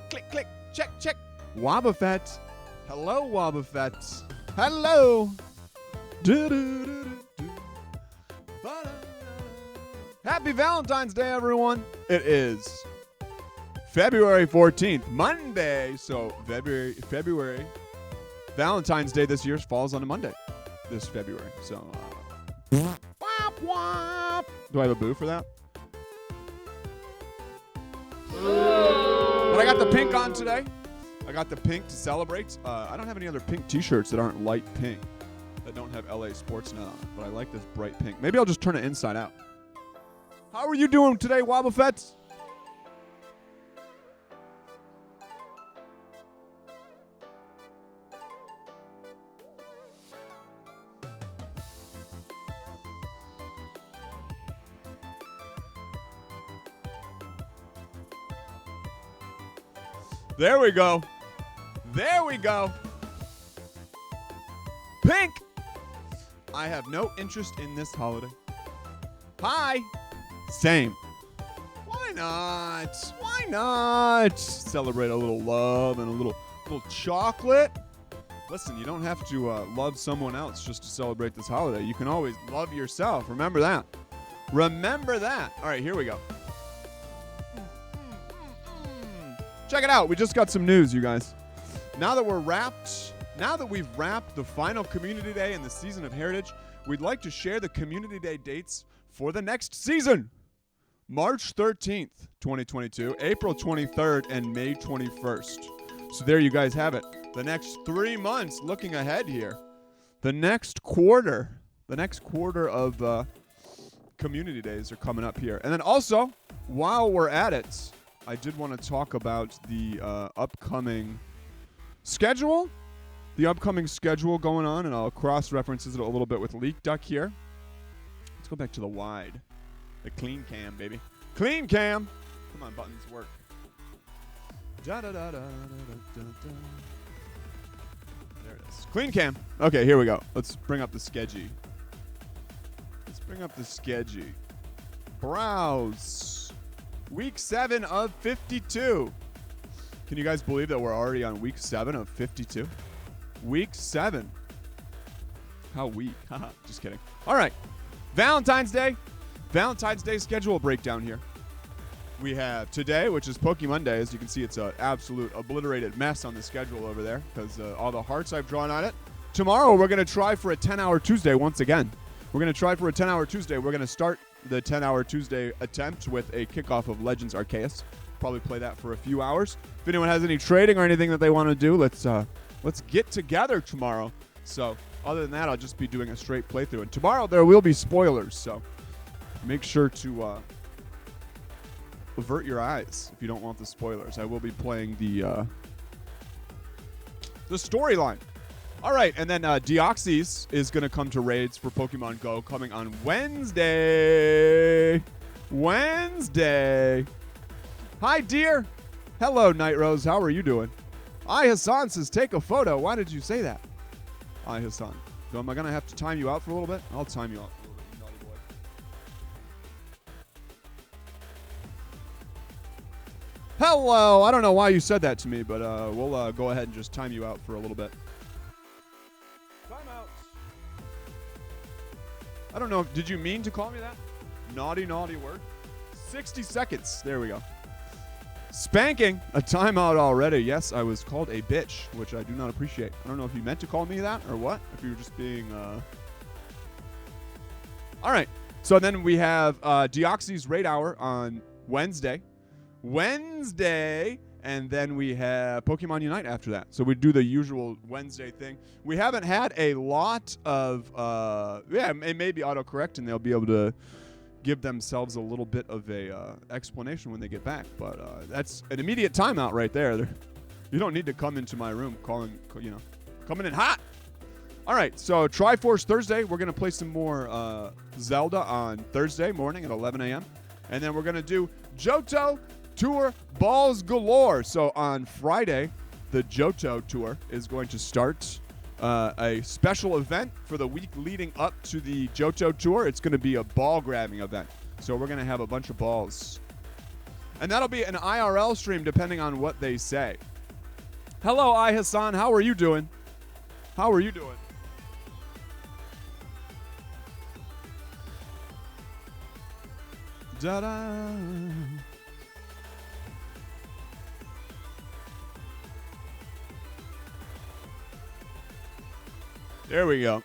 Click, click, click. Check, check. Wobbuffet. Hello, Wobbuffet. Hello. Happy Valentine's Day, everyone. It is February 14th, Monday. So February. Valentine's Day this year falls on a Monday this February. So, wop, wop. Do I have a boo for that? But I got the pink on today. I got the pink to celebrate. I don't have any other pink t-shirts that aren't light pink, that don't have LA Sportsnet on it, but I like this bright pink. Maybe I'll just turn it inside out. How are you doing today, Wobbuffets? There we go. There we go. Pink. I have no interest in this holiday. Hi. Same. Why not? Why not? Celebrate a little love and a little chocolate. Listen, you don't have to love someone else just to celebrate this holiday. You can always love yourself. Remember that. Remember that. All right, here we go. Check it out. We just got some news, you guys. Now that we've wrapped the final Community Day in the season of Heritage, we'd like to share the Community Day dates for the next season. March 13th, 2022, April 23rd, and May 21st. So there you guys have it. The next 3 months looking ahead here. The next quarter of Community Days are coming up here. And then also, while we're at it, I did want to talk about the upcoming schedule. The upcoming schedule going on, and I'll cross-reference it a little bit with Leak Duck here. Let's go back to the wide. The clean cam, baby. Clean cam! Come on, buttons work. There it is. Clean cam. Okay, here we go. Let's bring up the sketchy. Browse. Week 7 of 52. Can you guys believe that we're already on week 7 of 52? Week 7. How weak. Haha, just kidding. All right. Valentine's Day schedule breakdown here. We have today, which is Poké Monday. As you can see, it's an absolute obliterated mess on the schedule over there because all the hearts I've drawn on it. Tomorrow, we're going to try for a 10-hour Tuesday once again. We're going to try for a 10-hour Tuesday. We're going to start the 10-hour Tuesday attempt with a kickoff of Legends Arceus. Probably play that for a few hours. If anyone has any trading or anything that they want to do, let's get together tomorrow. So other than that, I'll just be doing a straight playthrough. And tomorrow there will be spoilers, so make sure to avert your eyes if you don't want the spoilers. I will be playing the storyline. All right, and then Deoxys is going to come to raids for Pokemon Go coming on Wednesday. Hi, dear. Hello, Night Rose. How are you doing? Hassan says, take a photo. Why did you say that? Hassan. So am I going to have to time you out for a little bit? I'll time you out for a little bit, you naughty boy. Hello. I don't know why you said that to me, but we'll go ahead and just time you out for a little bit. I don't know. Did you mean to call me that? Naughty word. 60 seconds. There we go. Spanking. A timeout already. Yes, I was called a bitch, which I do not appreciate. I don't know if you meant to call me that or what. If you were just being... All right. So then we have Deoxys Raid Hour on Wednesday. And then we have Pokemon Unite after that. So we do the usual Wednesday thing. We haven't had a lot of, it may be autocorrect, and they'll be able to give themselves a little bit of a explanation when they get back. But that's an immediate timeout right there. You don't need to come into my room coming in hot. All right, so Triforce Thursday. We're going to play some more Zelda on Thursday morning at 11 a.m. And then we're going to do Johto Tour Balls Galore. So on Friday, the Johto Tour is going to start a special event for the week leading up to the Johto Tour. It's going to be a ball grabbing event. So we're going to have a bunch of balls And that'll be an IRL stream depending on what they say. Hello, Hassan. How are you doing? How are you doing? Da-da. There we go.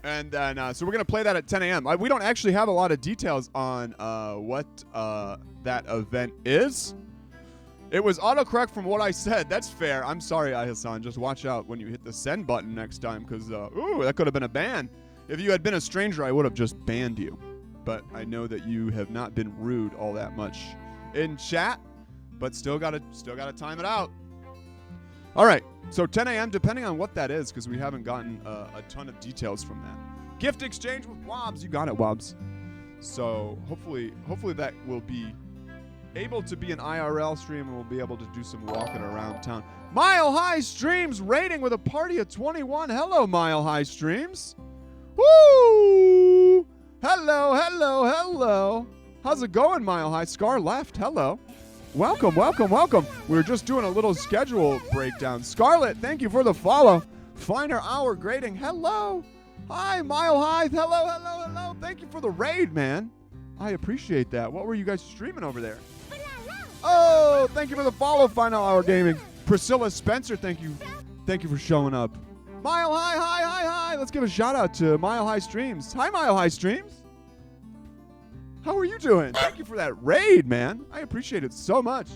And then, so we're going to play that at 10 a.m. We don't actually have a lot of details on what that event is. It was autocorrect from what I said. That's fair. I'm sorry, Hassan. Just watch out when you hit the send button next time because, ooh, that could have been a ban. If you had been a stranger, I would have just banned you. But I know that you have not been rude all that much in chat, but still gotta time it out. All right, so 10 a.m. depending on what that is, because we haven't gotten a ton of details from that. Gift exchange with Wobbs, you got it, Wobbs. So hopefully that will be able to be an IRL stream, and we'll be able to do some walking around town. Mile High Streams rating with a party of 21. Hello, Mile High Streams. Woo! Hello, hello, hello. How's it going, Mile High? Scar left. Hello. Welcome, welcome, welcome. We were just doing a little schedule breakdown. Scarlett, thank you for the follow. Finer Hour grading. Hello. Hi, Mile High. Hello, hello, hello. Thank you for the raid, man. I appreciate that. What were you guys streaming over there? Oh, thank you for the follow, Final Hour Gaming. Priscilla Spencer, thank you. Thank you for showing up. Mile High, hi, hi, hi. Let's give a shout out to Mile High Streams. Hi, Mile High Streams. How are you doing? Thank you for that raid, man. I appreciate it so much.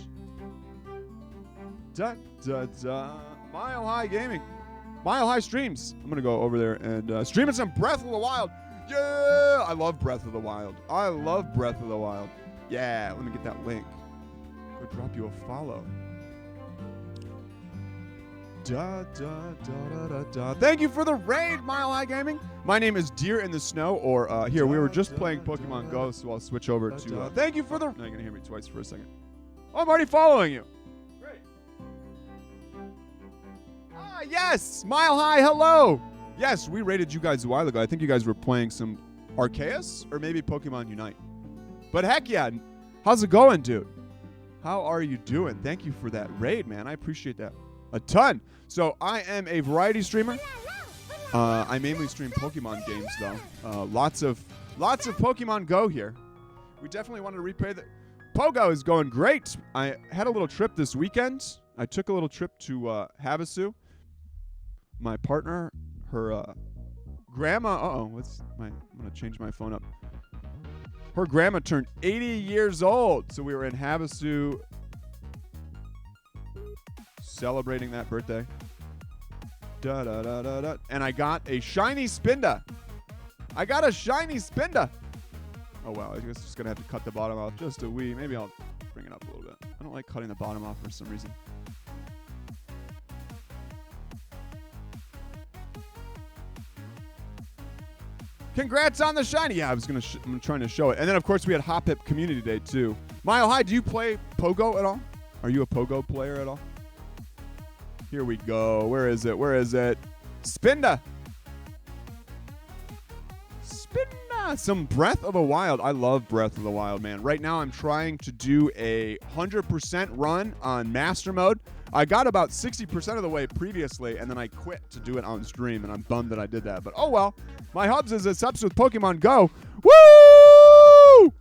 Da, da, da. Mile High Gaming. Mile High Streams. I'm going to go over there and stream some Breath of the Wild. Yeah! I love Breath of the Wild. I love Breath of the Wild. Yeah, let me get that link. Go drop you a follow. Da, da, da, da, da, da. Thank you for the raid, Mile High Gaming. My name is DeerintheSnow, or here, we were just playing Pokemon Go, so I'll switch over to, thank you for the, now you're going to hear me twice for a second. Oh, I'm already following you. Great. Ah, yes, Mile High, hello. Yes, we raided you guys a while ago. I think you guys were playing some Arceus, or maybe Pokemon Unite. But heck yeah, how's it going, dude? How are you doing? Thank you for that raid, man. I appreciate that a ton. So I am a variety streamer. I mainly stream Pokemon games, though. Lots of Pokemon Go here. We definitely wanted to replay the Pogo is going great. I had a little trip this weekend. I took a little trip to Havasu. My partner, her grandma. I'm gonna change my phone up. Her grandma turned 80 years old, so we were in Havasu celebrating that birthday. Da, da, da, da, da. And I got a shiny Spinda. Oh, wow. I guess I'm just going to have to cut the bottom off just a wee. Maybe I'll bring it up a little bit. I don't like cutting the bottom off for some reason. Congrats on the shiny. Yeah, I'm trying to show it. And then, of course, we had Hop Hip Community Day, too. Mile High, do you play Pogo at all? Are you a Pogo player at all? Here we go. Where is it? Spinda. Some Breath of the Wild. I love Breath of the Wild, man. Right now, I'm trying to do a 100% run on Master Mode. I got about 60% of the way previously, and then I quit to do it on stream, and I'm bummed that I did that. But oh well. My hubs is subs with Pokemon Go. Woo!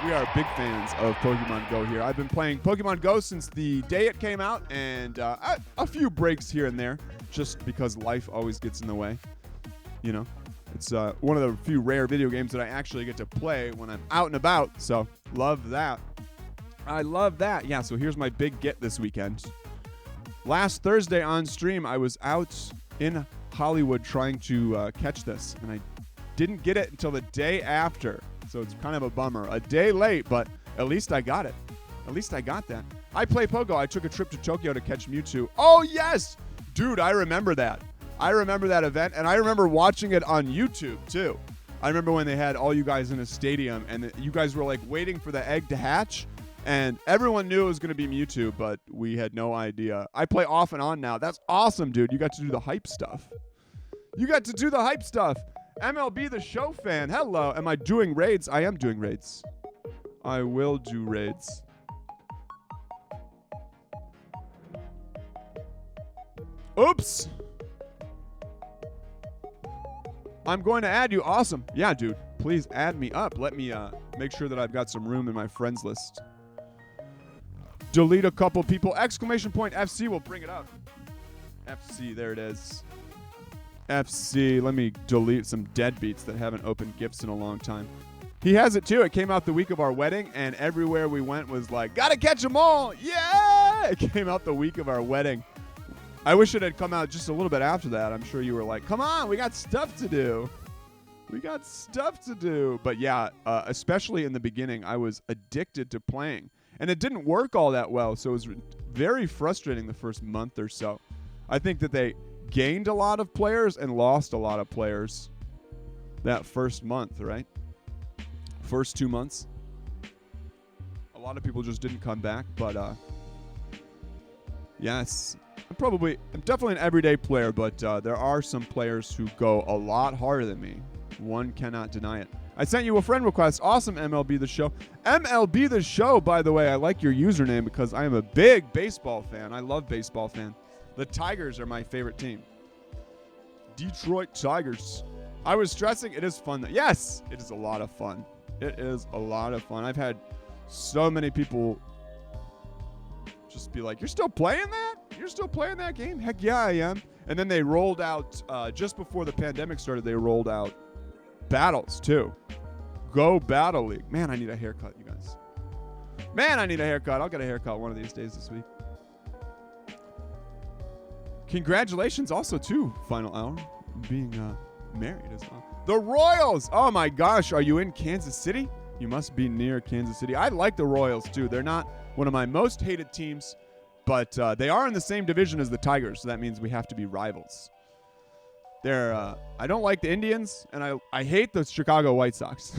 We are big fans of Pokemon Go here. I've been playing Pokemon Go since the day it came out, and a few breaks here and there, just because life always gets in the way. You know, it's one of the few rare video games that I actually get to play when I'm out and about, so love that. I love that. Yeah, so here's my big get this weekend. Last Thursday on stream, I was out in Hollywood trying to catch this, and I didn't get it until the day after. So it's kind of a bummer. A day late, but at least I got it. At least I got that. I play Pogo. I took a trip to Tokyo to catch Mewtwo. Oh, yes! Dude, I remember that. I remember that event, and I remember watching it on YouTube, too. I remember when they had all you guys in a stadium, and you guys were, like, waiting for the egg to hatch, and everyone knew it was going to be Mewtwo, but we had no idea. I play off and on now. That's awesome, dude. You got to do the hype stuff. MLB The Show fan. Hello. Am I doing raids? I am doing raids. I will do raids. Oops. I'm going to add you. Awesome. Yeah, dude. Please add me up. Let me make sure that I've got some room in my friends list. Delete a couple people. Exclamation point FC will bring it up. FC, there it is. FC. Let me delete some deadbeats that haven't opened gifts in a long time. He has it too. It came out the week of our wedding, and everywhere we went was like, gotta catch them all. Yeah! It came out the week of our wedding. I wish it had come out just a little bit after that. I'm sure you were like, come on, we got stuff to do. We got stuff to do. But yeah, especially in the beginning, I was addicted to playing. And it didn't work all that well, so it was very frustrating the first month or so. I think that they gained a lot of players and lost a lot of players that first month, right? First 2 months. A lot of people just didn't come back, but yes. I'm definitely an everyday player, but there are some players who go a lot harder than me. One cannot deny it. I sent you a friend request. Awesome, MLB The Show. MLB The Show, by the way, I like your username because I am a big baseball fan. I love baseball fan. The Tigers are my favorite team. Detroit Tigers. I was stressing. It is fun. Yes, it is a lot of fun. It is a lot of fun. I've had so many people just be like, you're still playing that? You're still playing that game? Heck yeah, I am. And then they rolled out, just before the pandemic started, they rolled out battles too. Go Battle League. Man, I need a haircut, you guys. Man, I need a haircut. I'll get a haircut one of these days this week. Congratulations also to Final Hour being married as well. The Royals. Oh my gosh, are you in Kansas City? You must be near Kansas City. I like the Royals too. They're not one of my most hated teams, but they are in the same division as the Tigers, so that means we have to be rivals. I don't like the Indians, and I hate the Chicago White Sox.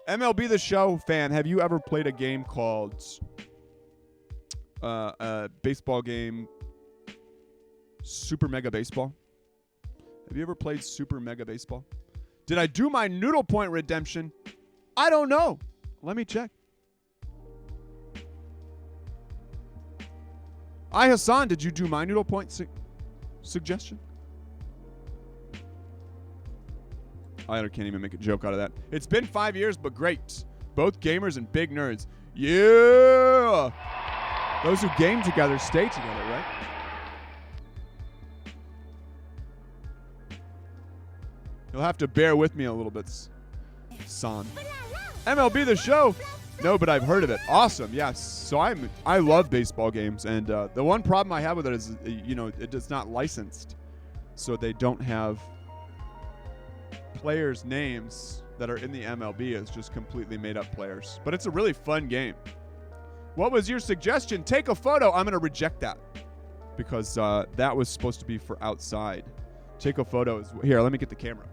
MLB The Show fan, have you ever played a game called a baseball game, Super Mega Baseball? Have you ever played Super Mega Baseball? Did I do my noodle point redemption? I don't know. Let me check. Hassan, did you do my noodle point suggestion? I can't even make a joke out of that. It's been 5 years, but great. Both gamers and big nerds. Yeah! Those who game together stay together, right? You'll have to bear with me a little bit, son. MLB The Show. No, but I've heard of it. Awesome, yes. So I love baseball games, and the one problem I have with it is, it's not licensed, so they don't have players' names that are in the MLB as just completely made up players. But it's a really fun game. What was your suggestion? Take a photo. I'm going to reject that because that was supposed to be for outside. Take a photo. Here, let me get the camera.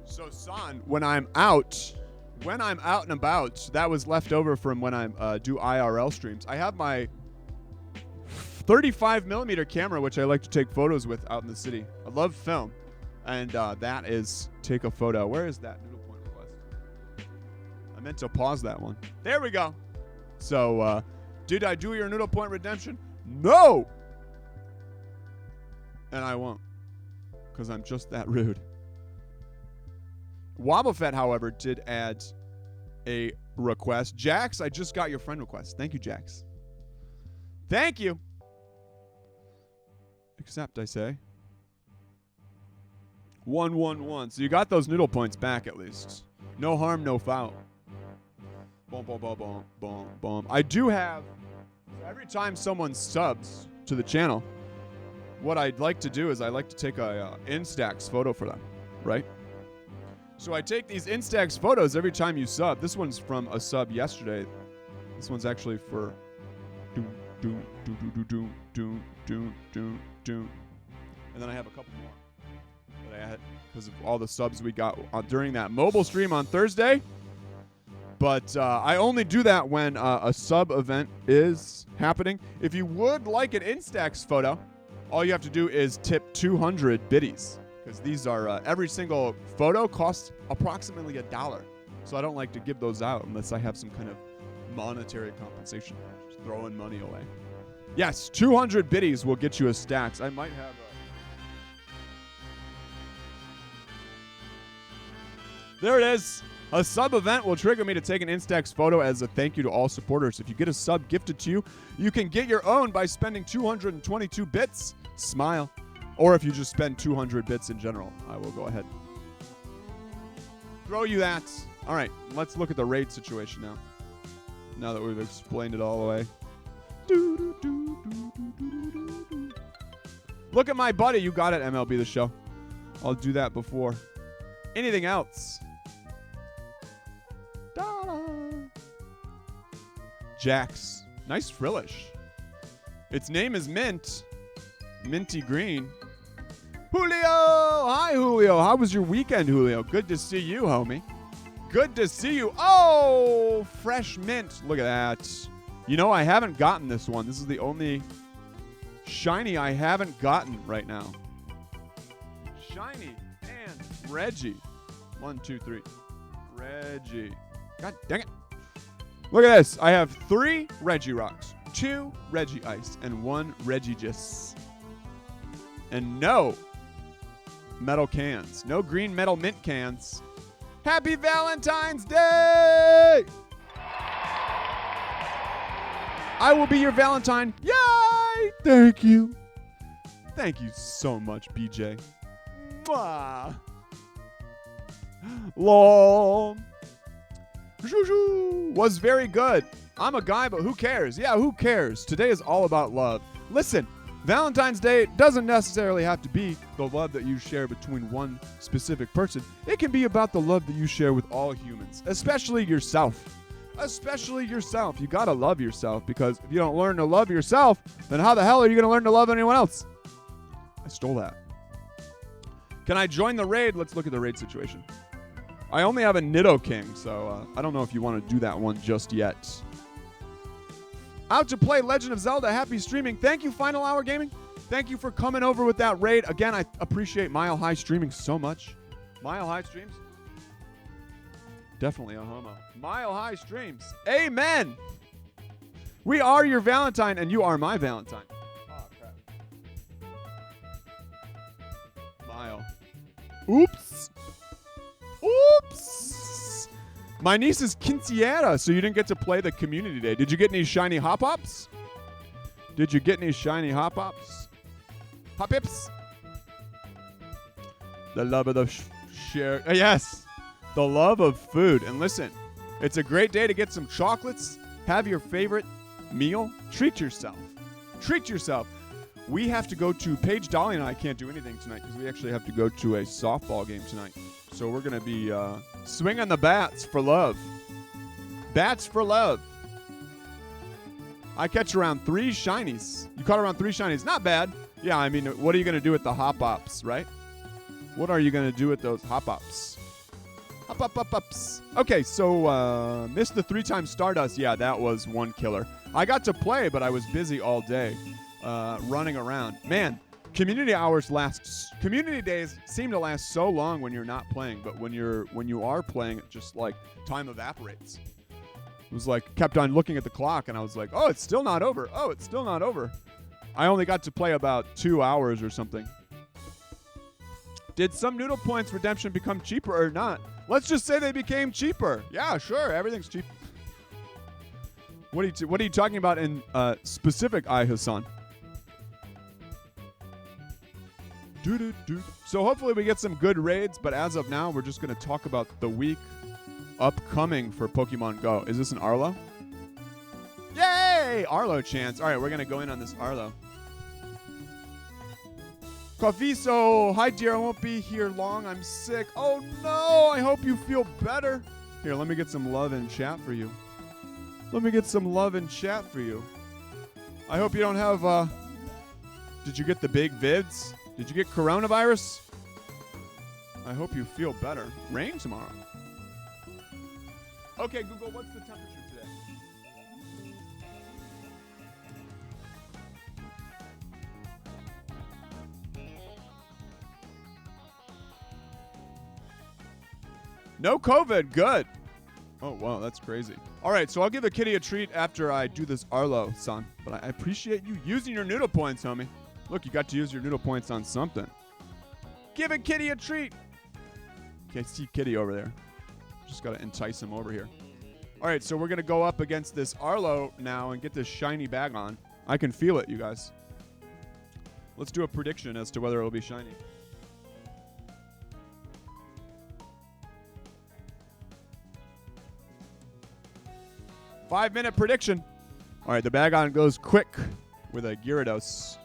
So, San, when I'm out and about, that was left over from when I do IRL streams. I have my 35mm camera, which I like to take photos with out in the city. I love film, and that is take a photo. Where is that noodle point request? I meant to pause that one. There we go. So, did I do your noodle point redemption? No! And I won't, because I'm just that rude. Wobblefett, however, did add a request. Jax, I just got your friend request. Thank you, Jax. Thank you. Accept, I say. 1-1-1. So you got those noodle points back at least. No harm, no foul. Boom, boom, boom, boom, boom, boom. I do have, every time someone subs to the channel, what I'd like to do is I like to take a Instax photo for them, right? So I take these Instax photos every time you sub. This one's from a sub yesterday. This one's actually for and then I have a couple more that I had because of all the subs we got during that mobile stream on Thursday. But I only do that when a sub event is happening. If you would like an Instax photo, all you have to do is tip 200 biddies. Because these are, every single photo costs approximately $1. So I don't like to give those out unless I have some kind of monetary compensation. Just throwing money away. Yes, 200 biddies will get you a stacks. I might have There it is. A sub event will trigger me to take an Instax photo as a thank you to all supporters. If you get a sub gifted to you, you can get your own by spending 222 bits. Smile. Or if you just spend 200 bits in general, I will go ahead. Throw you that. All right, let's look at the raid situation now. Now that we've explained it all away. Look at my buddy. You got it, MLB The Show. I'll do that before anything else. Jax. Nice frillish. Its name is Mint. Minty green. Julio! Hi, Julio. How was your weekend, Julio? Good to see you, homie. Good to see you. Oh, fresh mint. Look at that. You know, I haven't gotten this one. This is the only shiny I haven't gotten right now. Shiny and Reggie. 1, 2, 3. Reggie. God dang it. Look at this. I have 3 Regirocks, 2 Reggie Ice, and 1 Regigis. And no metal cans. No green metal mint cans. Happy Valentine's Day! I will be your Valentine. Yay! Thank you. Thank you so much, BJ. Mwah. LOL. Was very good. I'm a guy, but who cares? Yeah, who cares? Today is all about love. Listen, Valentine's Day doesn't necessarily have to be the love that you share between one specific person. It can be about the love that you share with all humans, especially yourself. Especially yourself. You gotta love yourself, because if you don't learn to love yourself, then how the hell are you gonna learn to love anyone else? I stole that. Can I join the raid? Let's look at the raid situation. I only have a Nidoking, so I don't know if you want to do that one just yet. Out to play Legend of Zelda. Happy streaming. Thank you, Final Hour Gaming. Thank you for coming over with that raid. Again, I appreciate Mile High Streaming so much. Mile High Streams. Definitely a homo. Mile High Streams. Amen. We are your Valentine, and you are my Valentine. Oh, crap. Mile. Oops. Oops. My niece is quinceañera, so you didn't get to play the community day. Did you get any shiny hop-ups? Did you get any shiny hop-ups? Hop-ips? The love of the share. Yes. The love of food. And listen, it's a great day to get some chocolates. Have your favorite meal. Treat yourself. Treat yourself. We have to go to, Paige, Dolly, and I can't do anything tonight because we actually have to go to a softball game tonight. So we're going to be swinging the bats for love. Bats for love. I catch around 3 shinies. You caught around 3 shinies. Not bad. Yeah, I mean, what are you going to do with the hop-ups, right? What are you going to do with those hop-ups? Hop-up-up-ups. Okay, so missed the 3-time Stardust. Yeah, that was one killer. I got to play, but I was busy all day running around. Man, community days seem to last so long when you're not playing, but when you are playing, it just like time evaporates. It was like kept on looking at the clock, and I was like, oh, it's still not over. Oh, it's still not over. I only got to play about 2 hours or something. Did some Noodle Points redemption become cheaper or not? Let's just say they became cheaper. Yeah, sure, everything's cheap. What are you talking about in specific, Hassan? So hopefully we get some good raids, but as of now, we're just going to talk about the week upcoming for Pokemon Go. Is this an Arlo? Yay! Arlo chance. All right, we're going to go in on this Arlo. Cofiso, hi dear, I won't be here long. I'm sick. Oh no, I hope you feel better. Here, let me get some love in chat for you. Let me get some love in chat for you. I hope you don't have, did you get the big vids? Did you get coronavirus? I hope you feel better. Rain tomorrow. Okay, Google, what's the temperature today? No COVID. Good. Oh, wow, that's crazy. All right, so I'll give a kitty a treat after I do this Arlo, son. But I appreciate you using your noodle points, homie. Look, you got to use your noodle points on something. Give a kitty a treat. Okay, I see kitty over there. Just got to entice him over here. All right, so we're going to go up against this Arlo now and get this shiny bag on. I can feel it, you guys. Let's do a prediction as to whether it'll be shiny. Five-minute prediction. All right, the bag on goes quick with a Gyarados.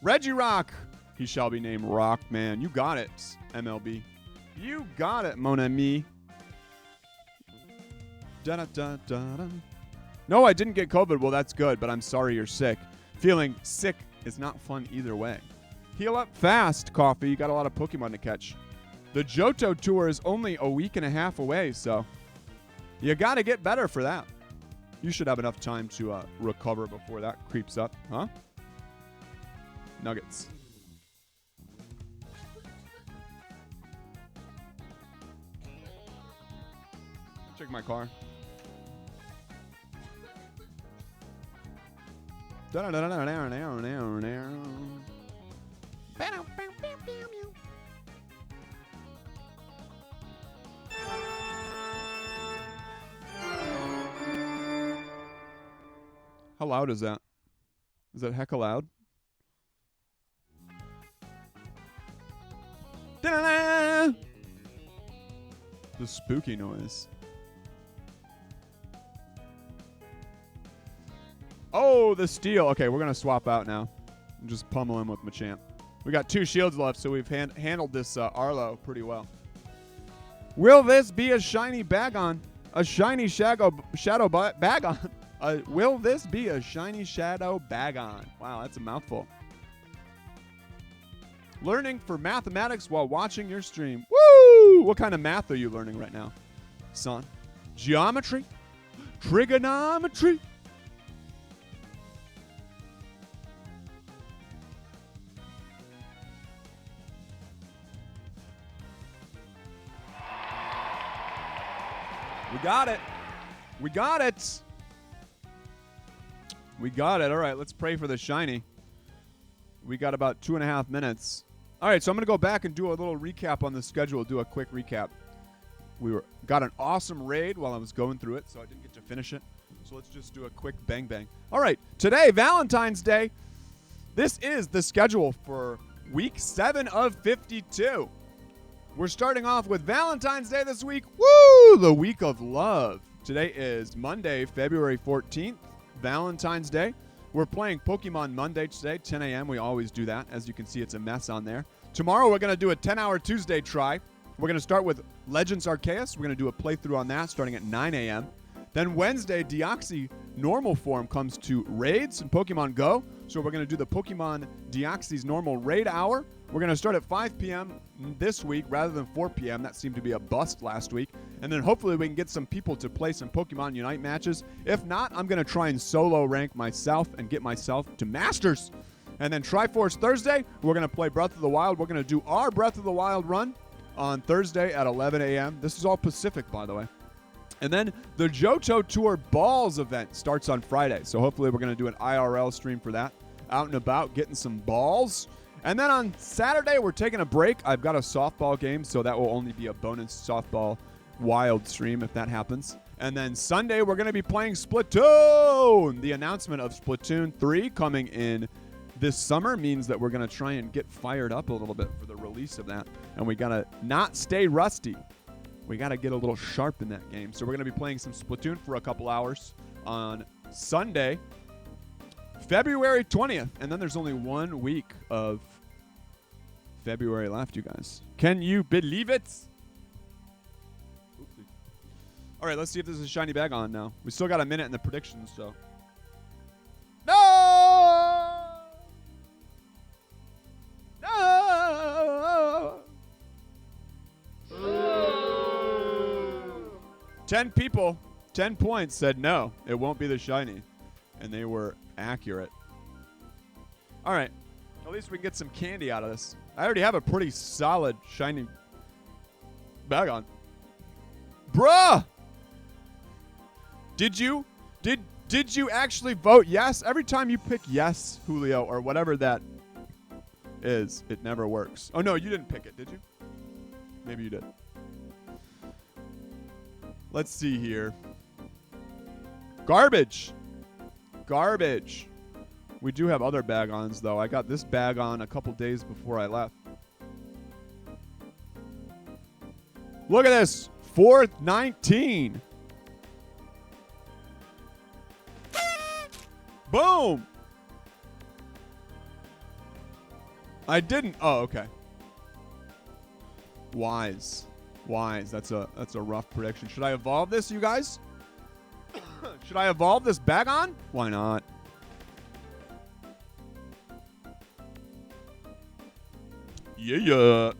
Regirock. He shall be named Rockman. You got it, MLB. You got it, mon ami. Da-da-da-da-da. No, I didn't get COVID. Well, that's good, but I'm sorry you're sick. Feeling sick is not fun either way. Heal up fast, Coffee. You got a lot of Pokemon to catch. The Johto Tour is only a week and a half away, so you got to get better for that. You should have enough time to recover before that creeps up, huh? Nuggets. Check my car. How loud is that? Is that hecka loud? The spooky noise. Oh, the steal. Okay, we're going to swap out now. And just pummel him with Machamp. We got 2 shields left, so we've handled this Arlo pretty well. Will this be a shiny Bagon? A shiny shadow Bagon? Will this be a shiny shadow Bagon? Wow, that's a mouthful. Learning for mathematics while watching your stream. Woo! What kind of math are you learning right now, son? Geometry? Trigonometry? We got it. We got it. We got it. All right, let's pray for the shiny. We got about 2.5 minutes. All right, so I'm going to go back and do a little recap on the schedule, do a quick recap. Got an awesome raid while I was going through it, so I didn't get to finish it. So let's just do a quick bang bang. All right, today, Valentine's Day. This is the schedule for week 7 of 52. We're starting off with Valentine's Day this week. Woo! The week of love. Today is Monday, February 14th, Valentine's Day. We're playing Pokemon Monday today, 10 a.m. We always do that. As you can see, it's a mess on there. Tomorrow, we're going to do a 10-hour Tuesday try. We're going to start with Legends Arceus. We're going to do a playthrough on that starting at 9 a.m. Then Wednesday, Deoxys normal form comes to raids in Pokemon Go. So we're going to do the Pokemon Deoxys normal raid hour. We're going to start at 5 p.m. this week rather than 4 p.m. That seemed to be a bust last week. And then hopefully we can get some people to play some Pokemon Unite matches. If not, I'm going to try and solo rank myself and get myself to Masters. And then Triforce Thursday, we're going to play Breath of the Wild. We're going to do our Breath of the Wild run on Thursday at 11 a.m. This is all Pacific, by the way. And then the Johto Tour Balls event starts on Friday. So hopefully we're going to do an IRL stream for that. Out and about, getting some balls. And then on Saturday, we're taking a break. I've got a softball game, so that will only be a bonus softball wild stream if that happens. And then Sunday, we're going to be playing Splatoon. The announcement of Splatoon 3 coming in this summer means that we're going to try and get fired up a little bit for the release of that. And we got to not stay rusty. We got to get a little sharp in that game. So we're going to be playing some Splatoon for a couple hours on Sunday, February 20th. And then there's only 1 week of February left, you guys. Can you believe it? Oopsie. All right, let's see if there's a shiny bag on now. We still got a minute in the predictions, so. No! No! 10 people, 10 points said no, it won't be the shiny. And they were accurate. All right. At least we can get some candy out of this. I already have a pretty solid shiny bag on. Bruh! Did you actually vote yes? Every time you pick yes, Julio, or whatever that is, it never works. Oh, no, you didn't pick it, did you? Maybe you did. Let's see here. Garbage. Garbage. We do have other bag-ons, though. I got this bag on a couple days before I left. Look at this. 419. Boom. I didn't. Oh, okay. Wise. Wise. That's a rough prediction. Should I evolve this, you guys? Should I evolve this bag on? Why not? Yeah.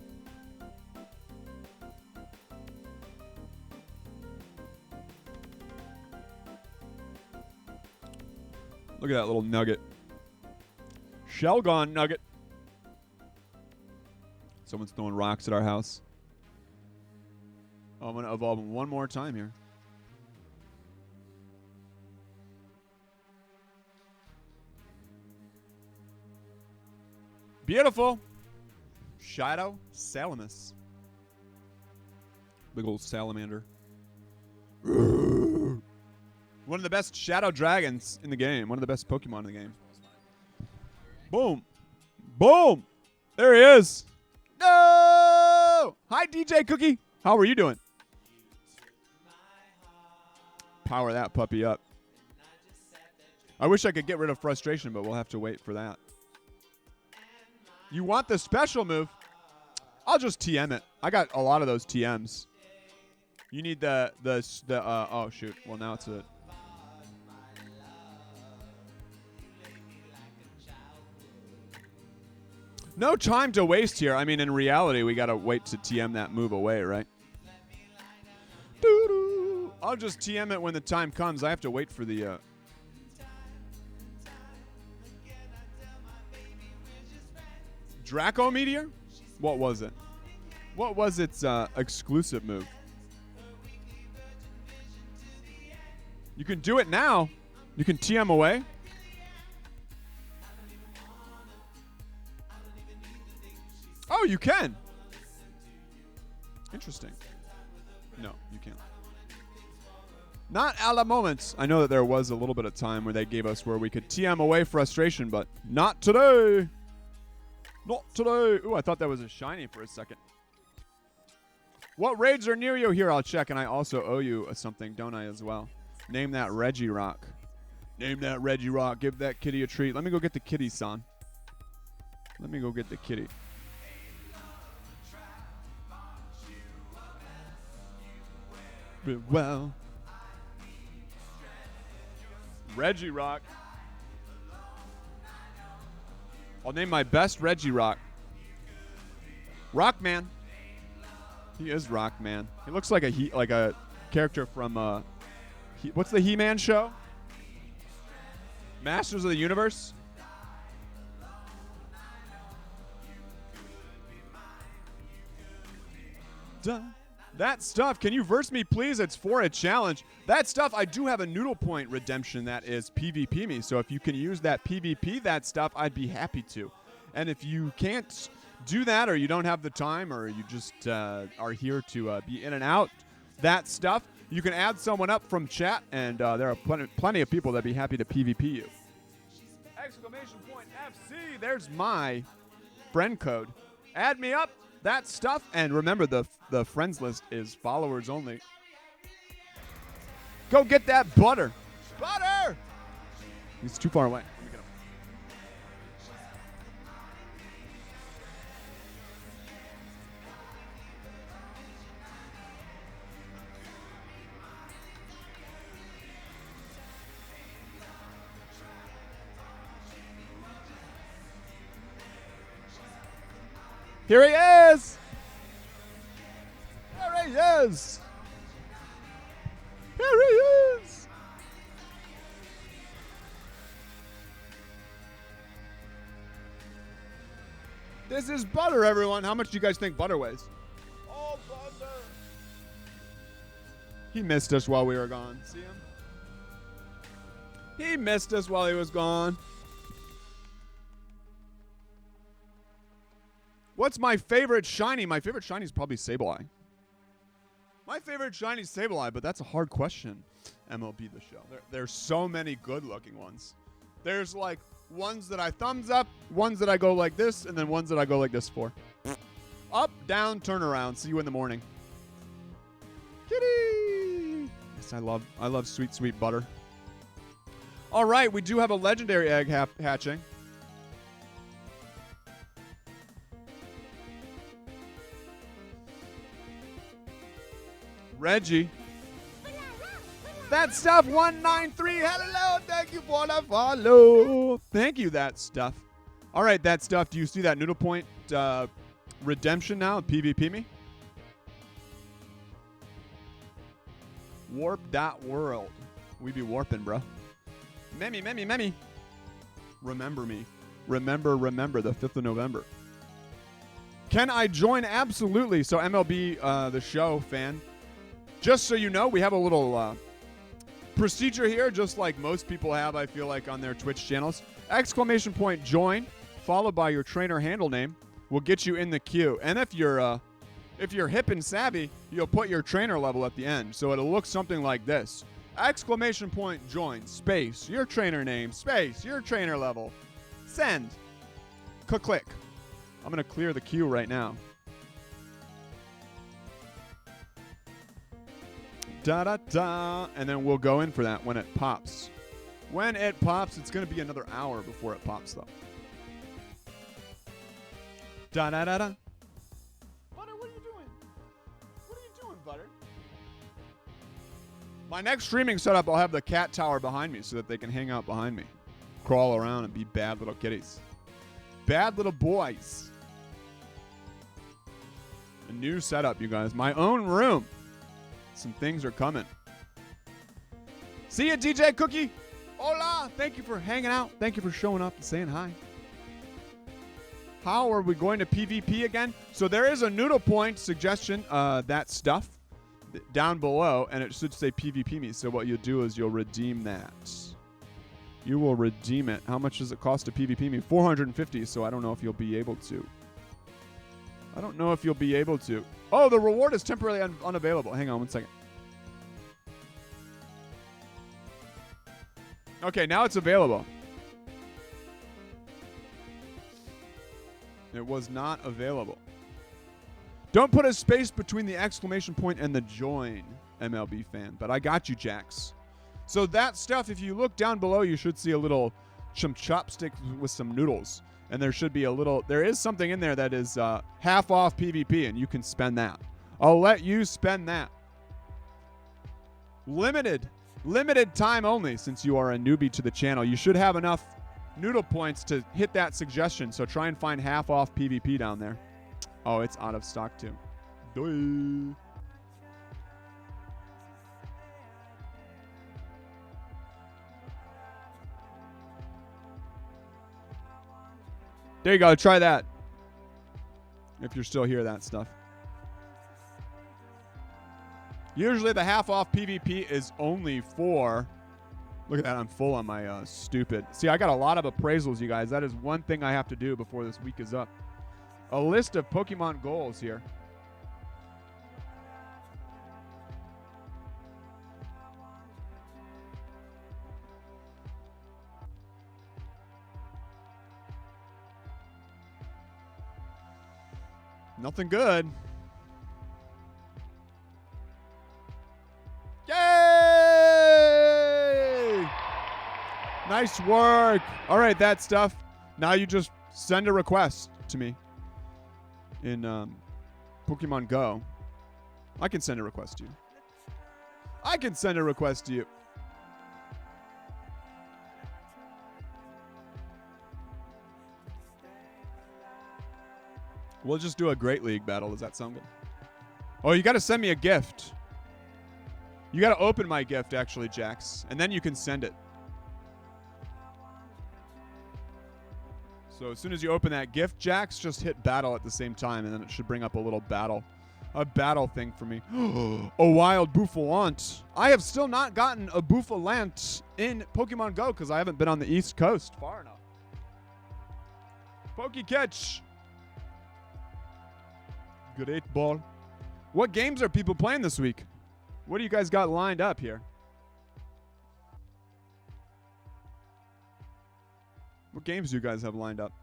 Look at that little nugget. Shell gone nugget. Someone's throwing rocks at our house. Oh, I'm going to evolve him one more time here. Beautiful. Shadow Salamis. Big old salamander. One of the best shadow dragons in the game. One of the best Pokemon in the game. Boom. Boom. There he is. No! Hi, DJ Cookie. How are you doing? Power that puppy up. I wish I could get rid of frustration, but we'll have to wait for that. You want the special move? I'll just TM it. I got a lot of those TMs. You need the oh shoot. Well, now it's a no time to waste here. I mean, in reality, we got to wait to TM that move away, right? Doo-doo. I'll just TM it when the time comes. I have to wait for the Draco Meteor? What was it? What was its exclusive move? You can do it now. You can TM away. Oh, you can. Interesting. No, you can't. Not at the moment. I know that there was a little bit of time where they gave us where we could TM away frustration, but not today. Not today. Ooh, I thought that was a shiny for a second. What raids are near you? Here, I'll check, and I also owe you something, don't I, as well? Name that Regirock. Name that Regirock. Give that kitty a treat. Let me go get the kitty, son. Let me go get the kitty. Well. Regirock. I'll name my best Regirock. Rockman. He is Rockman. He looks like a character from what's the He-Man show? Masters of the Universe. Duh. That stuff, can you verse me, please? It's for a challenge. That stuff, I do have a noodle point redemption that is PvP me. So if you can use that PvP that stuff, I'd be happy to. And if you can't do that, or you don't have the time, or you just are here to be in and out that stuff, you can add someone up from chat, and there are plenty of people that'd be happy to PvP you. Exclamation point FC, there's my friend code. Add me up. That stuff, and remember the friends list is followers only. Go get that butter. Butter! He's too far away. Let me get him. Here he is! There he is! Here he is. This is butter, everyone. How much do you guys think butter weighs? Oh, butter. He missed us while we were gone. See him? He missed us while he was gone. What's my favorite shiny? My favorite shiny is probably Sableye. My favorite shiny is Sableye, but that's a hard question. MLB The Show. There's so many good-looking ones. There's like ones that I thumbs up, ones that I go like this, and then ones that I go like this for. Up, down, turn around. See you in the morning. Kitty! Yes, I love sweet, sweet butter. All right, we do have a legendary egg hatching. Reggie. That stuff 193. Hello, thank you for the follow. Thank you, that stuff. All right, that stuff. Do you see that Noodle Point redemption now? PvP me. Warp.world. We be warping, bro. Memmy. Remember me. Remember the 5th of November. Can I join? Absolutely. So MLB The Show fan. Just so you know, we have a little procedure here, just like most people have, I feel like, on their Twitch channels. Exclamation point join, followed by your trainer handle name, will get you in the queue. And if you're hip and savvy, you'll put your trainer level at the end. So it'll look something like this. Exclamation point join, space, your trainer name, space, your trainer level. Send. Click. I'm going to clear the queue right now. Da-da-da. And then we'll go in for that when it pops. When it pops, it's going to be another hour before it pops, though. Da-da-da-da. Butter, what are you doing? What are you doing, Butter? My next streaming setup, I'll have the cat tower behind me so that they can hang out behind me. Crawl around and be bad little kitties. Bad little boys. A new setup, you guys. My own room. Some things are coming. See ya, DJ Cookie. Hola. Thank you for hanging out. Thank you for showing up and saying hi. How are we going to PvP again? So there is a Noodle Point suggestion, that stuff, down below, and it should say PvP me. So what you'll do is you'll redeem that. You will redeem it. How much does it cost to PvP me? 450, so I don't know if you'll be able to. Oh, the reward is temporarily unavailable. Hang on one second. Okay, now it's available. It was not available. Don't put a space between the exclamation point and the join, MLB fan. But I got you, Jax. So that stuff, if you look down below, you should see a little chopstick with some noodles. And there should be there is something in there that is half off PvP, and you can spend that. I'll let you spend that. Limited time only, since you are a newbie to the channel. You should have enough Noodle Points to hit that suggestion, so try and find half off PvP down there. Oh, it's out of stock too. Duh. There you go. Try that. If you're still here, that stuff. Usually the half off PvP is only for... Look at that. I'm full on my stupid... See, I got a lot of appraisals, you guys. That is one thing I have to do before this week is up. A list of Pokemon goals here. Nothing good. Yay! Nice work. All right, that stuff. Now you just send a request to me in Pokemon Go. I can send a request to you. We'll just do a Great League battle. Does that sound good? Oh, you got to send me a gift. You got to open my gift, actually, Jax, and then you can send it. So as soon as you open that gift, Jax, just hit battle at the same time, and then it should bring up a little battle. A battle thing for me. A wild Bouffalant. I have still not gotten a Bouffalant in Pokemon Go because I haven't been on the East Coast far enough. Pokecatch. Great ball. What games are people playing this week? What do you guys got lined up here? What games do you guys have lined up?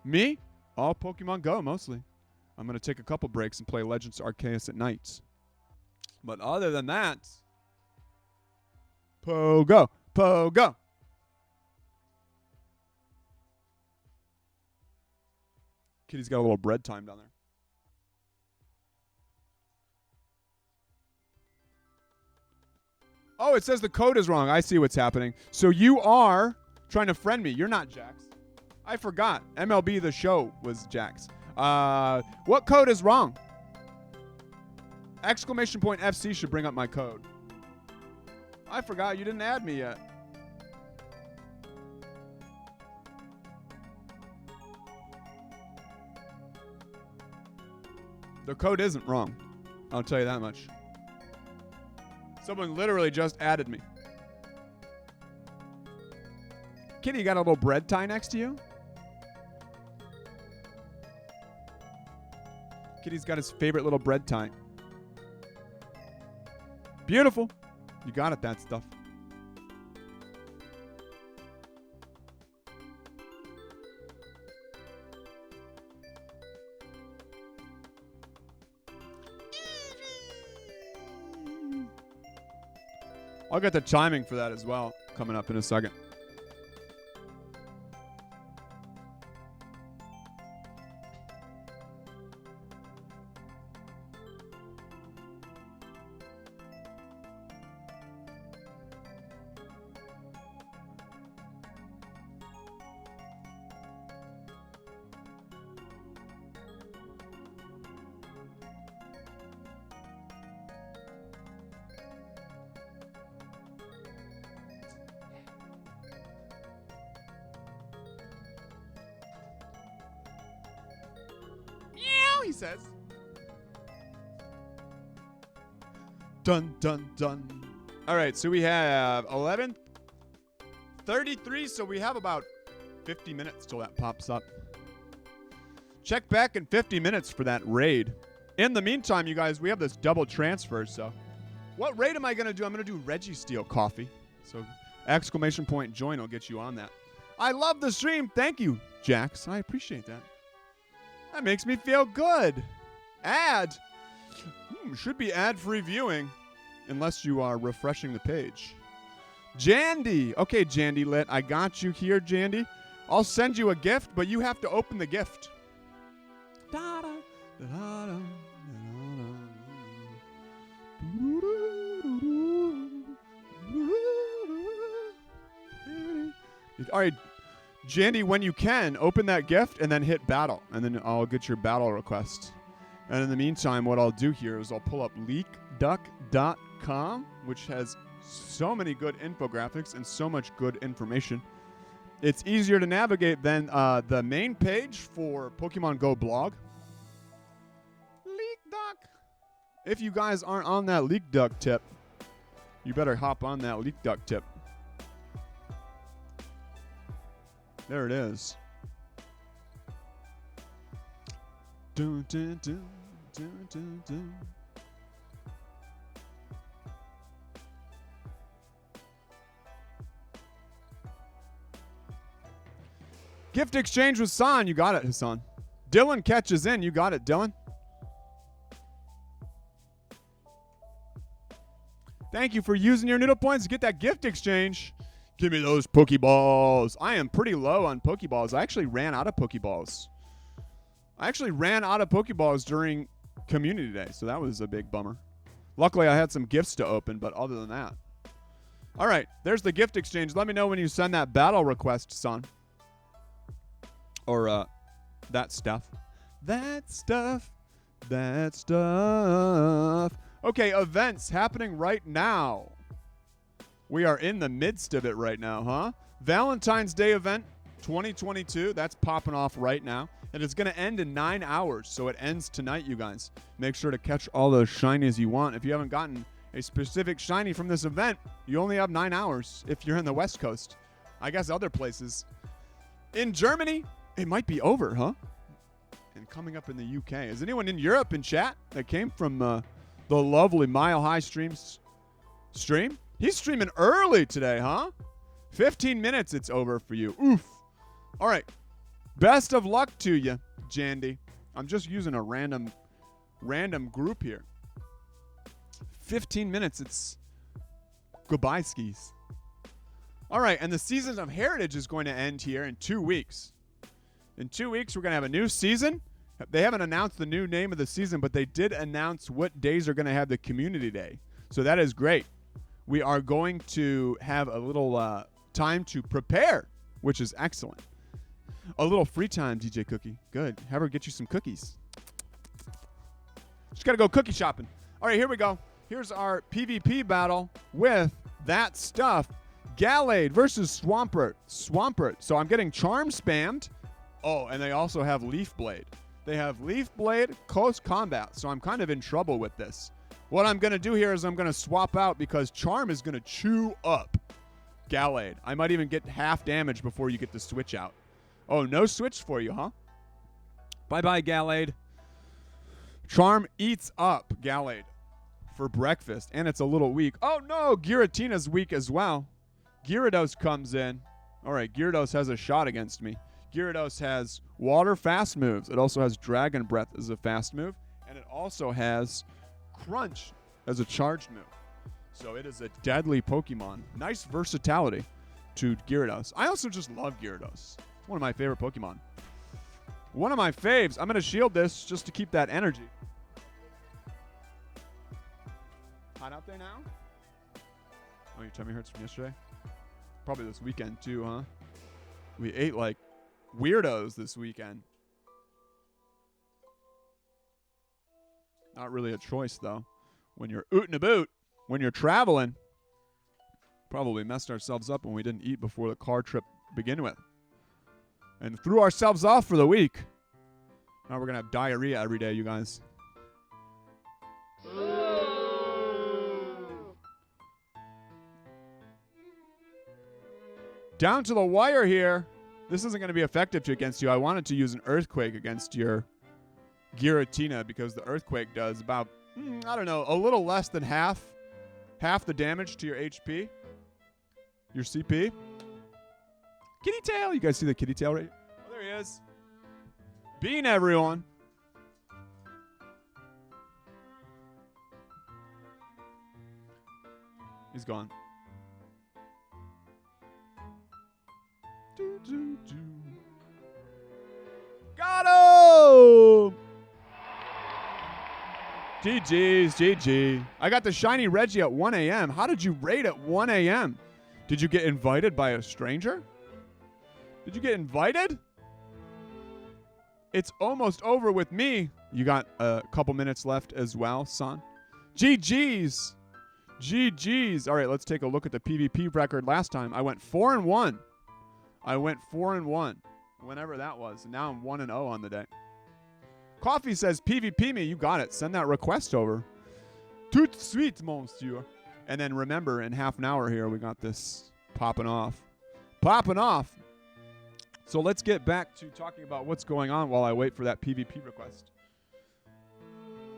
Me? All Pokemon Go, mostly. I'm going to take a couple breaks and play Legends Arceus at night. But other than that, Pogo. Pogo. Kitty's got a little bread time down there. Oh, it says the code is wrong. I see what's happening. So you are trying to friend me. You're not Jax. I forgot. MLB The Show was Jax. What code is wrong? Exclamation point FC should bring up my code. I forgot you didn't add me yet. The code isn't wrong. I'll tell you that much. Someone literally just added me. Kitty, you got a little bread tie next to you? Kitty's got his favorite little bread tie. Beautiful. You got it, that stuff. I'll get the timing for that as well coming up in a second. He says. Dun, dun, dun. All right, so we have 11:33, so we have about 50 minutes till that pops up. Check back in 50 minutes for that raid. In the meantime, you guys, we have this double transfer, so what raid am I going to do? I'm going to do Registeel Coffee. So exclamation point join will get you on that. I love the stream. Thank you, Jax. I appreciate that. That makes me feel good. Ad. Should be ad-free viewing unless you are refreshing the page. Jandy. Okay, Jandy Lit. I got you here, Jandy. I'll send you a gift, but you have to open the gift. All right. Jandy, when you can, open that gift and then hit battle, and then I'll get your battle request. And in the meantime, what I'll do here is I'll pull up leakduck.com, which has so many good infographics and so much good information. It's easier to navigate than the main page for Pokemon Go blog. LeakDuck. If you guys aren't on that LeakDuck tip, you better hop on that LeakDuck tip. There it is. Dun, dun, dun, dun, dun, dun. Gift exchange with San. You got it, Hassan. Dylan catches in. You got it, Dylan. Thank you for using your noodle points to get that gift exchange. Give me those Pokeballs. I am pretty low on Pokeballs. I actually ran out of Pokeballs. During Community Day, so that was a big bummer. Luckily, I had some gifts to open, but other than that. All right, there's the gift exchange. Let me know when you send that battle request, son. Or that stuff. That stuff. Okay, events happening right now. We are in the midst of it right now, huh? Valentine's Day event 2022. That's popping off right now. And it's going to end in 9 hours. So it ends tonight, you guys. Make sure to catch all those shinies you want. If you haven't gotten a specific shiny from this event, you only have 9 hours if you're in the West Coast. I guess other places. In Germany, it might be over, huh? And coming up in the UK. Is anyone in Europe in chat that came from the lovely Mile High Streams stream? He's streaming early today, huh? 15 minutes, it's over for you. Oof. All right. Best of luck to you, Jandy. I'm just using a random group here. 15 minutes, it's goodbye skis. All right, and the Season of Heritage is going to end here in 2 weeks. In 2 weeks, we're going to have a new season. They haven't announced the new name of the season, but they did announce what days are going to have the community day. So that is great. We are going to have a little time to prepare, which is excellent. A little free time, DJ Cookie. Good. Have her get you some cookies. Just got to go cookie shopping. All right, here we go. Here's our PvP battle with that stuff. Gallade versus Swampert. So I'm getting Charm spammed. Oh, and they also have Leaf Blade. They have Leaf Blade, close combat. So I'm kind of in trouble with this. What I'm going to do here is I'm going to swap out because Charm is going to chew up Gallade. I might even get half damage before you get the switch out. Oh, no switch for you, huh? Bye-bye, Gallade. Charm eats up Gallade for breakfast, and it's a little weak. Oh, no, Giratina's weak as well. Gyarados comes in. All right, Gyarados has a shot against me. Gyarados has Water fast moves. It also has Dragon Breath as a fast move, and it also has Crunch as a charged move. So it is a deadly Pokemon. Nice versatility to Gyarados. I also just love Gyarados. It's one of my favorite Pokemon. One of my faves. I'm going to shield this just to keep that energy. Hot out there now? Oh, your tummy hurts from yesterday? Probably this weekend too, huh? We ate like weirdos this weekend. Not really a choice, though. When you're ootin' about, when you're traveling, probably messed ourselves up when we didn't eat before the car trip to begin with. And threw ourselves off for the week. Now we're going to have diarrhea every day, you guys. Down to the wire here. This isn't going to be effective against you. I wanted to use an Earthquake against your Giratina because the Earthquake does about, I don't know, a little less than half the damage to your HP, your CP. Kitty tail. You guys see the kitty tail right? Oh, there he is. Bean, everyone. He's gone. Got him! GG's, GG. I got the shiny Reggie at 1 a.m. How did you raid at 1 a.m.? Did you get invited by a stranger? Did you get invited? It's almost over with me. You got a couple minutes left as well, son. GG's. GG's. All right, let's take a look at the PvP record last time. I went 4-1. I went 4-1, whenever that was. And now I'm 1-0 on the day. Coffee says, PvP me. You got it. Send that request over. Tout suite, monsieur. And then remember, in half an hour here, we got this popping off. Popping off. So let's get back to talking about what's going on while I wait for that PvP request.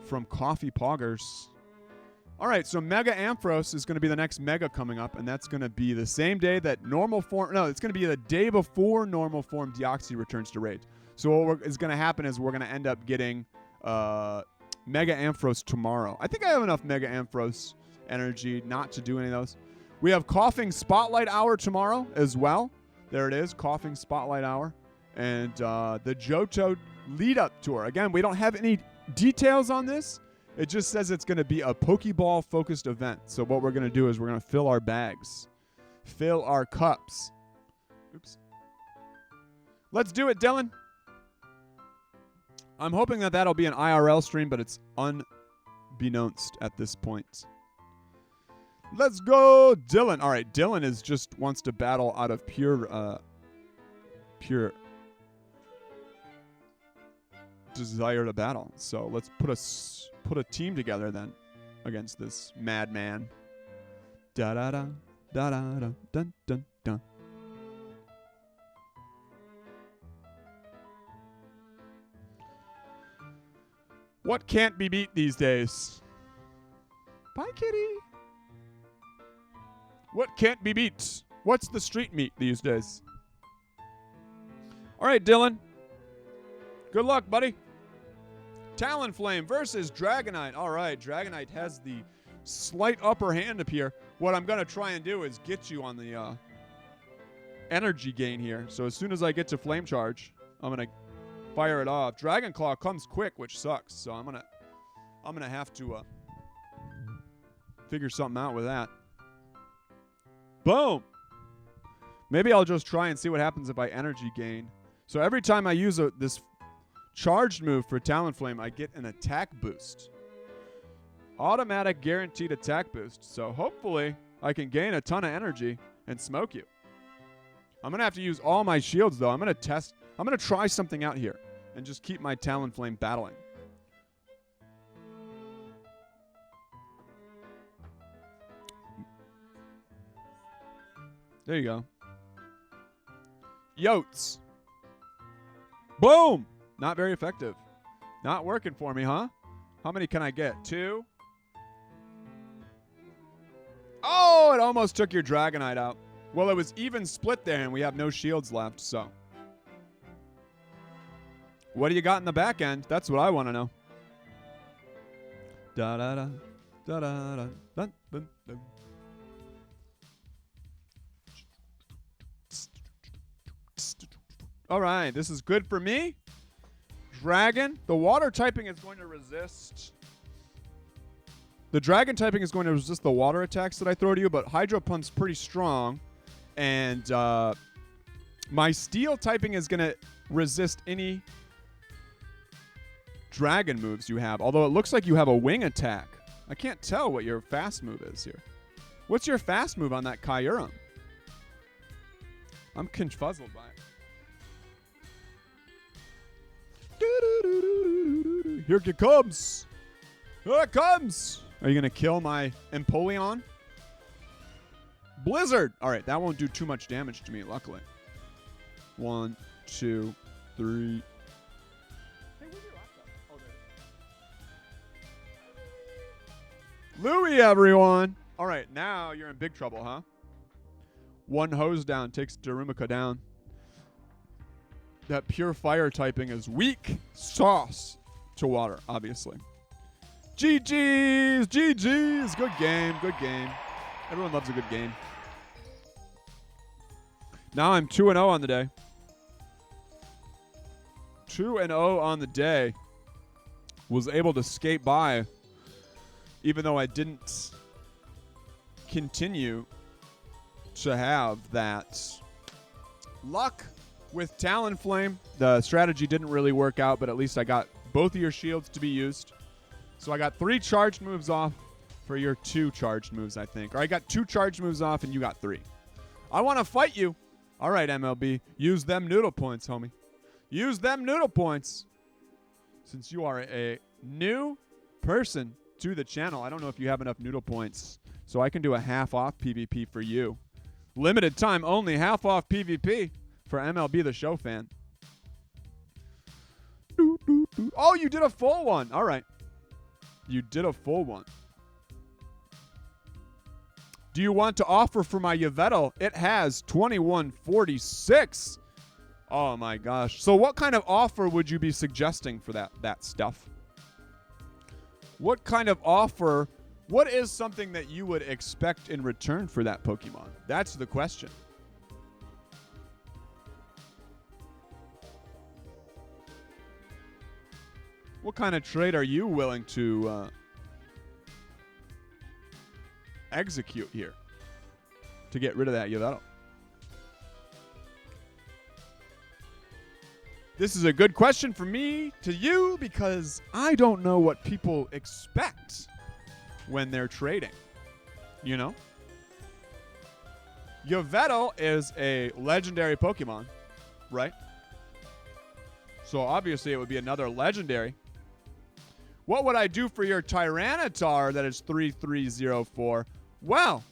From Coffee Poggers. All right, so Mega Ampharos is going to be the next Mega coming up, and that's going to be the same day that normal form... No, it's going to be the day before normal form Deoxys returns to raid. So what is going to happen is we're going to end up getting Mega Ampharos tomorrow. I think I have enough Mega Ampharos energy not to do any of those. We have Coughing Spotlight Hour tomorrow as well. There it is, Coughing Spotlight Hour. And the Johto lead-up tour. Again, we don't have any details on this. It just says it's going to be a Pokeball-focused event. So what we're going to do is we're going to fill our bags. Fill our cups. Oops. Let's do it, Dylan. I'm hoping that that'll be an IRL stream, but it's beknownst at this point. Let's go, Dylan. All right, Dylan wants to battle out of pure desire to battle. So let's put a team together then against this madman. Da da da da da da dun dun dun. What can't be beat these days? Bye, kitty. What can't be beat? What's the street meat these days? All right, Dylan. Good luck, buddy. Talonflame versus Dragonite. All right, Dragonite has the slight upper hand up here. What I'm going to try and do is get you on the energy gain here. So as soon as I get to Flame Charge, I'm going to fire it off. Dragon Claw comes quick, which sucks. So I'm gonna have to figure something out with that. Boom. Maybe I'll just try and see what happens if I energy gain. So every time I use this charged move for Talonflame, I get an attack boost. Automatic guaranteed attack boost. So hopefully I can gain a ton of energy and smoke you. I'm gonna have to use all my shields though. I'm gonna try something out here and just keep my Talonflame battling. There you go. Yotes. Boom! Not very effective. Not working for me, huh? How many can I get? 2? Oh, it almost took your Dragonite out. Well, it was even split there, and we have no shields left, so. What do you got in the back end? That's what I want to know. Da da da da da da dun, dun, dun. All right, this is good for me. Dragon. The water typing is going to resist. The dragon typing is going to resist the water attacks that I throw to you, but Hydro Pump's pretty strong. And my steel typing is going to resist any dragon moves you have. Although it looks like you have a wing attack. I can't tell what your fast move is here. What's your fast move on that Kyurem? I'm confuzzled by it. Here it comes. Here it comes. Are you going to kill my Empoleon? Blizzard. All right, that won't do too much damage to me, luckily. 1, 2, 3. Hey, where's your laptop? Oh, there. Louie, everyone. All right, now you're in big trouble, huh? One hose down takes Darumaka down. That pure fire typing is weak sauce to water, obviously. GG's, GG's. Good game, good game. Everyone loves a good game. Now I'm 2-0 on the day. 2-0 on the day. Was able to skate by, even though I didn't continue to have that luck with Talonflame. The strategy didn't really work out, but at least I got both of your shields to be used. So I got 3 charged moves off for your 2 charged moves, I think. Or I got 2 charged moves off and you got 3. I want to fight you. All right, MLB. Use them noodle points, homie. Use them noodle points. Since you are a new person to the channel, I don't know if you have enough noodle points, so I can do a half off PvP for you. Limited time only, half off PvP for MLB The Show fan. Oh, you did a full one. All right. You did a full one. Do you want to offer for my Yveltal? It has 2146. Oh my gosh. So what kind of offer would you be suggesting for that stuff? What kind of offer? What is something that you would expect in return for that Pokemon? That's the question. What kind of trade are you willing to execute here to get rid of that Yveltal? This is a good question for me to you because I don't know what people expect when they're trading. You know? Yveltal is a legendary Pokemon, right? So obviously it would be another legendary. What would I do for your Tyranitar that is 3304? Well,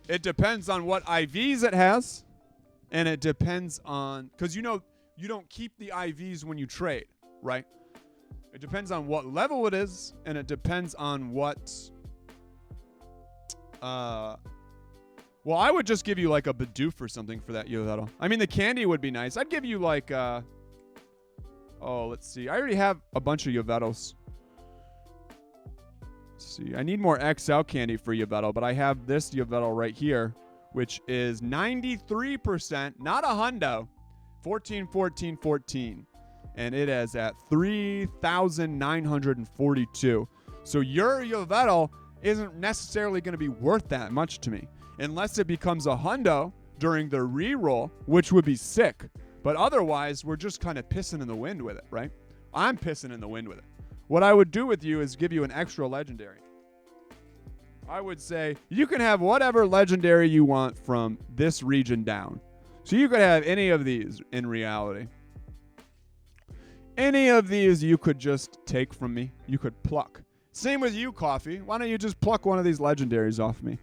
it depends on what IVs it has. And it depends on, because you know, you don't keep the IVs when you trade, right? It depends on what level it is, and it depends on what, well, I would just give you like a Bidoof or something for that Yveltal. I mean, the candy would be nice. I'd give you like, oh, let's see. I already have a bunch of Yveltals. Let's see. I need more XL candy for Yveltal, but I have this Yveltal right here, which is 93%, not a hundo, 14, 14, 14. And it is at 3,942. So your Yveltal isn't necessarily going to be worth that much to me. Unless it becomes a hundo during the reroll, which would be sick. But otherwise, we're just kind of pissing in the wind with it, right? I'm pissing in the wind with it. What I would do with you is give you an extra legendary. I would say you can have whatever legendary you want from this region down. So you could have any of these in reality. Any of these you could just take from me. You could pluck. Same with you, Coffee. Why don't you just pluck one of these legendaries off me?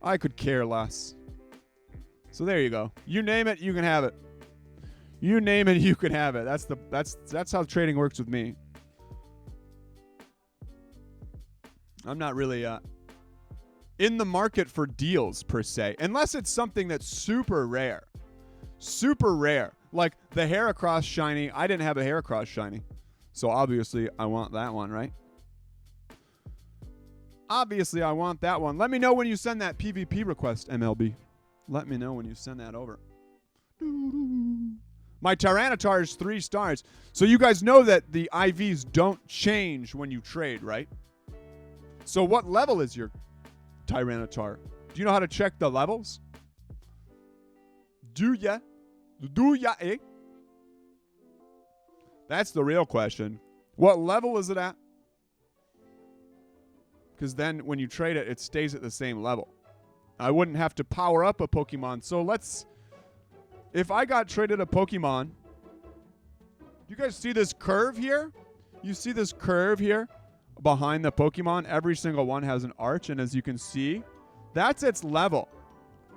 I could care less. So there you go. You name it, you can have it. You name it, you can have it. That's how trading works with me. I'm not really in the market for deals per se, unless it's something that's super rare. Super rare. Like the Heracross shiny. I didn't have a Heracross shiny. So obviously I want that one, right? Obviously I want that one. Let me know when you send that PvP request, MLB. Let me know when you send that over. My Tyranitar is 3 stars. So you guys know that the IVs don't change when you trade, right? So what level is your Tyranitar? Do you know how to check the levels? Do ya? Do ya, eh? That's the real question. What level is it at? Because then when you trade it, it stays at the same level. I wouldn't have to power up a Pokemon. So let's... If I got traded a Pokemon... You guys see this curve here? You see this curve here? Behind the Pokemon, every single one has an arch, and as you can see, that's its level.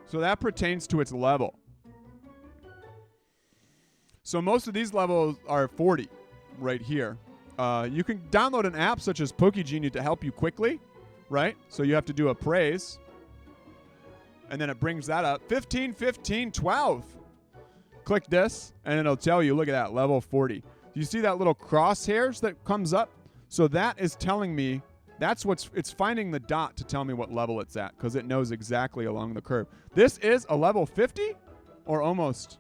So that pertains to its level. So most of these levels are 40 right here. You can download an app such as Pokegenie to help you quickly, right? So you have to do a praise, and then it brings that up. 15, 15, 12. Click this, and it'll tell you, look at that, level 40. Do you see that little crosshairs that comes up? So that is telling me, it's finding the dot to tell me what level it's at, because it knows exactly along the curve. This is a level 50 or almost.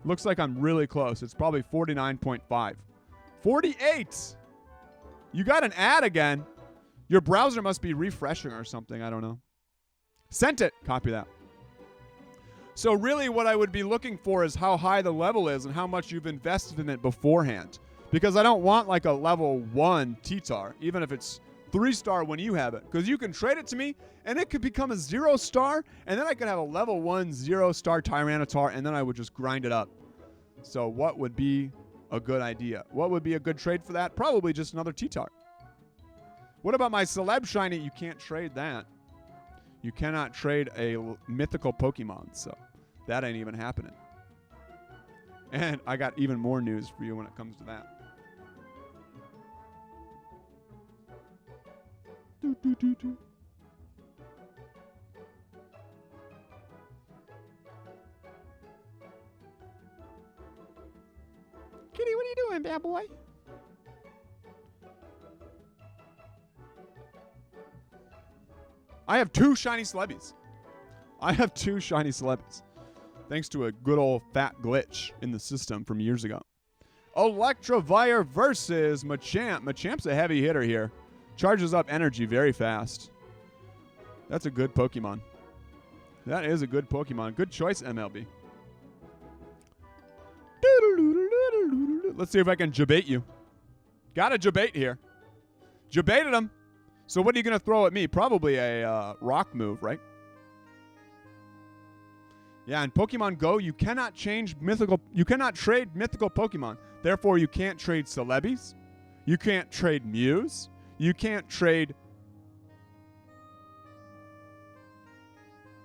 Looks like I'm really close. It's probably 49.5. 48. You got an ad again. Your browser must be refreshing or something. I don't know. Sent it. Copy that. So really what I would be looking for is how high the level is and how much you've invested in it beforehand. Because I don't want like a level 1 T-Tar, even if it's 3-star when you have it. Because you can trade it to me, and it could become a 0-star, and then I could have a level 1 0-star Tyranitar, and then I would just grind it up. So what would be a good idea? What would be a good trade for that? Probably just another T-Tar. What about my Celeb Shiny? You can't trade that. You cannot trade a mythical Pokemon, so that ain't even happening. And I got even more news for you when it comes to that. Kitty, what are you doing, bad boy? I have 2 shiny Celebbies. Thanks to a good old fat glitch in the system from years ago. Electivire versus Machamp. Machamp's a heavy hitter here. Charges up energy very fast. That's a good Pokemon. That is a good Pokemon. Good choice, MLB. Let's see if I can jabait you. Got a jabait here. Jabaited him. So what are you going to throw at me? Probably a rock move, right? Yeah, in Pokemon Go, you cannot change mythical. You cannot trade mythical Pokemon. Therefore, you can't trade Celebes. You can't trade Mews. You can't trade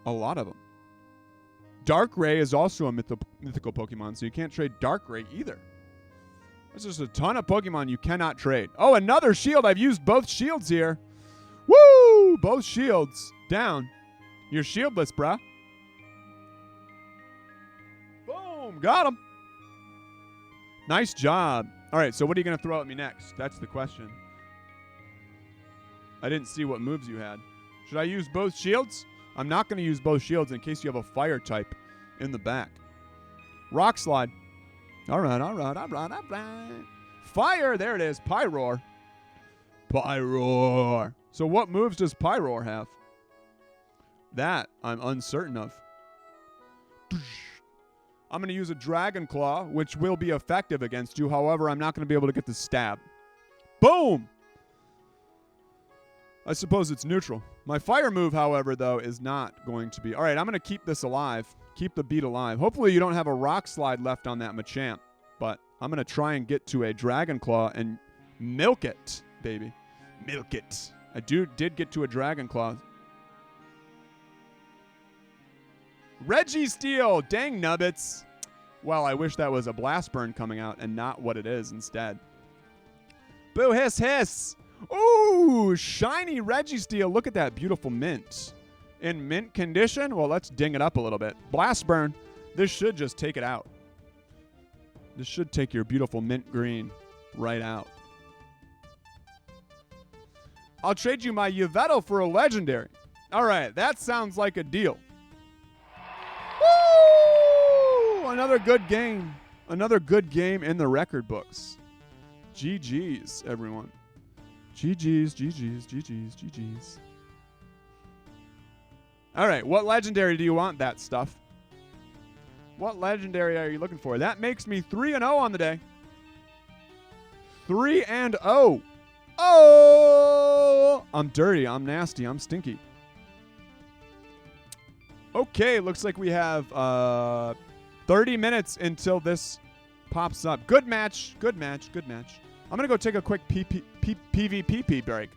a lot of them. Darkrai is also a mythical Pokemon, so you can't trade Darkrai either. There's just a ton of Pokemon you cannot trade. Oh, another shield. I've used both shields here. Woo! Both shields down. You're shieldless, bruh. Boom. Got him. Nice job. All right, so what are you going to throw at me next? That's the question. I didn't see what moves you had. Should I use both shields? I'm not going to use both shields in case you have a fire type in the back. Rock slide. All right, all right, all right, all right. Fire, there it is. Pyroar. Pyroar. So what moves does Pyroar have? That I'm uncertain of. I'm going to use a Dragon Claw, which will be effective against you. However, I'm not going to be able to get the stab. Boom! I suppose it's neutral. My fire move, however, though, is not going to be. All right, I'm going to keep this alive. Keep the beat alive. Hopefully you don't have a rock slide left on that Machamp. But I'm going to try and get to a Dragon Claw and milk it, baby. Milk it. I did get to a Dragon Claw. Registeel. Dang nubbits. Well, I wish that was a Blast Burn coming out and not what it is instead. Boo hiss hiss. Ooh, shiny Registeel. Look at that beautiful mint. In mint condition? Well, let's ding it up a little bit. Blast Burn. This should just take it out. This should take your beautiful mint green right out. I'll trade you my Yveltal for a legendary. All right, that sounds like a deal. Woo! Another good game. Another good game in the record books. GG's, everyone. GG's, GG's, GG's, GG's. All right, what legendary do you want, that stuff? What legendary are you looking for? That makes me 3-0 on the day. 3-0. Oh! I'm dirty. I'm nasty. I'm stinky. Okay, looks like we have 30 minutes until this pops up. Good match. Good match. Good match. I'm going to go take a quick PvP break.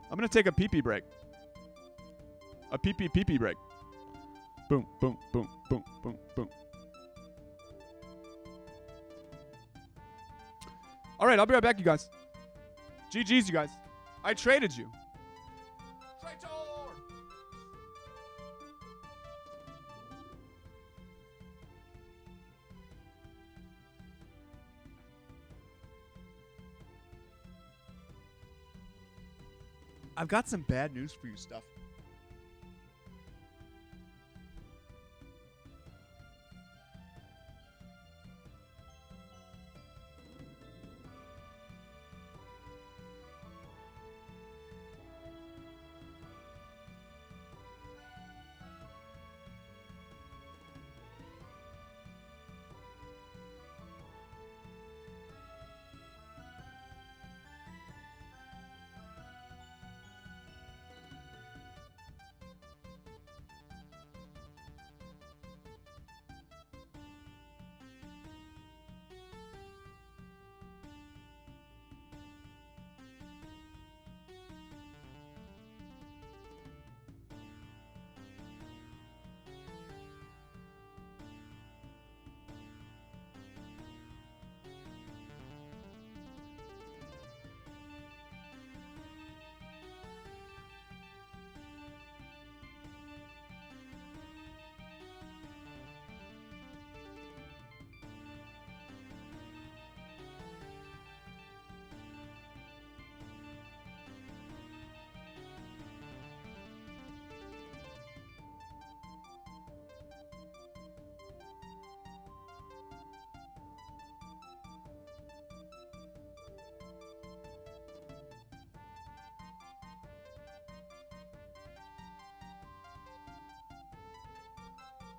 I'm going to take a PP break. A PP break. Boom, boom, boom, boom, boom, boom. All right, I'll be right back, you guys. GG's, you guys. I traded you. Traitor! I've got some bad news for you, stuff.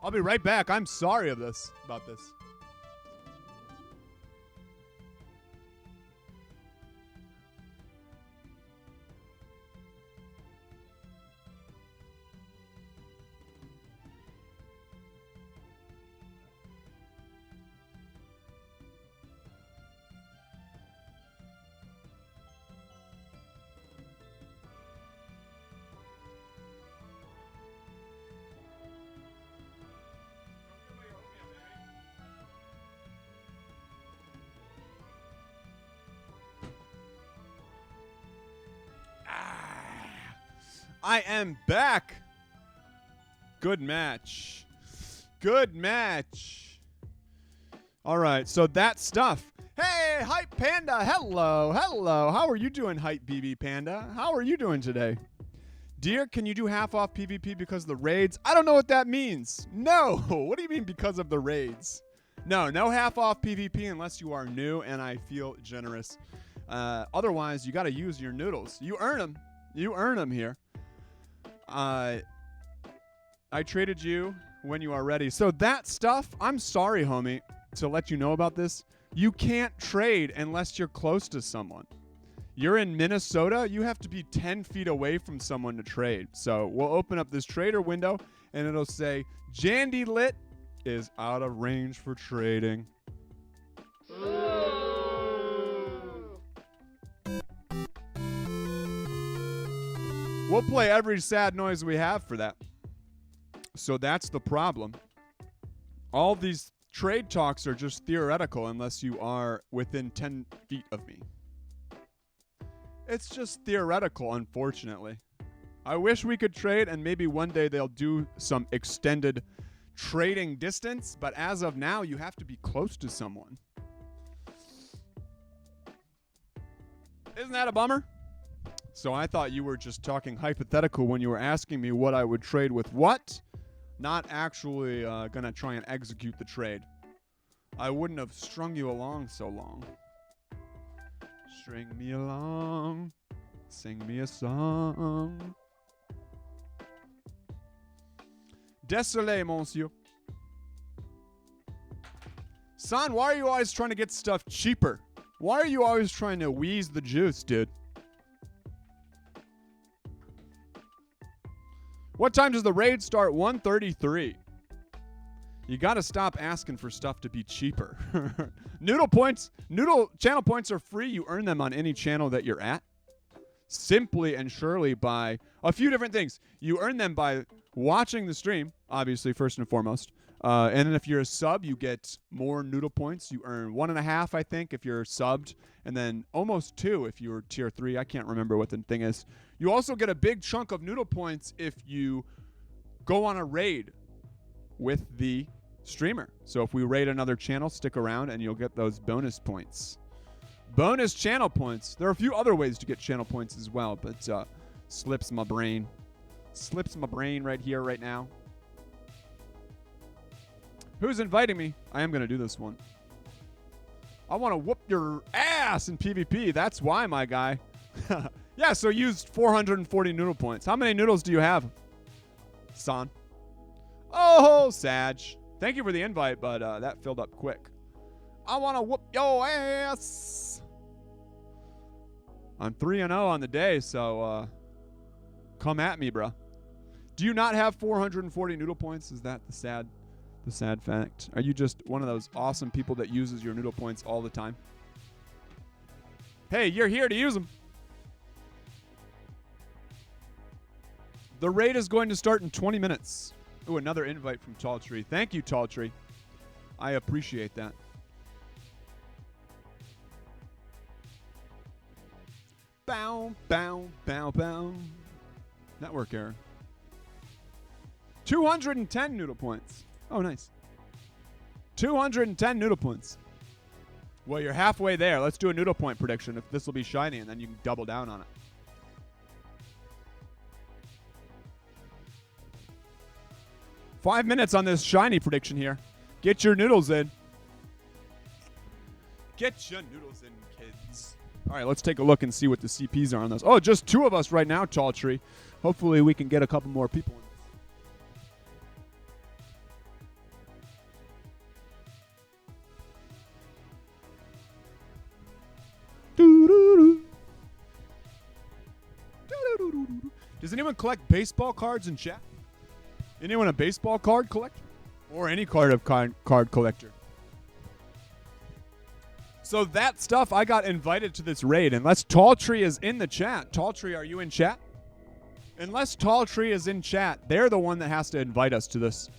I'll be right back. I'm sorry about this. I am back. Good match. Good match. All right, so that stuff. Hey, Hype Panda. Hello, hello. How are you doing, Hype BB Panda? How are you doing today? Dear, can you do half off PvP because of the raids? I don't know what that means. No. What do you mean because of the raids? No half off PvP unless you are new, and I feel generous. Otherwise, you got to use your noodles. You earn them. You earn them here. I traded you when you are ready. So that stuff, I'm sorry, homie, to let you know about this. You can't trade unless you're close to someone. You're in Minnesota, you have to be 10 feet away from someone to trade. So we'll open up this trader window, and it'll say, Jandy Lit is out of range for trading. We'll play every sad noise we have for that. So that's the problem. All these trade talks are just theoretical unless you are within 10 feet of me. It's just theoretical, unfortunately. I wish we could trade, and maybe one day they'll do some extended trading distance, but as of now, you have to be close to someone. Isn't that a bummer? So I thought you were just talking hypothetical when you were asking me what I would trade with what, not actually going to try and execute the trade. I wouldn't have strung you along so long. String me along, sing me a song. Désolé, monsieur. Son, why are you always trying to get stuff cheaper? Why are you always trying to wheeze the juice, dude? What time does the raid start? 1:33. You got to stop asking for stuff to be cheaper. Noodle channel points are free. You earn them on any channel that you're at. Simply and surely by a few different things. You earn them by watching the stream, obviously, first and foremost. And then if you're a sub, you get more noodle points. You earn 1.5, I think, if you're subbed. And then almost 2 if you're tier 3. I can't remember what the thing is. You also get a big chunk of noodle points if you go on a raid with the streamer. So if we raid another channel, stick around and you'll get those bonus points. Bonus channel points. There are a few other ways to get channel points as well, but slips my brain. Slips my brain right here, right now. Who's inviting me? I am going to do this one. I want to whoop your ass in PvP. That's why, my guy. Yeah, so used 440 noodle points. How many noodles do you have, son? Oh, Sag. Thank you for the invite, but that filled up quick. I want to whoop your ass. I'm 3-0 on the day, so come at me, bro. Do you not have 440 noodle points? Is that the sad fact? Are you just one of those awesome people that uses your noodle points all the time? Hey, you're here to use them. The raid is going to start in 20 minutes. Ooh, another invite from Tall Tree. Thank you, Tall Tree. I appreciate that. Bow, bow, bow, bow. Network error. 210 noodle points. Oh, nice. 210 noodle points. Well, you're halfway there. Let's do a noodle point prediction if this will be shiny, and then you can double down on it. Five minutes on this shiny prediction here. Get your noodles in. Get your noodles in, kids. All right, let's take a look and see what the CPs are on those. Oh, just 2 of us right now, Tall Tree. Hopefully we can get a couple more people in. Does anyone collect baseball cards in chat? Anyone a baseball card collector? Or any card collector? So that stuff, I got invited to this raid. Unless Tall Tree is in the chat. Tall Tree, are you in chat? Unless Tall Tree is in chat, they're the one that has to invite us to this.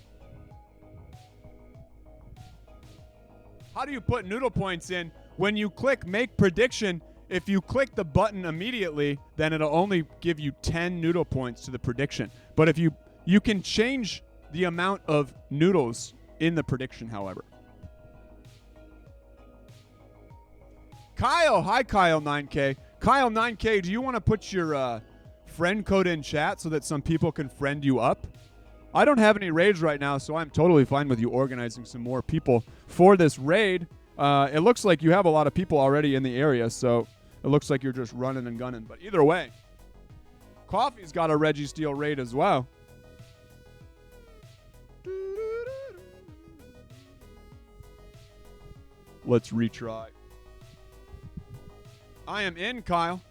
How do you put noodle points in? When you click make prediction, If you click the button immediately, then it'll only give you 10 noodle points to the prediction. But if you can change the amount of noodles in the prediction, however. Kyle, hi Kyle 9K. Kyle 9K, do you want to put your friend code in chat so that some people can friend you up? I don't have any raids right now, so I'm totally fine with you organizing some more people for this raid. It looks like you have a lot of people already in the area, so it looks like you're just running and gunning. But either way, Coffee's got a Registeel raid as well. Let's retry. I am in, Kyle.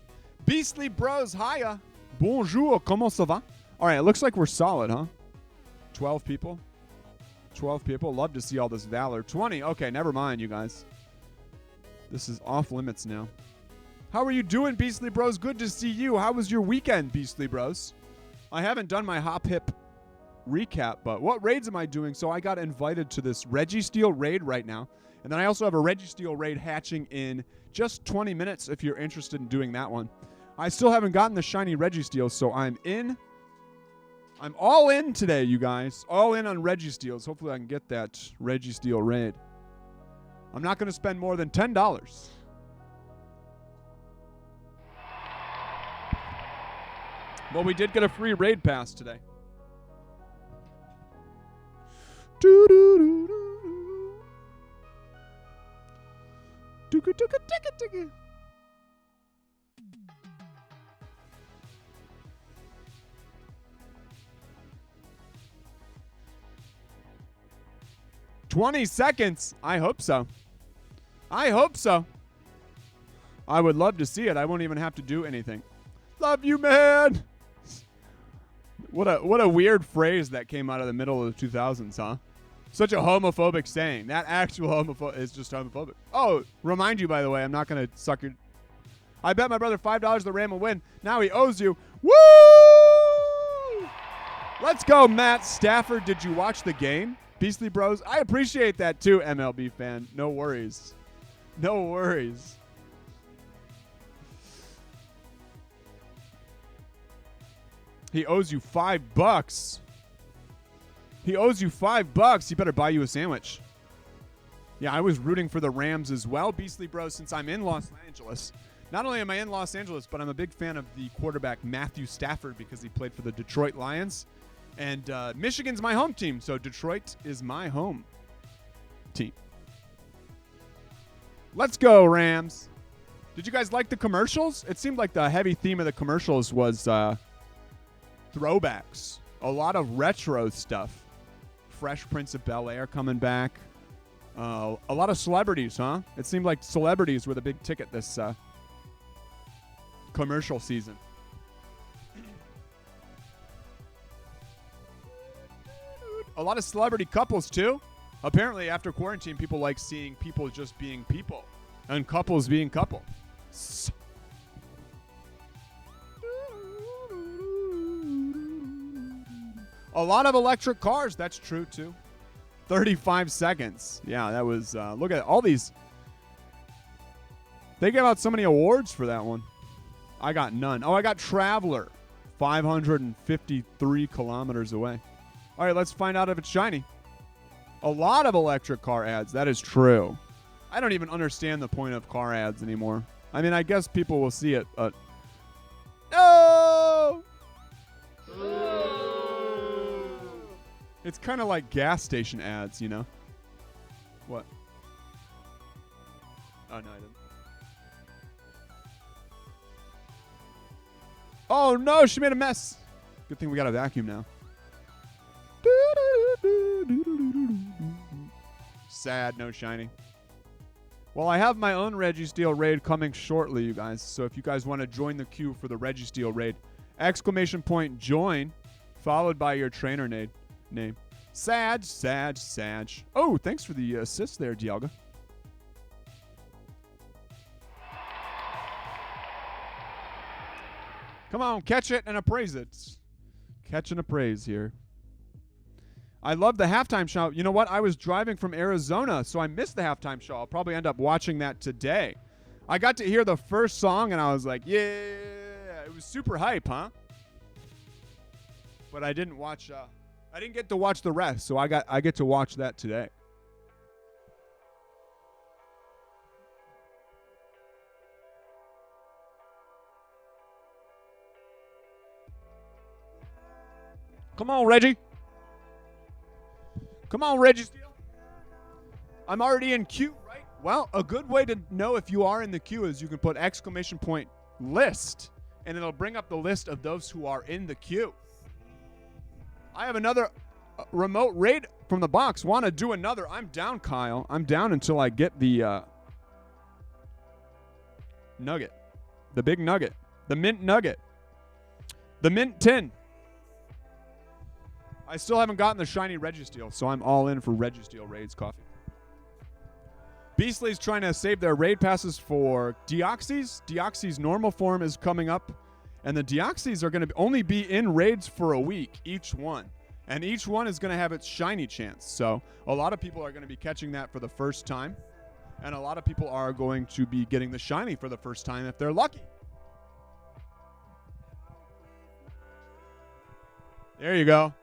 Beastly Bros, hiya. Bonjour, comment ça va? All right, it looks like we're solid, huh? 12 people. 12 people. Love to see all this valor. 20. Okay, never mind, you guys. This is off limits now. How are you doing, Beastly Bros? Good to see you. How was your weekend, Beastly Bros? I haven't done my Hop Hip recap, but what raids am I doing? So I got invited to this Registeel raid right now. And then I also have a Registeel raid hatching in just 20 minutes if you're interested in doing that one. I still haven't gotten the shiny Registeel, so I'm in. I'm all in today, you guys. All in on Registeels. Hopefully I can get that Registeel raid. I'm not going to spend more than $10. Well, we did get a free raid pass today. 20 seconds. I hope so. I hope so. I would love to see it. I won't even have to do anything. Love you, man. What a weird phrase that came out of the middle of the 2000s, huh? Such a homophobic saying. That actual homophobic is just homophobic. Oh, remind you, by the way, I'm not going to suck your... I bet my brother $5 the Ram will win. Now he owes you. Woo! Let's go, Matt Stafford. Did you watch the game? Beastly Bros. I appreciate that too, MLB fan. No worries. No worries. He owes you $5. He owes you $5. He better buy you a sandwich. Yeah, I was rooting for the Rams as well, Beastly Bros, since I'm in Los Angeles. Not only am I in Los Angeles, but I'm a big fan of the quarterback Matthew Stafford because he played for the Detroit Lions. And Michigan's my home team, so Detroit is my home team. Let's go, Rams. Did you guys like the commercials? It seemed like the heavy theme of the commercials was throwbacks. A lot of retro stuff. Fresh Prince of Bel-Air coming back. A lot of celebrities, huh? It seemed like celebrities were the big ticket this commercial season. A lot of celebrity couples, too. Apparently, after quarantine, people like seeing people just being people and couples being couple. A lot of electric cars. That's true, too. 35 seconds. Yeah, that was... look at all these. They gave out so many awards for that one. I got none. Oh, I got Traveler. 553 kilometers away. All right, let's find out if it's shiny. A lot of electric car ads. That is true. I don't even understand the point of car ads anymore. I mean, I guess people will see it, but... No! It's kind of like gas station ads, you know? What? Oh, no, I didn't. Oh, no, she made a mess. Good thing we got a vacuum now. Sad, no shiny. Well, I have my own Registeel raid coming shortly, you guys. So if you guys want to join the queue for the Registeel raid, exclamation point join, followed by your trainer name. Sag. Oh, thanks for the assist there, Dialga. Come on, catch it and appraise it. Catch and appraise here. I love the halftime show. You know what? I was driving from Arizona, so I missed the halftime show. I'll probably end up watching that today. I got to hear the first song and I was like, yeah, it was super hype, huh? But I didn't watch. I didn't get to watch the rest, so I get to watch that today. Come on, Reggie. Come on, Reggie Steele. I'm already in queue, right? Well, a good way to know if you are in the queue is you can put !list, and it'll bring up the list of those who are in the queue. I have another remote raid from the box. Want to do another? I'm down, Kyle. I'm down until I get the nugget. The big nugget. The mint nugget. The mint tin. I still haven't gotten the shiny Registeel, so I'm all in for Registeel raids coffee. Beastly's trying to save their raid passes for Deoxys. Deoxys normal form is coming up, and the Deoxys are going to only be in raids for a week, each one. And each one is going to have its shiny chance. So a lot of people are going to be catching that for the first time, and a lot of people are going to be getting the shiny for the first time if they're lucky. There you go.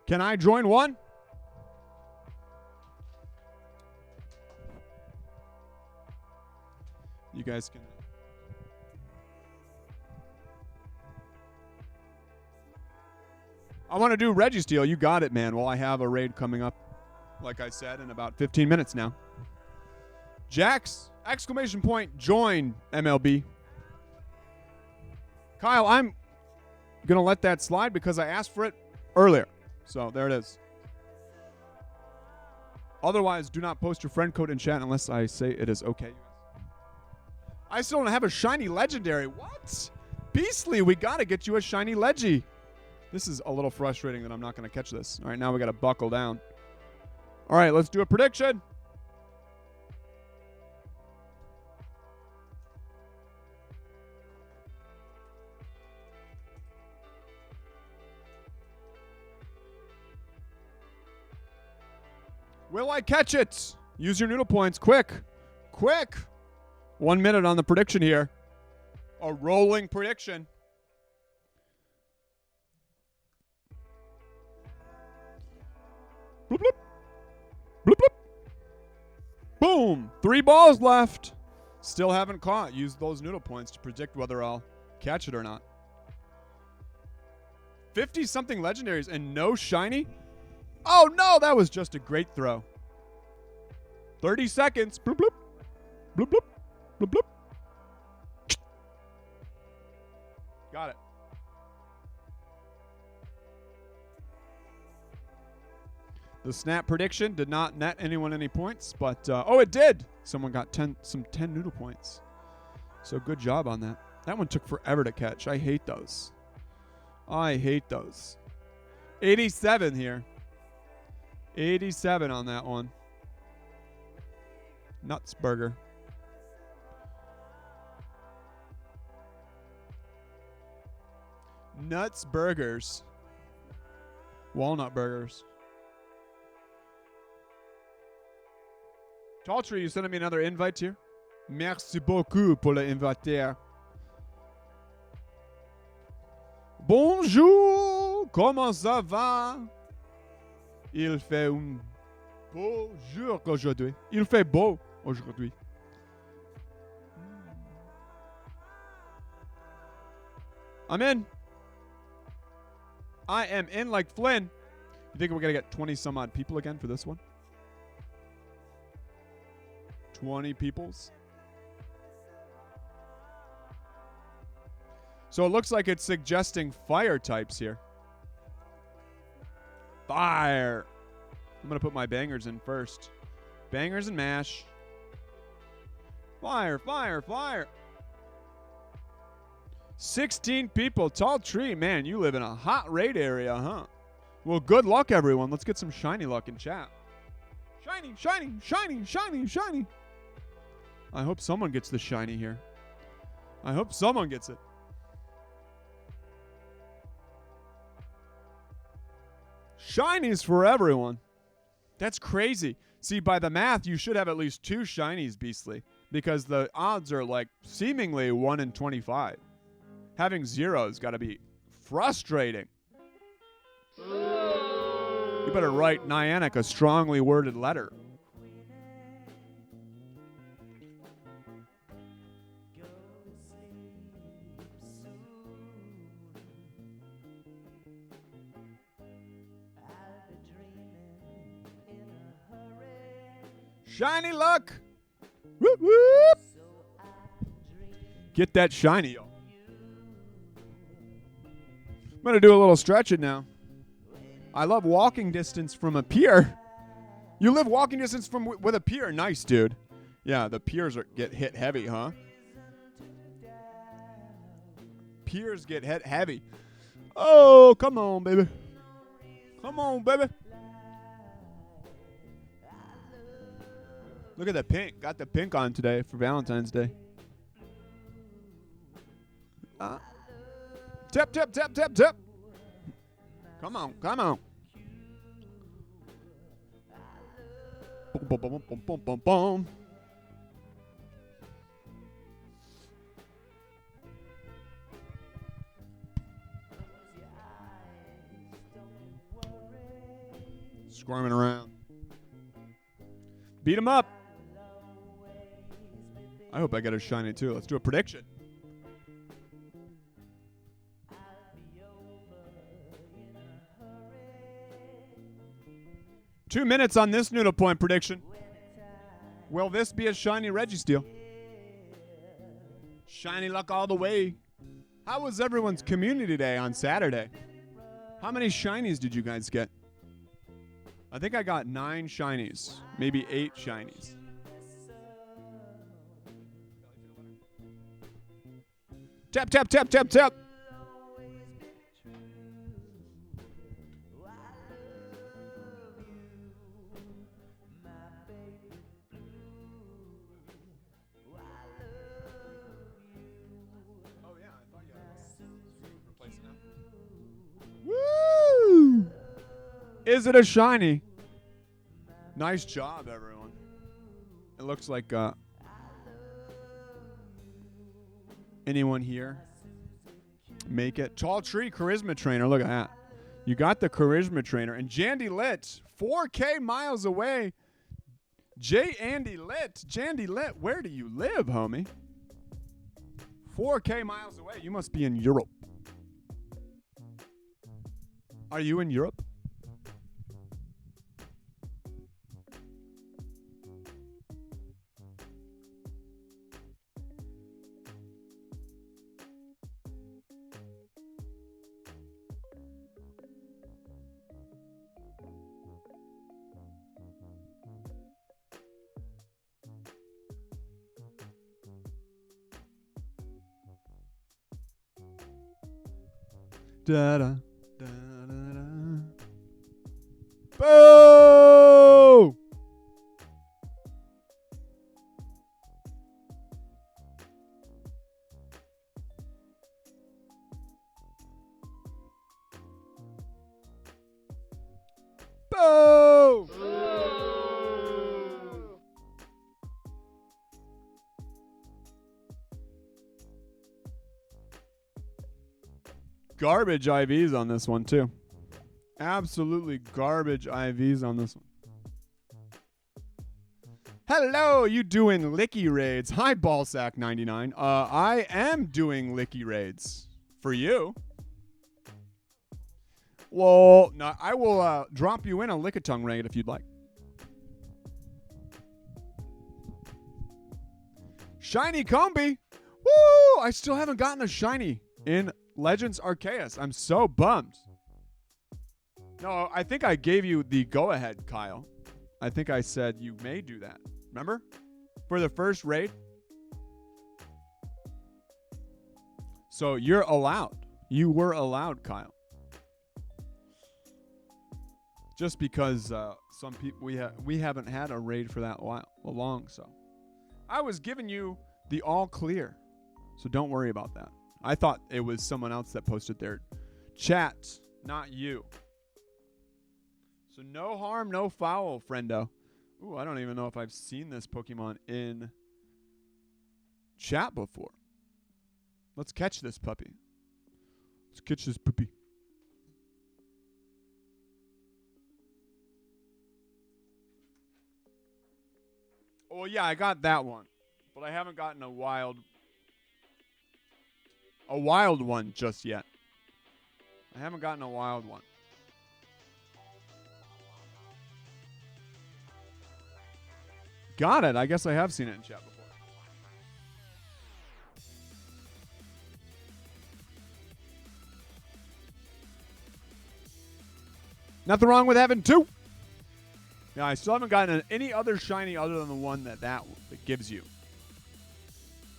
Can I join one? You guys can. I want to do Registeel. You got it, man. Well, I have a raid coming up, like I said, in about 15 minutes now. Jax, ! Join MLB. Kyle, I'm going to let that slide because I asked for it earlier. So there it is. Otherwise, do not post your friend code in chat unless I say it is okay. I still don't have a shiny legendary. What? Beastly, we got to get you a shiny Legi. This is a little frustrating that I'm not going to catch this. All right, now we got to buckle down. All right, let's do a prediction. Will I catch it? Use your noodle points. Quick. Quick. 1 minute on the prediction here. A rolling prediction. Bloop, bloop. Bloop, bloop. Boom. 3 balls left. Still haven't caught. Use those noodle points to predict whether I'll catch it or not. 50-something legendaries and no shiny? Oh, no, that was just a great throw. 30 seconds. Bloop, bloop. Bloop, bloop. Bloop, bloop. Got it. The snap prediction did not net anyone any points, but, oh, it did. Someone got 10 noodle points. So good job on that. That one took forever to catch. I hate those. I hate those. 87 here. 87 on that one. Nuts burger. Nuts burgers. Walnut burgers. Tall Tree, you sending me another invite here? Merci beaucoup pour l'inviter. Bonjour, comment ça va? Il fait un beau jour aujourd'hui. Il fait beau aujourd'hui. I'm in. I am in like Flynn. You think we're going to get 20 some odd people again for this one? 20 peoples. So it looks like it's suggesting fire types here. Fire. I'm going to put my bangers in first. Bangers and mash. Fire, fire, fire. 16 people. Tall Tree. Man, you live in a hot raid area, huh? Well, good luck, everyone. Let's get some shiny luck in chat. Shiny, shiny, shiny, shiny, shiny. I hope someone gets the shiny here. I hope someone gets it. Shinies for everyone. That's crazy. See, by the math, you should have at least 2 shinies, Beastly, because the odds are like seemingly 1 in 25. Having 0's got to be frustrating. You better write Niantic a strongly worded letter. Shiny luck! Whoop, whoop! Get that shiny, yo. I'm going to do a little stretching now. I love walking distance from a pier. You live walking distance from with a pier. Nice, dude. Yeah, the piers get hit heavy, huh? Piers get hit heavy. Oh, come on, baby. Come on, baby. Look at the pink. Got the pink on today for Valentine's Day. Tap, tap, tap, tap, tap. Come on, come on. Boom, boom, boom, boom, boom, boom, boom. Squirming around. Beat him up. I hope I get a shiny too. Let's do a prediction. Two minutes on this Noodle Point prediction. Will this be a shiny Registeel? Shiny luck all the way. How was everyone's community day on Saturday? How many shinies did you guys get? I think I got 9 shinies, maybe 8 shinies. Tap, tap, tap, tap, tap. Woo! Is it a shiny? Nice job, everyone. It looks like anyone here make it. Tall Tree Charisma Trainer. Look at that. You got the Charisma Trainer. And Jandy Lit, 4K miles away. Andy Lit. Jandy Lit, where do you live, homie? 4K miles away. You must be in Europe. Are you in Europe? Da-da. Boo! Boo! Garbage IVs on this one, too. Absolutely garbage IVs on this one. Hello, you doing licky raids? Hi, Ballsack99. I am doing licky raids for you. Well, no, I will drop you in a Lickitung raid if you'd like. Shiny Combi. Woo! I still haven't gotten a shiny in Legends Arceus. I'm so bummed. No, I think I gave you the go-ahead, Kyle. I think I said you may do that. Remember? For the first raid. So you're allowed. You were allowed, Kyle. Just because some people we haven't had a raid for that long, so I was giving you the all clear. So don't worry about that. I thought it was someone else that posted their chat, not you. So no harm, no foul, friendo. Ooh, I don't even know if I've seen this Pokemon in chat before. Let's catch this puppy. Let's catch this puppy. Oh, yeah, I got that one. But I haven't gotten a wild one just yet. I haven't gotten a wild one. Got it. I guess I have seen it in chat before. Nothing wrong with having two. Yeah, I still haven't gotten any other shiny other than the one that gives you.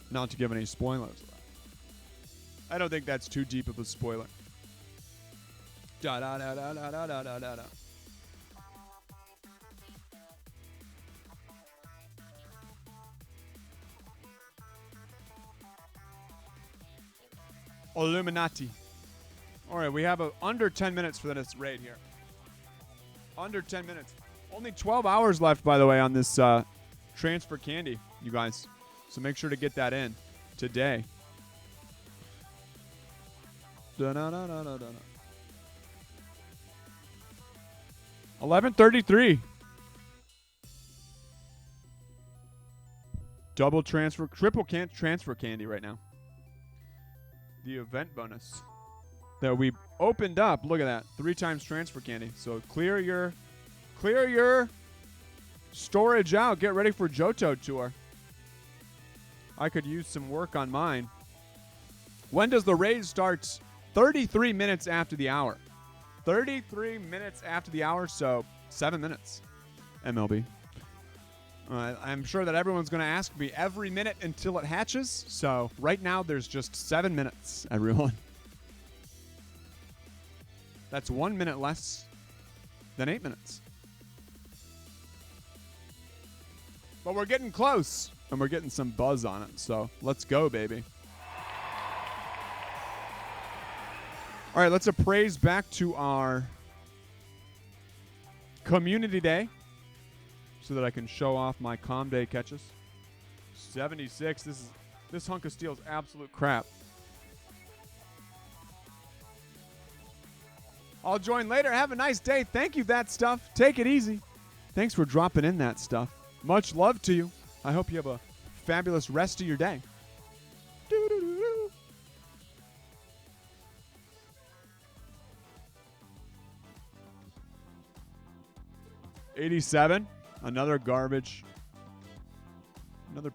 Not to give any spoilers. I don't think that's too deep of a spoiler. Da da da da da da da da da. Illuminati. All right, we have under 10 minutes for this raid here. Under 10 minutes. Only 12 hours left, by the way, on this transfer candy, you guys. So make sure to get that in today. 11:33. Double transfer, triple transfer candy right now. The event bonus that we opened up. Look at that, 3 times transfer candy. So clear your storage out. Get ready for Johto tour. I could use some work on mine. When does the raid start? 33 minutes after the hour. 33 minutes after the hour, so 7 minutes. MLB. I'm sure that everyone's going to ask me every minute until it hatches. So right now there's just 7 minutes, everyone. That's 1 minute less than 8 minutes. But we're getting close, and we're getting some buzz on it. So let's go, baby. All right, let's appraise back to our community day so that I can show off my Calm Day catches. 76. This hunk of steel is absolute crap. I'll join later. Have a nice day. Thank you, that stuff. Take it easy. Thanks for dropping in that stuff. Much love to you. I hope you have a fabulous rest of your day. Doo-doo-doo-doo. $87. Another garbage. Another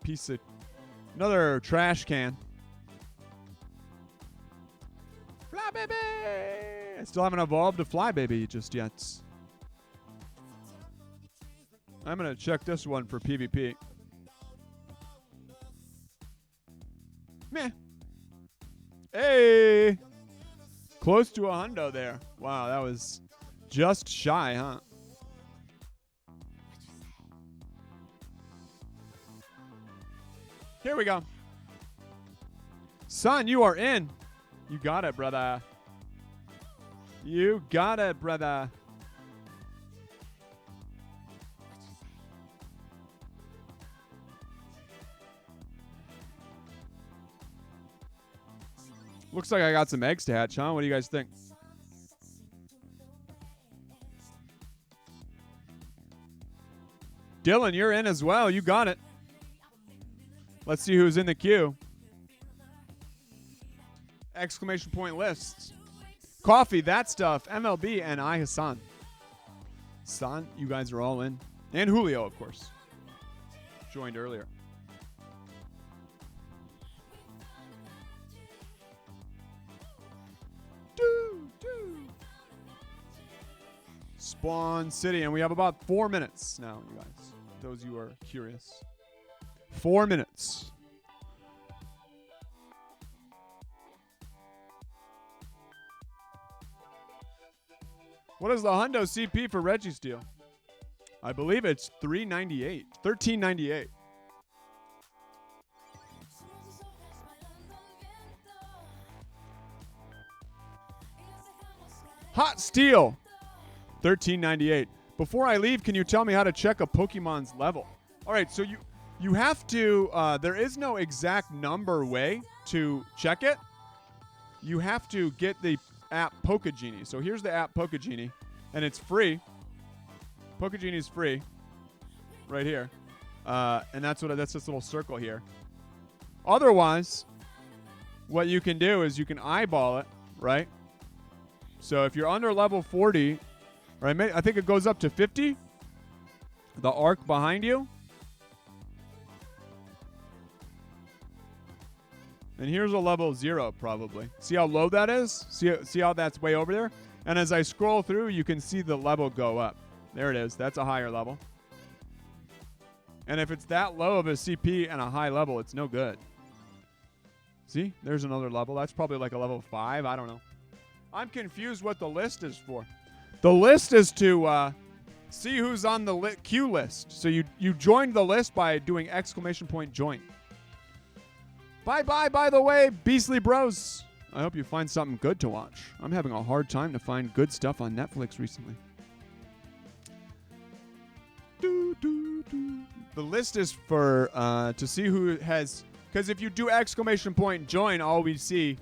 trash can. Fly baby! I still haven't evolved to Fly Baby just yet. I'm going to check this one for PvP. Meh. Hey! Close to a hundo there. Wow, that was just shy, huh? Here we go. Son, you are in. You got it, brother. You got it, brother. Looks like I got some eggs to hatch, huh? What do you guys think? Dylan, you're in as well. You got it. Let's see who's in the queue. Exclamation point lists. Coffee, that stuff, MLB, and I, Hassan. Hassan, you guys are all in. And Julio, of course. Joined earlier. Spawn City, and we have about 4 minutes now, you guys. Those of you who are curious. 4 minutes. What is the hundo CP for Registeel? I believe it's $3.98. $13.98. Hot Steel. $13.98. Before I leave, can you tell me how to check a Pokemon's level? All right, so you have to, there is no exact number way to check it. You have to get the app Poké Genie. So here's the app Poké Genie, and it's free. Poké Genie is free, right here, and that's this little circle here. Otherwise, what you can do is you can eyeball it, right? So if you're under level 40, right, I think it goes up to 50. The arc behind you. And here's a level 0 probably. See how low that is? See how that's way over there? And as I scroll through, you can see the level go up. There it is. That's a higher level. And if it's that low of a CP and a high level, it's no good. See? There's another level. That's probably like a level 5. I don't know. I'm confused what the list is for. The list is to see who's on the queue list. So you joined the list by doing !join. Bye-bye, by the way, Beastly Bros. I hope you find something good to watch. I'm having a hard time to find good stuff on Netflix recently. The list is for to see who has... Because if you do !join, all we see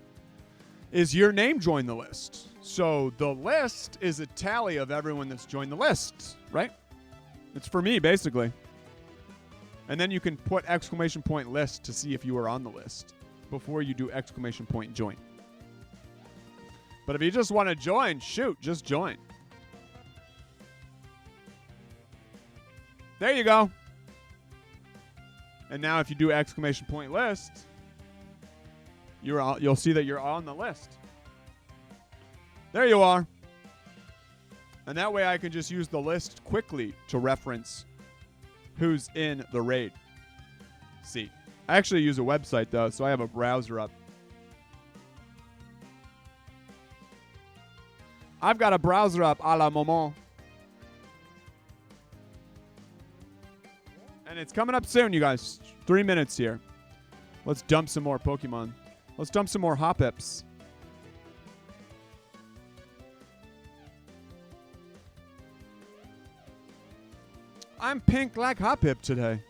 is your name join the list. So the list is a tally of everyone that's joined the list, right? It's for me, basically. And then you can put !list to see if you are on the list before you do !join. But if you just want to join, shoot, just join. There you go. And now if you do !list, you'll see that you're on the list. There you are. And that way I can just use the list quickly to reference who's in the raid. See, I actually use a website though, so I have a browser up. I've got a browser up a la moment. And it's coming up soon, you guys. 3 minutes here. Let's dump some more Pokemon. Let's dump some more Hoppips. I'm pink like Hoppip today.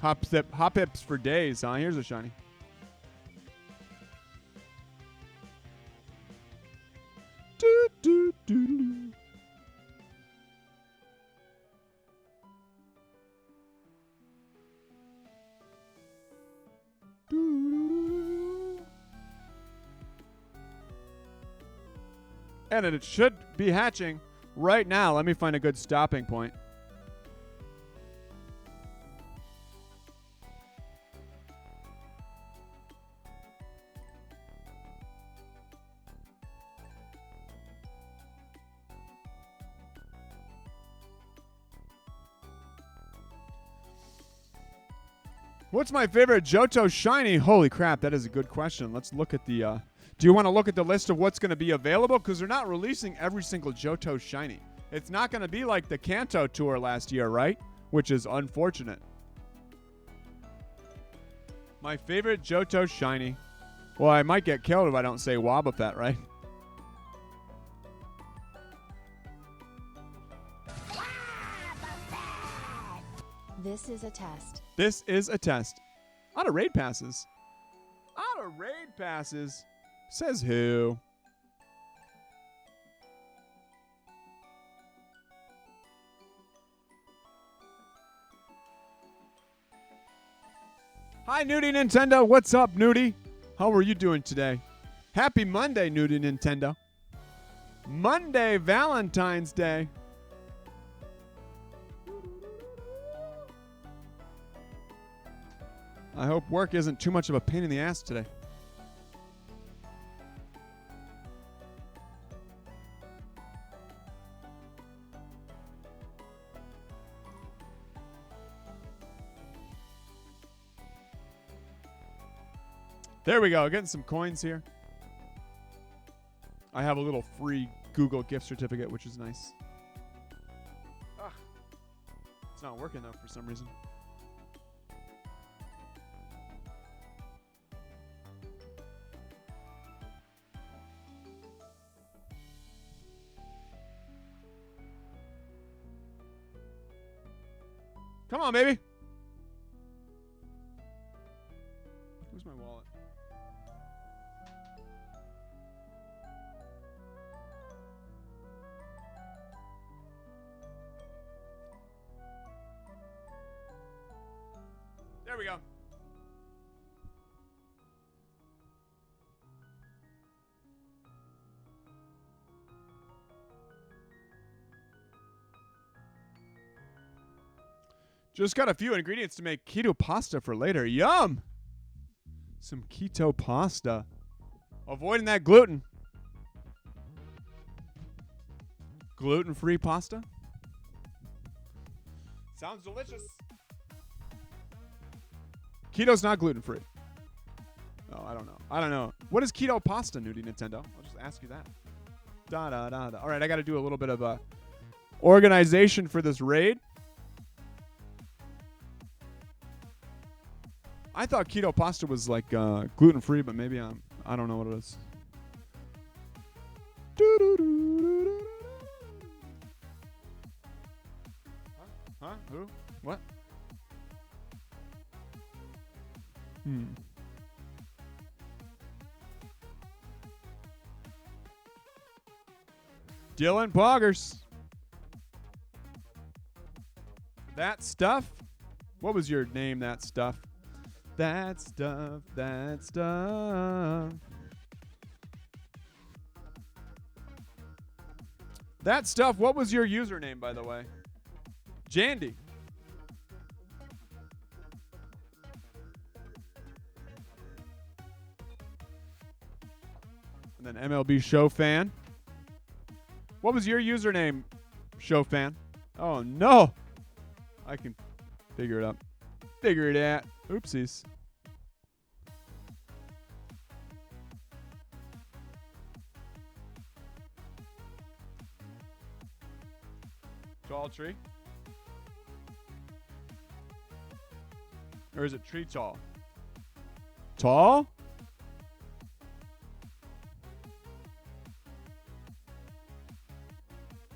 Hoppips for days, huh? Here's a shiny. Do, do, do, do. And it should be hatching right now. Let me find a good stopping point. What's my favorite Johto shiny? Holy crap, that is a good question. Let's look at the... do you want to look at the list of what's going to be available? Because they're not releasing every single Johto shiny. It's not going to be like the Kanto tour last year, right? Which is unfortunate. My favorite Johto shiny. Well, I might get killed if I don't say Wobbuffet, right? This is a test. This is a test. Out of raid passes. Out of raid passes. Says who? Hi, Nudie Nintendo. What's up, Nudie? How are you doing today? Happy Monday, Nudie Nintendo. Monday, Valentine's Day. I hope work isn't too much of a pain in the ass today. There we go. Getting some coins here. I have a little free Google gift certificate, which is nice. It's not working, though, for some reason. Come on, baby. Where's my wallet? There we go. Just got a few ingredients to make keto pasta for later. Yum! Some keto pasta. Avoiding that gluten. Gluten-free pasta? Sounds delicious. Keto's not gluten-free. Oh, I don't know. I don't know. What is keto pasta, Nudie Nintendo? I'll just ask you that. Da-da-da-da. All right, I got to do a little bit of organization for this raid. I thought keto pasta was like gluten-free, but maybe I don't know what it is. Huh? Who? What? Dylan Poggers. That stuff? What was your name, that stuff? That stuff, that stuff. That stuff, what was your username, by the way? Jandy. And then MLB Show Fan. What was your username, Show Fan? Oh, no. I can figure it out. Figure it out. Oopsies. Tall tree? Or is it tree tall? Tall?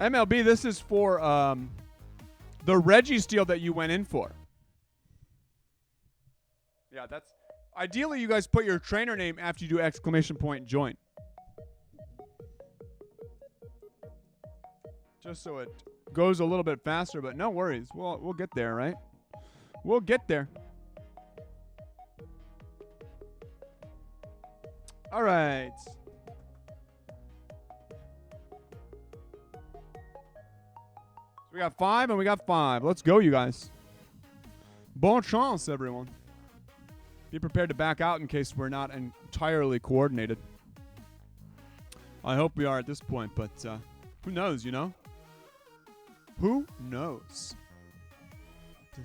MLB, this is for the Reggie steal that you went in for. Yeah, that's... Ideally, you guys put your trainer name after you do exclamation point join. Just so it goes a little bit faster, but no worries. We'll get there, right? We'll get there. All right. We got 5 and we got 5. Let's go, you guys. Bon chance, everyone. Be prepared to back out in case we're not entirely coordinated. I hope we are at this point, but who knows, you know? Who knows?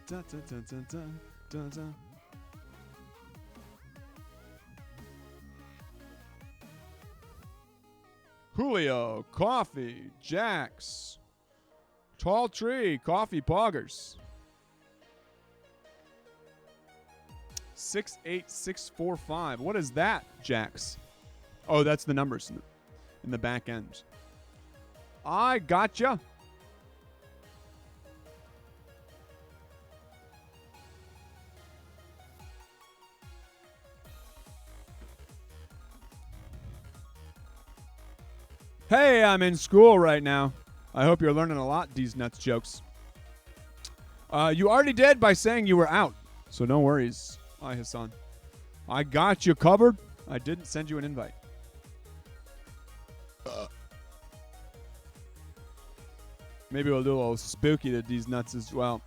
Da, da, da, da, da, da, da. Julio, Coffee, Jax, Tall Tree, Coffee Poggers. 68645. What is that, Jax? Oh, that's the numbers in the back end. I gotcha. Hey, I'm in school right now. I hope you're learning a lot, these nuts jokes. You already did by saying you were out, so no worries. Hi, Hassan. I got you covered. I didn't send you an invite. Maybe we'll do a little spooky to these nuts as well.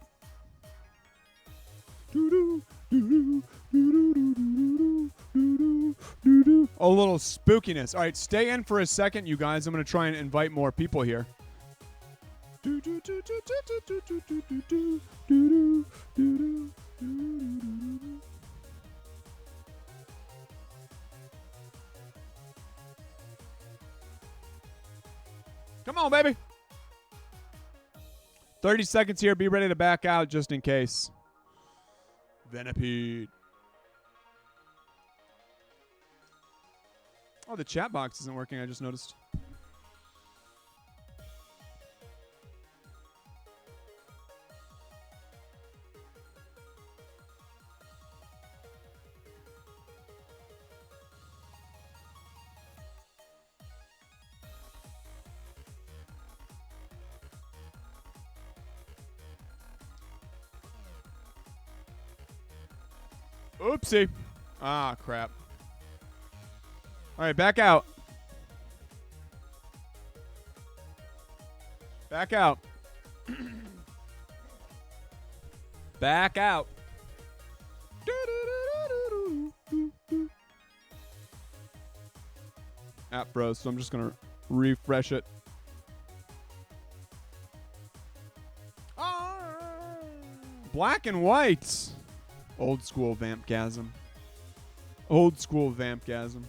A little spookiness. All right, stay in for a second, you guys. I'm going to try and invite more people here. Come on, baby. 30 seconds here. Be ready to back out just in case. Venipede. Oh, the chat box isn't working, I just noticed. Oopsie. Ah, crap. All right, back out. Back out. Back out. App bros, so I'm just going to refresh it. Black and white. Old school vampgasm. Old school vampgasm.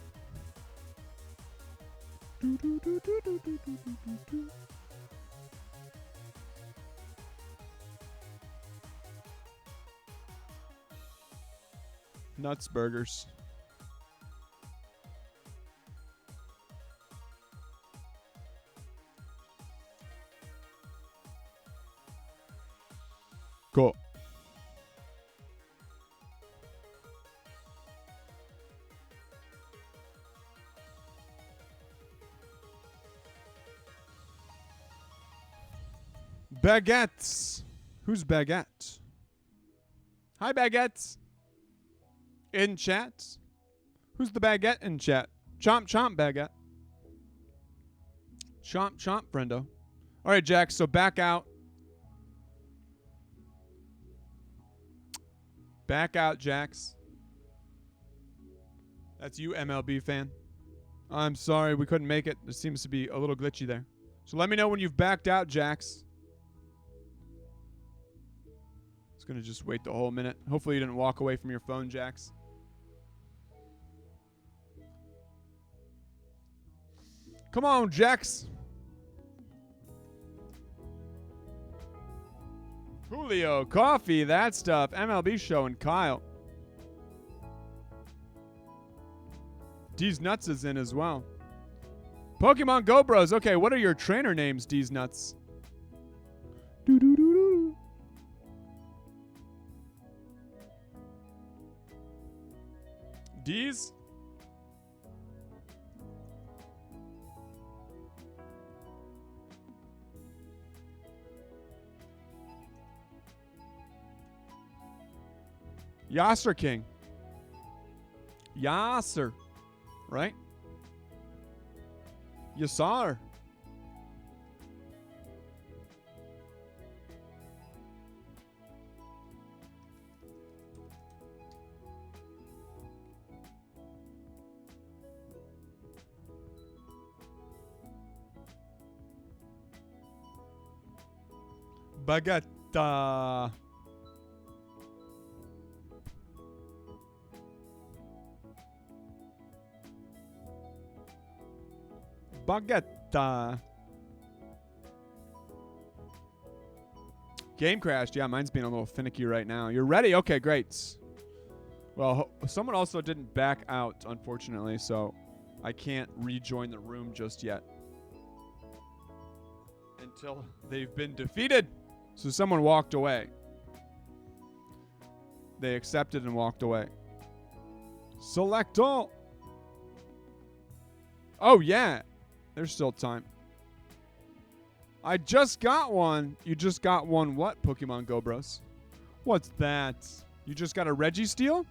Nuts burgers. Cool. Baguettes. Who's Baguette? Hi, Baguettes. In chat. Who's the Baguette in chat? Chomp, chomp, Baguette. Chomp, chomp, friendo. All right, Jack, so back out. Back out, Jax. That's you, MLB fan. I'm sorry, we couldn't make it. There seems to be a little glitchy there. So let me know when you've backed out, Jax. It's going to just wait the whole minute. Hopefully you didn't walk away from your phone, Jax. Come on, Jax. Julio, coffee, that stuff. MLB show and Kyle. D's Nuts is in as well. Pokemon Go Bros. Okay, what are your trainer names, D's Nuts? Doo-doo-doo-doo. D's? Yasser King. Yasser. Right? Yassar. Baguette. Baguette. Game crashed. Yeah, mine's being a little finicky right now. You're ready? Okay, great. Well, someone also didn't back out, unfortunately, so I can't rejoin the room just yet until they've been defeated. So someone walked away. They accepted and walked away. Select all. Oh, yeah. There's still time. I just got one. You just got one what, Pokemon Go Bros? What's that? You just got a Registeel?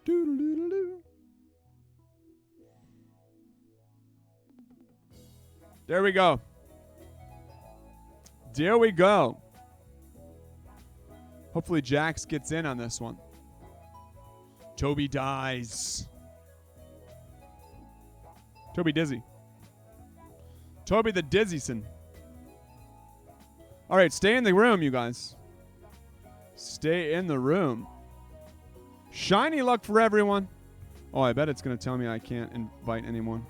Doo-doo-doo-doo-doo. There we go. There we go. Hopefully Jax gets in on this one. Toby dies. Toby Dizzy. Toby the Dizzyson. All right, stay in the room, you guys. Stay in the room. Shiny luck for everyone. Oh, I bet it's going to tell me I can't invite anyone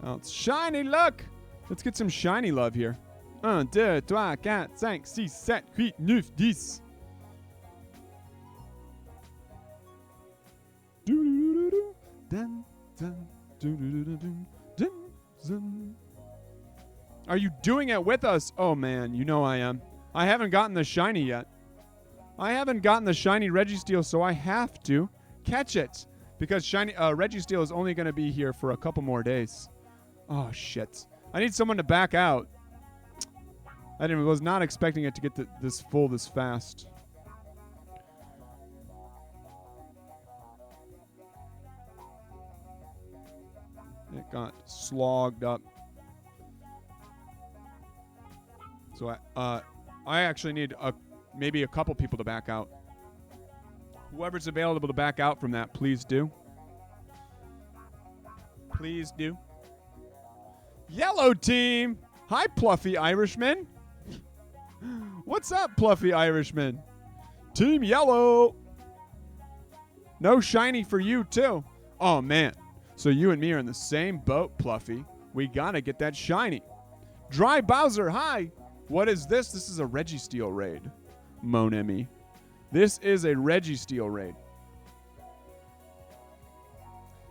else. Shiny luck. Let's get some shiny love here. 1, 2, 3, 4, 5, 6, 7, 8, 9, 10. Are you doing it with us? Oh man, you know I am. I haven't gotten the shiny yet. I haven't gotten the shiny Registeel, so I have to catch it because shiny Registeel is only going to be here for a couple more days. Oh shit. I need someone to back out. Was not expecting it to get this full this fast. It got slogged up. So I actually need maybe a couple people to back out. Whoever's available to back out from that, please do. Please do. Yellow team. Hi, Pluffy Irishman. What's up, Pluffy Irishman? Team Yellow. No shiny for you, too. Oh, man. So you and me are in the same boat, Pluffy. We got to get that shiny. Dry Bowser, hi. What is this? This is a Registeel raid. Monemi. This is a Registeel raid.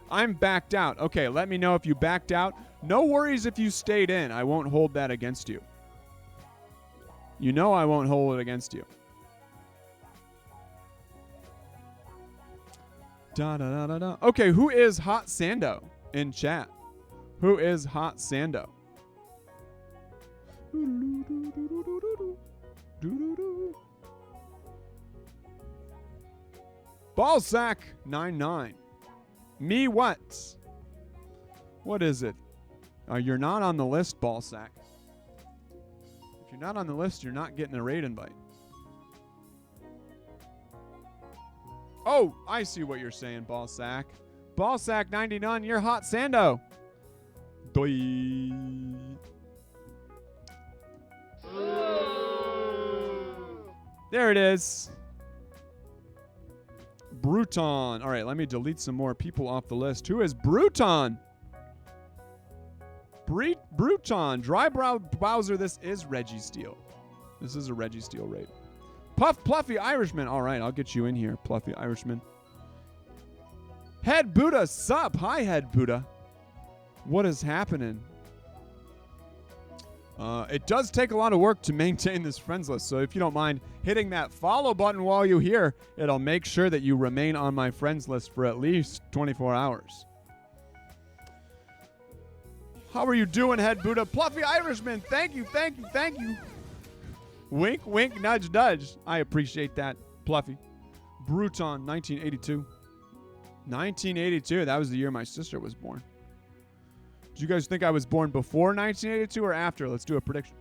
I'm backed out. Okay, let me know if you backed out. No worries if you stayed in. I won't hold that against you. You know I won't hold it against you. Da-da-da-da-da. Okay, who is Hot Sando in chat? Who is Hot Sando? Ballsack 99. Me what? What is it? You're not on the list, Ballsack. If you're not on the list, you're not getting a raid invite. Oh, I see what you're saying, Ballsack. Ballsack 99, you're Hot Sando. Doi. There it is. Bruton. All right, let me delete some more people off the list. Who is Bruton? Bruton. Drybrow Bowser. This is Registeel. This is a Registeel raid. Pluffy Irishman. All right, I'll get you in here, Pluffy Irishman. Head Buddha. Sup? Hi, Head Buddha. What is happening? It does take a lot of work to maintain this friends list, so if you don't mind hitting that follow button while you're here, it'll make sure that you remain on my friends list for at least 24 hours. How are you doing, Head Buddha? Pluffy Irishman, thank you. Wink, wink, nudge, nudge. I appreciate that, Pluffy. Bruton, 1982. 1982, that was the year my sister was born. Do you guys think I was born before 1982 or after? Let's do a prediction.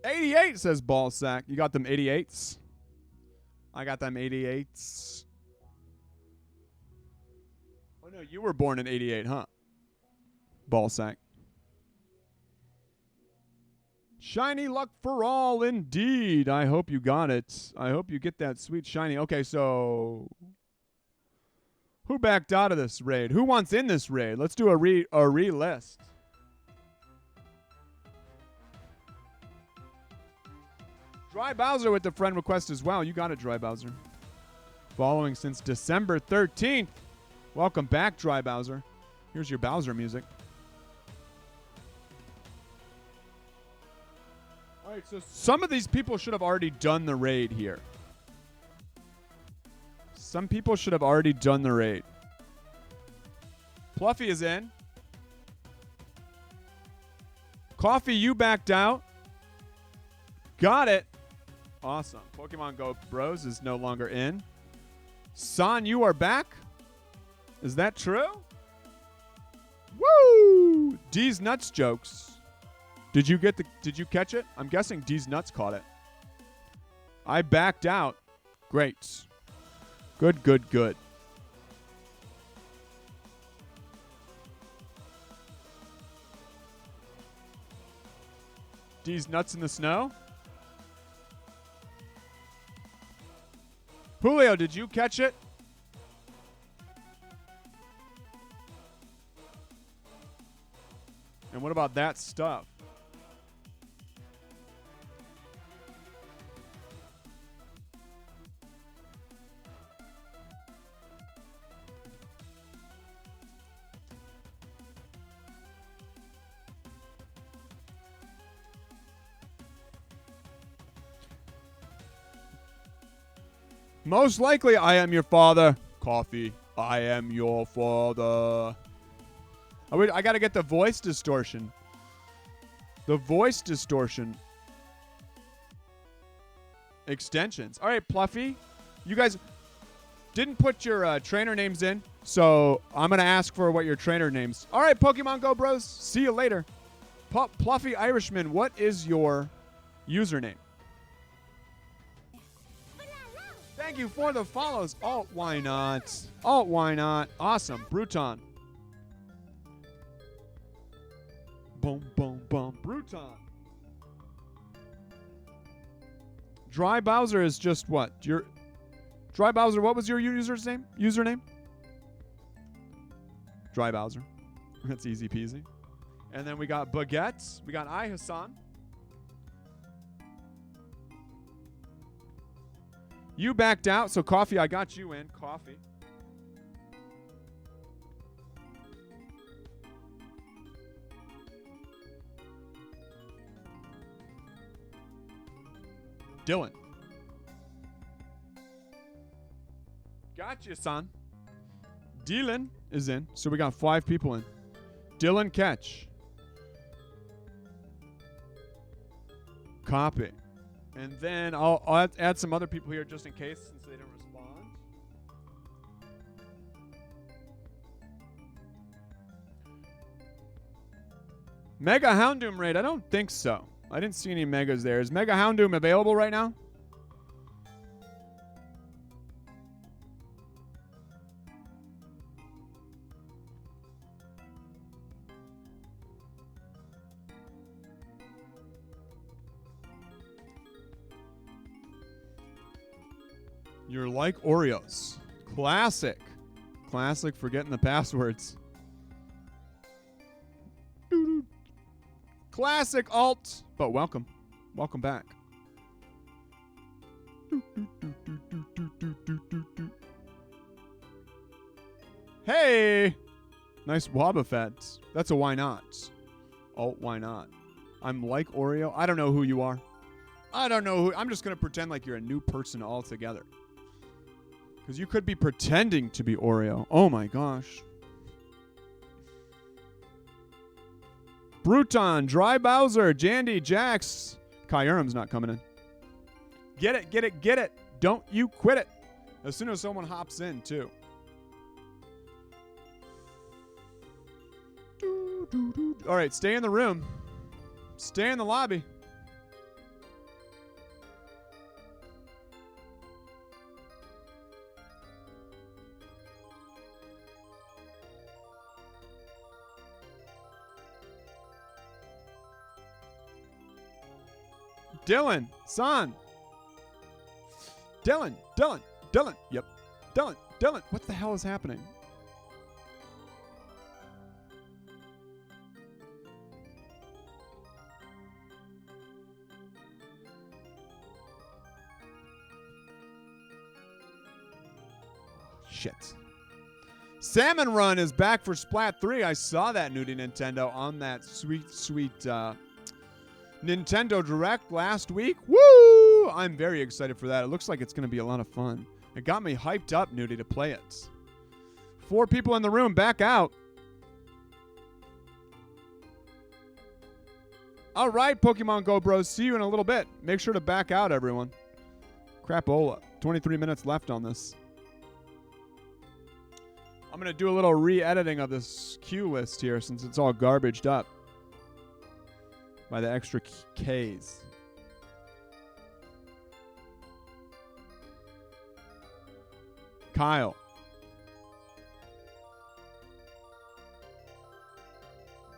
'88 says Ballsack. You got them 88s? I got them 88s. Oh no, you were born in '88, huh? Ballsack. Shiny luck for all, indeed. I hope you got it. I hope you get that sweet shiny. Okay, so who backed out of this raid? Who wants in this raid? Let's do a re-list. Dry Bowser with the friend request as well. You got it, Dry Bowser. Following since December 13th. Welcome back, Dry Bowser. Here's your Bowser music. All right, so some of these people should have already done the raid here. Some people should have already done the raid. Pluffy is in. Coffee, you backed out. Got it. Awesome. Pokemon Go Bros is no longer in. San, you are back. Is that true? Woo! D's Nuts jokes. Did you catch it? I'm guessing D's Nuts caught it. I backed out. Great. Good. D's Nuts in the snow? Julio, did you catch it? And what about that stuff? Most likely, I am your father. Coffee, I am your father. I got to get the voice distortion. The voice distortion. Extensions. All right, Pluffy. You guys didn't put your trainer names in, so I'm going to ask for what your trainer names. All right, Pokemon Go Bros. See you later. Pluffy Irishman, what is your username? Thank you for the follows. Alt, why not? Alt, why not? Awesome. Bruton. Boom, boom, boom. Bruton. Dry Bowser is just what? Dry Bowser, what was your username? Dry Bowser. That's easy peasy. And then we got Baguettes. We got Hassan. You backed out, so Coffee, I got you in. Coffee. Dylan. Gotcha, son. Dylan is in, so we got 5 people in. Dylan Catch. Copy. And then I'll add some other people here just in case, since they didn't respond. Mega Houndoom raid? I don't think so. I didn't see any megas there. Is Mega Houndoom available right now? You're like Oreos. Classic. Classic for getting the passwords. Classic alt. But welcome. Welcome back. Hey! Nice Wobbuffet. That's a why not. Alt, why not? I'm like Oreo. I don't know who you are. I don't know who. I'm just going to pretend like you're a new person altogether. Because you could be pretending to be Oreo. Oh my gosh. Bruton, Dry Bowser, Jandy, Jax. Kyurem's not coming in. Get it, get it, get it. Don't you quit it. As soon as someone hops in, too. All right, stay in the room. Stay in the lobby. Dylan, son. Dylan. Yep. Dylan. What the hell is happening? Shit. Salmon Run is back for Splat 3. I saw that, Nudie Nintendo, on that sweet Nintendo Direct last week. Woo! I'm very excited for that. It looks like it's going to be a lot of fun. It got me hyped up, Nudie, to play it. 4 people in the room. Back out. All right, Pokemon Go Bros. See you in a little bit. Make sure to back out, everyone. Crapola. 23 minutes left on this. I'm going to do a little re-editing of this queue list here since it's all garbaged up by the extra Ks. Kyle.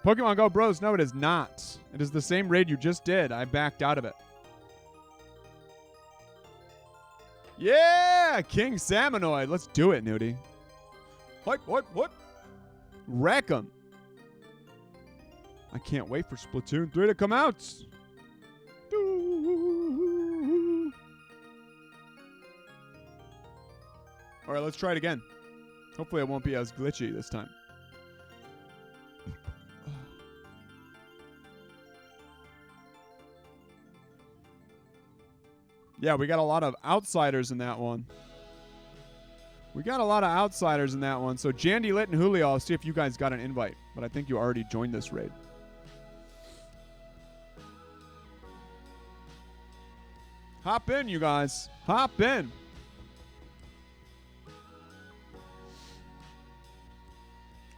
Pokemon Go Bros. No, it is not. It is the same raid you just did. I backed out of it. Yeah! King Salmonoid. Let's do it, Nudie. What? Wreck 'em. I can't wait for Splatoon 3 to come out. All right, let's try it again. Hopefully it won't be as glitchy this time. Yeah, we got a lot of outsiders in that one. We got a lot of outsiders in that one. So Jandy, Lit, and Julio, I'll see if you guys got an invite. But I think you already joined this raid. Hop in, you guys. Hop in.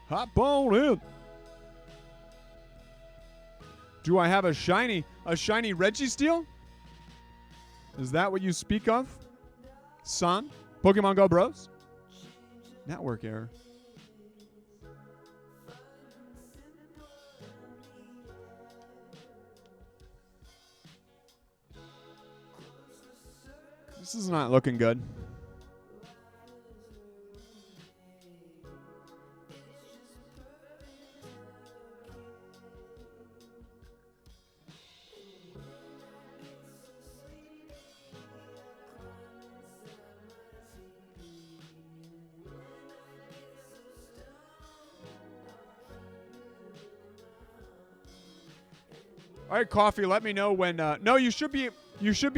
Hop on in. Do I have a shiny Registeel? Is that what you speak of? Son? Pokemon Go Bros? Network error. This is not looking good. All right, Coffee. Let me know when. No, you should be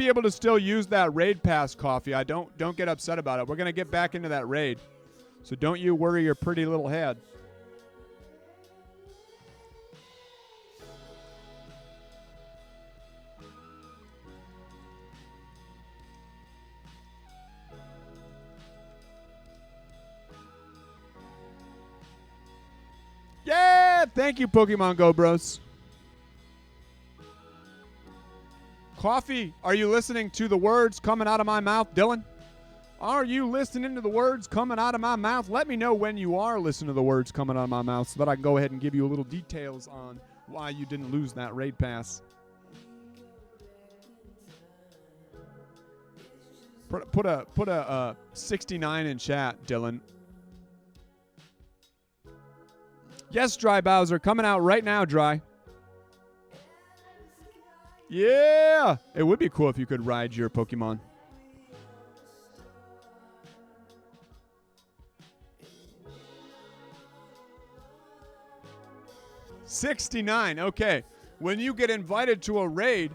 able to still use that raid pass, Coffee. Don't get upset about it. We're gonna get back into that raid, so don't you worry your pretty little head. Yeah, thank you, Pokemon Go Bros. Coffee, are you listening to the words coming out of my mouth, Dylan? Are you listening to the words coming out of my mouth? Let me know when you are listening to the words coming out of my mouth so that I can go ahead and give you a little details on why you didn't lose that raid pass. Put a 69 in chat, Dylan. Yes, Dry Bowser, coming out right now, Dry. Yeah! It would be cool if you could ride your Pokemon. $69. Okay. When you get invited to a raid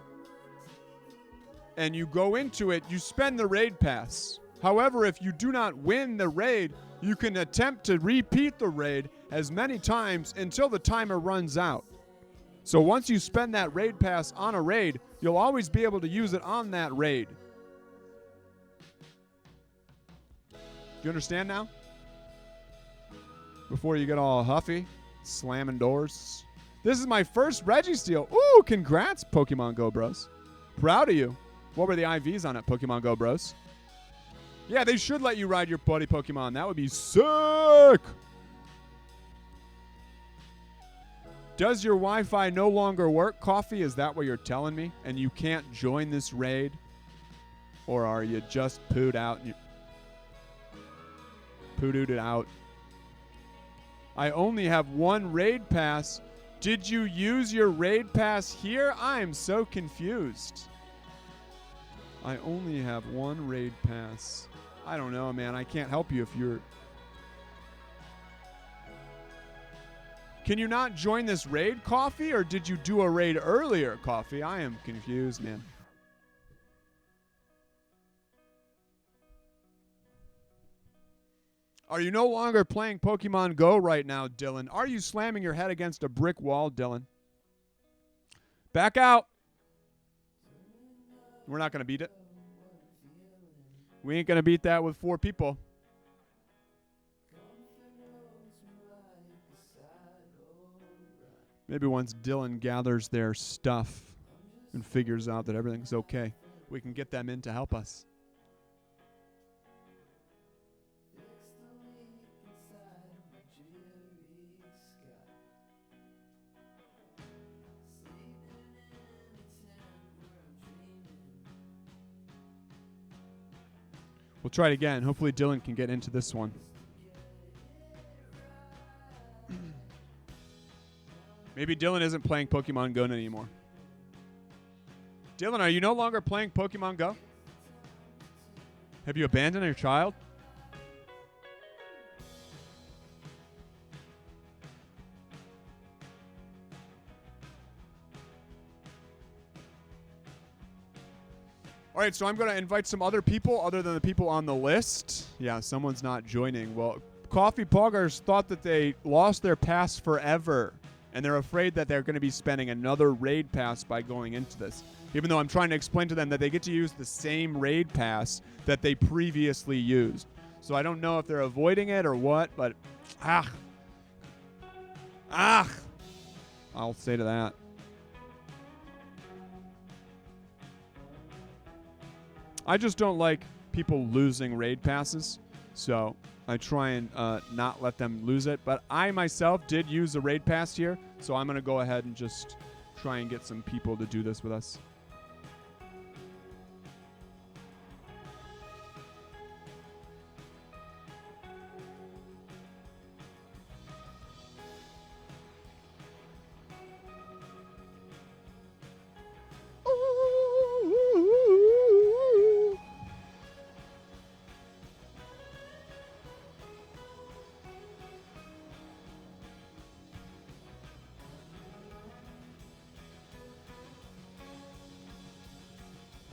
and you go into it, you spend the raid pass. However, if you do not win the raid, you can attempt to repeat the raid as many times until the timer runs out. So once you spend that raid pass on a raid, you'll always be able to use it on that raid. Do you understand now? Before you get all huffy, slamming doors. This is my first Registeel. Ooh, congrats, Pokemon Go Bros. Proud of you. What were the IVs on it, Pokemon Go Bros? Yeah, they should let you ride your buddy Pokemon. That would be sick. Does your Wi-Fi no longer work, Coffee? Is that what you're telling me? And you can't join this raid? Or are you just pooed out? And you poo-dooed it out. I only have one raid pass. Did you use your raid pass here? I am so confused. I only have one raid pass. I don't know, man. I can't help you if you're... Can you not join this raid, Coffee, or did you do a raid earlier, Coffee? I am confused, man. Are you no longer playing Pokemon Go right now, Dylan? Are you slamming your head against a brick wall, Dylan? Back out. We're not going to beat it. We ain't going to beat that with 4 people. Maybe once Dylan gathers their stuff and figures out that everything's okay, we can get them in to help us. We'll try it again. Hopefully Dylan can get into this one. Maybe Dylan isn't playing Pokemon Go anymore. Dylan, are you no longer playing Pokemon Go? Have you abandoned your child? All right, so I'm going to invite some other people other than the people on the list. Yeah, someone's not joining. Well, Coffee Poggers thought that they lost their pass forever, and they're afraid that they're going to be spending another raid pass by going into this. Even though I'm trying to explain to them that they get to use the same raid pass that they previously used. So I don't know if they're avoiding it or what, but I'll say to that. I just don't like people losing raid passes, so I try and not let them lose it. But I myself did use a raid pass here, so I'm going to go ahead and just try and get some people to do this with us.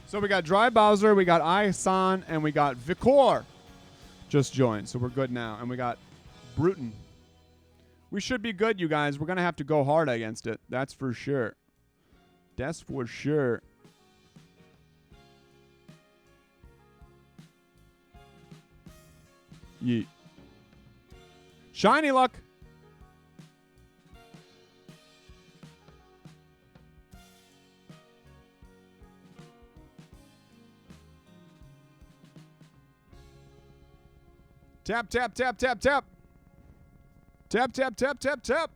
So we got Dry Bowser, we got Isan, and we got Vikor just joined. So we're good now. And we got Bruton. We should be good, you guys. We're going to have to go hard against it. That's for sure. That's for sure. Yeet. Shiny luck. Tap, tap, tap, tap, tap. Tap, tap, tap, tap, tap.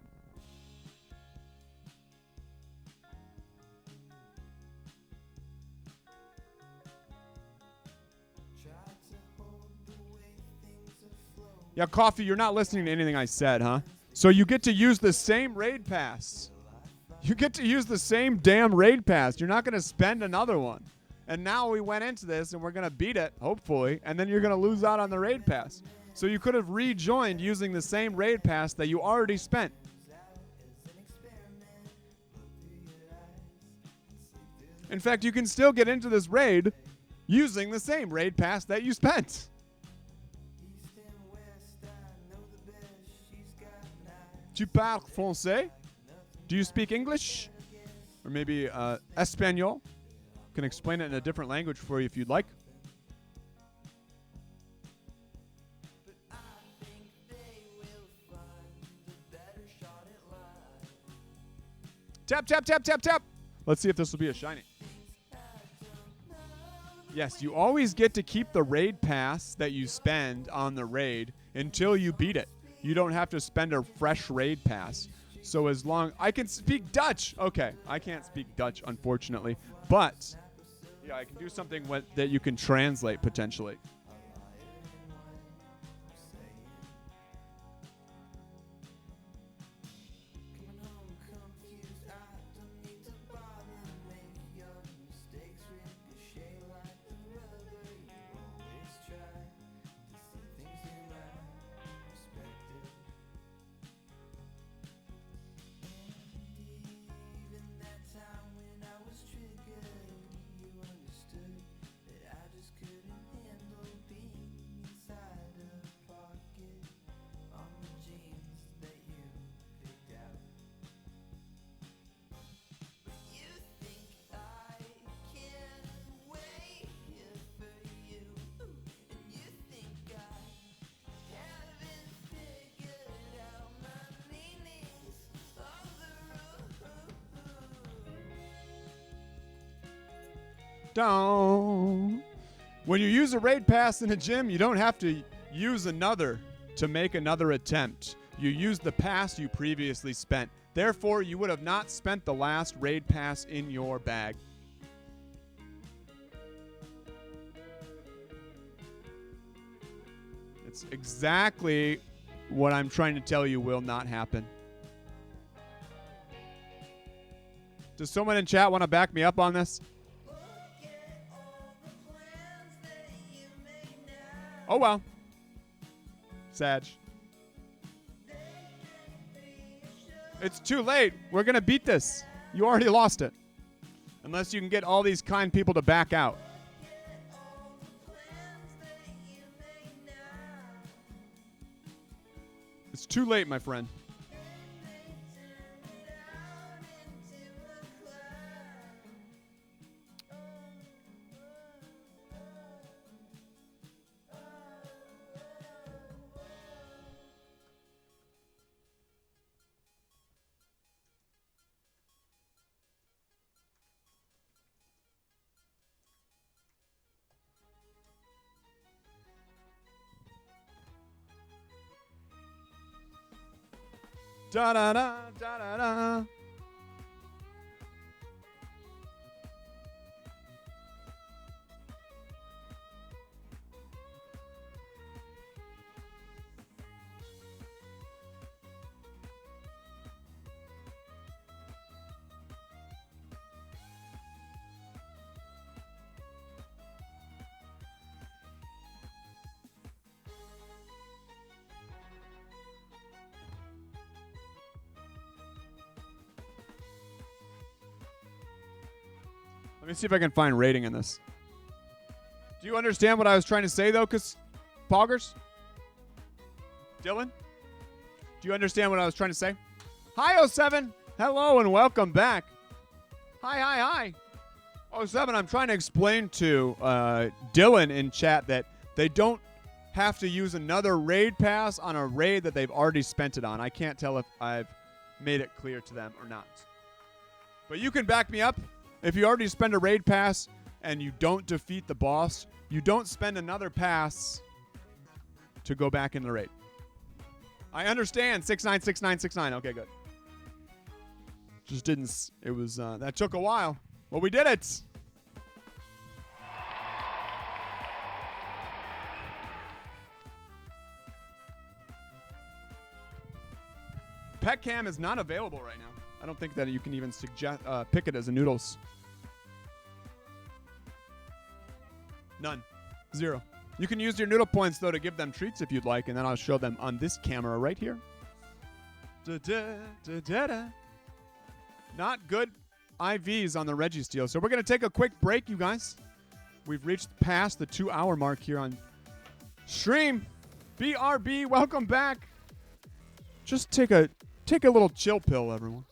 Yeah, Coffee, you're not listening to anything I said, huh? So you get to use the same raid pass. You get to use the same damn raid pass. You're not going to spend another one. And now we went into this and we're going to beat it, hopefully, and then you're going to lose out on the raid pass. So you could have rejoined using the same raid pass that you already spent. In fact, you can still get into this raid using the same raid pass that you spent. Tu parles français? Do you speak English? Or maybe Espanol? Can explain it in a different language for you if you'd like. Tap, tap, tap, tap, tap. Let's see if this will be a shiny. Yes, you always get to keep the raid pass that you spend on the raid until you beat it. You don't have to spend a fresh raid pass. So as long... I can speak Dutch. Okay, I can't speak Dutch, unfortunately. But, yeah, I can do something that you can translate, potentially. Down. When you use a raid pass in a gym, you don't have to use another to make another attempt. You use the pass you previously spent. Therefore, you would have not spent the last raid pass in your bag. It's exactly what I'm trying to tell you will not happen. Does someone in chat want to back me up on this? Oh, well. Sag. It's too late. We're going to beat this. You already lost it. Unless you can get all these kind people to back out. It's too late, my friend. Da da da da da da. Let me see if I can find rating in this. Do you understand what I was trying to say, though, Poggers? Dylan? Do you understand what I was trying to say? Hi, 07. Hello and welcome back. Hi. 07, I'm trying to explain to Dylan in chat that they don't have to use another raid pass on a raid that they've already spent it on. I can't tell if I've made it clear to them or not. But you can back me up. If you already spend a raid pass and you don't defeat the boss, you don't spend another pass to go back in the raid. I understand. 696969. Okay, good. Just didn't. It was that took a while. Well, we did it. Pet cam is not available right now. I don't think that you can even suggest pick it as a noodles. None. 0. You can use your noodle points, though, to give them treats if you'd like, and then I'll show them on this camera right here. Not good IVs on the Registeel. So we're going to take a quick break, you guys. We've reached past the 2-hour mark here on stream. BRB, welcome back. Just take a little chill pill, everyone.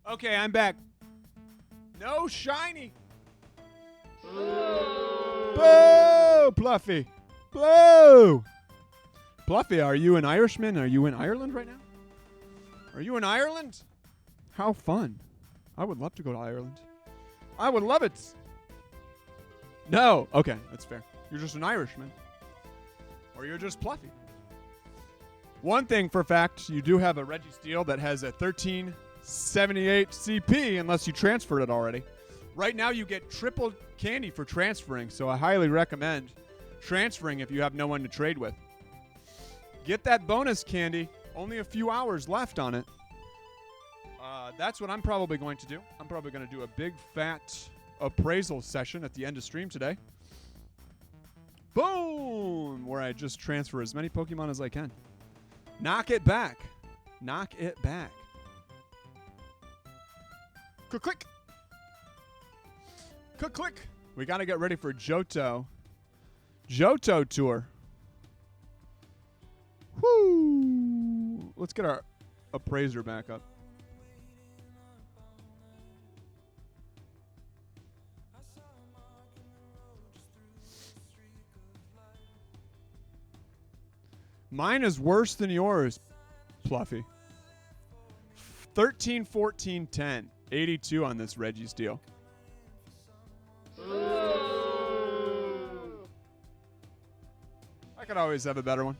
Okay, I'm back. No shiny. Boo, Pluffy. Boo. Pluffy, are you an Irishman? Are you in Ireland right now? Are you in Ireland? How fun. I would love to go to Ireland. I would love it. No. Okay, that's fair. You're just an Irishman. Or you're just Pluffy. One thing for fact, you do have a Registeel that has a 1378 CP unless you transferred it already. Right now you get triple candy for transferring, so I highly recommend transferring if you have no one to trade with. Get that bonus candy. Only a few hours left on it. That's what I'm probably going to do. I'm probably going to do a big fat appraisal session at the end of stream today. Boom! Where I just transfer as many Pokemon as I can. Knock it back. Knock it back. Click, click. Click, click. We got to get ready for Johto. Johto tour. Woo! Let's get our appraiser back up. Mine is worse than yours, Pluffy. 13, 14, 10. 82 on this Registeel. I could always have a better one.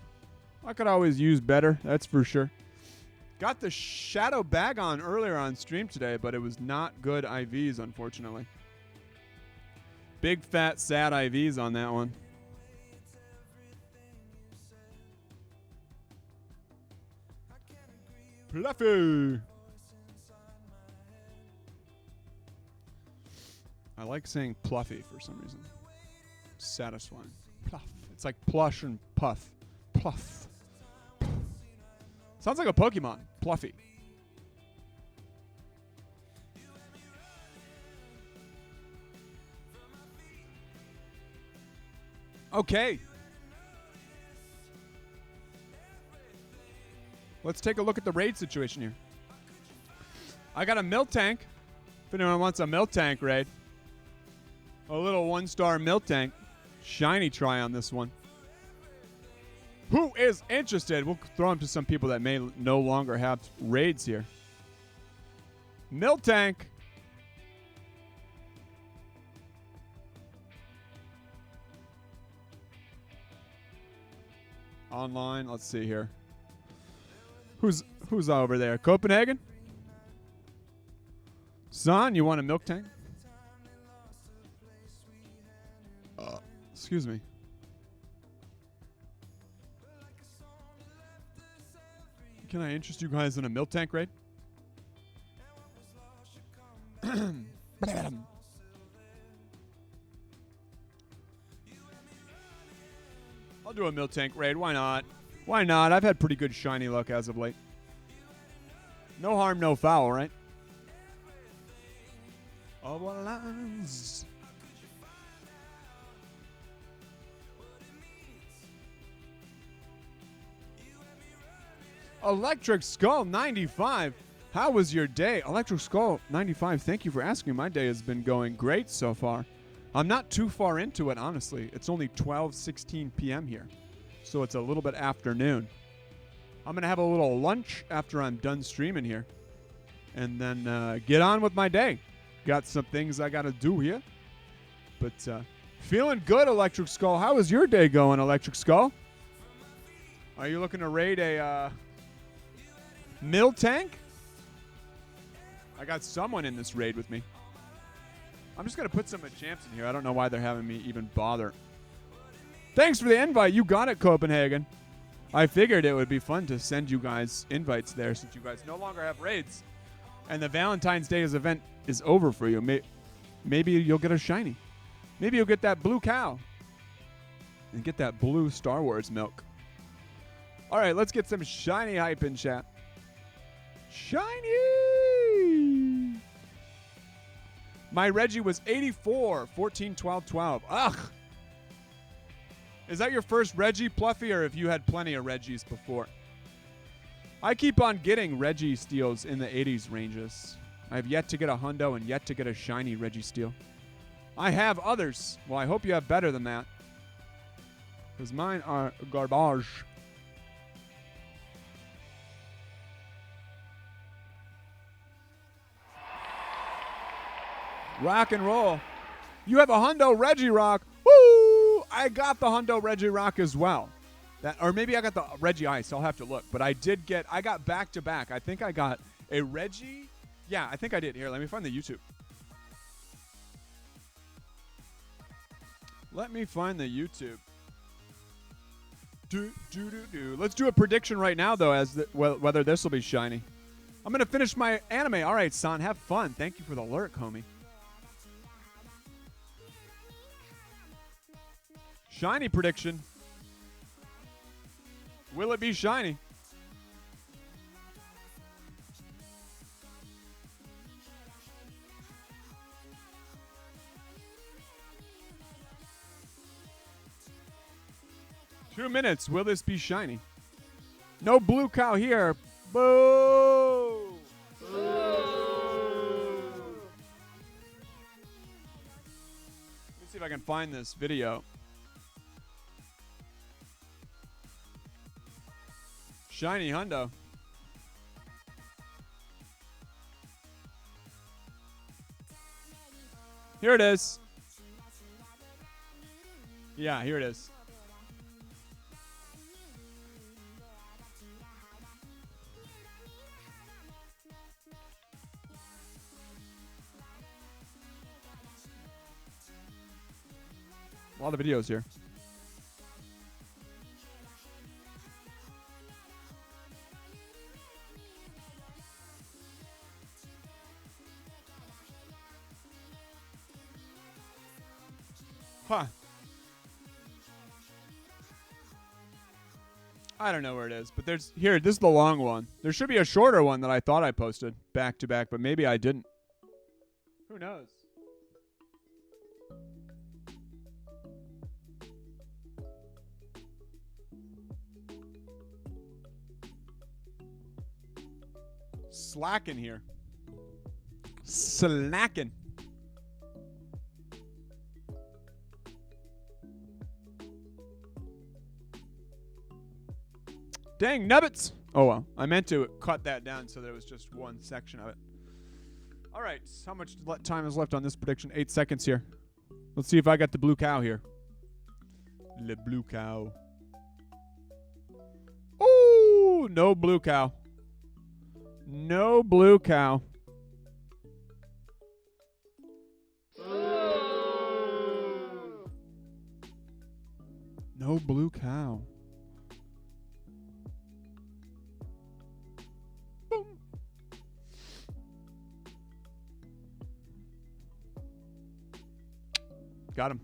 I could always use better, that's for sure. Got the Shadow Bag on earlier on stream today, but it was not good IVs, unfortunately. Big, fat, sad IVs on that one. Pluffy! I like saying Pluffy for some reason. Satisfying. Pluff. It's like plush and puff. Pluff. Sounds like a Pokemon. Pluffy. Okay. Let's take a look at the raid situation here. I got a Miltank. If anyone wants a Miltank raid. A little 1-star Miltank. Shiny try on this one. Who is interested? We'll throw them to some people that may no longer have raids here. Miltank. Online. Let's see here. Who's over there? Copenhagen? Son, you want a Miltank? Excuse me. Can I interest you guys in a Miltank raid? I'll do a Miltank raid. Why not? Why not? I've had pretty good shiny luck as of late. No harm, no foul, right? Lines. Electric Skull 95. How was your day? Electric Skull 95. Thank you for asking. My day has been going great so far. I'm not too far into it, honestly. It's only 12:16 p.m. here. So it's a little bit afternoon. I'm going to have a little lunch after I'm done streaming here. And then get on with my day. Got some things I got to do here. But feeling good, Electric Skull. How is your day going, Electric Skull? Are you looking to raid a Miltank? I got someone in this raid with me. I'm just going to put some champs in here. I don't know why they're having me even bother. Thanks for the invite. You got it, Copenhagen. I figured it would be fun to send you guys invites there since you guys no longer have raids. And the Valentine's Day event is over for you. Maybe you'll get a shiny. Maybe you'll get that blue cow. And get that blue Star Wars milk. All right, let's get some shiny hype in chat. Shiny! My Reggie was 84, 14, 12, 12. Ugh! Is that your first Reggie, Pluffy, or have you had plenty of Reggies before? I keep on getting Registeels in the 80s ranges. I have yet to get a hundo and yet to get a shiny Registeel. I have others. Well, I hope you have better than that. Because mine are garbage. Rock and roll. You have a hundo Regirock. Woo! I got the hundo Regirock as well. Or maybe I got the Regice. I'll have to look. But I got back to back. I think I got a Regi. Yeah, I think I did. Here, let me find the YouTube. Let me find the YouTube. Let's do a prediction right now, though, as whether this will be shiny. I'm going to finish my anime. All right, son, have fun. Thank you for the lurk, homie. Shiny prediction. Will it be shiny? Two minutes. Will this be shiny? No blue cow here. Boo! Boo! Let me see if I can find this video. Shiny hundo. Here it is. Yeah, here it is. A lot of videos here. Huh. I don't know where it is, but this is the long one. There should be a shorter one that I thought I posted back to back, but maybe I didn't. Who knows? Slacking here. Slacking. Dang, nubbits. Oh, well. I meant to cut that down so there was just one section of it. All right. How much time is left on this prediction? 8 seconds here. Let's see if I got the blue cow here. Le blue cow. Ooh, no blue cow. No blue cow. No blue cow. Boom. Got him.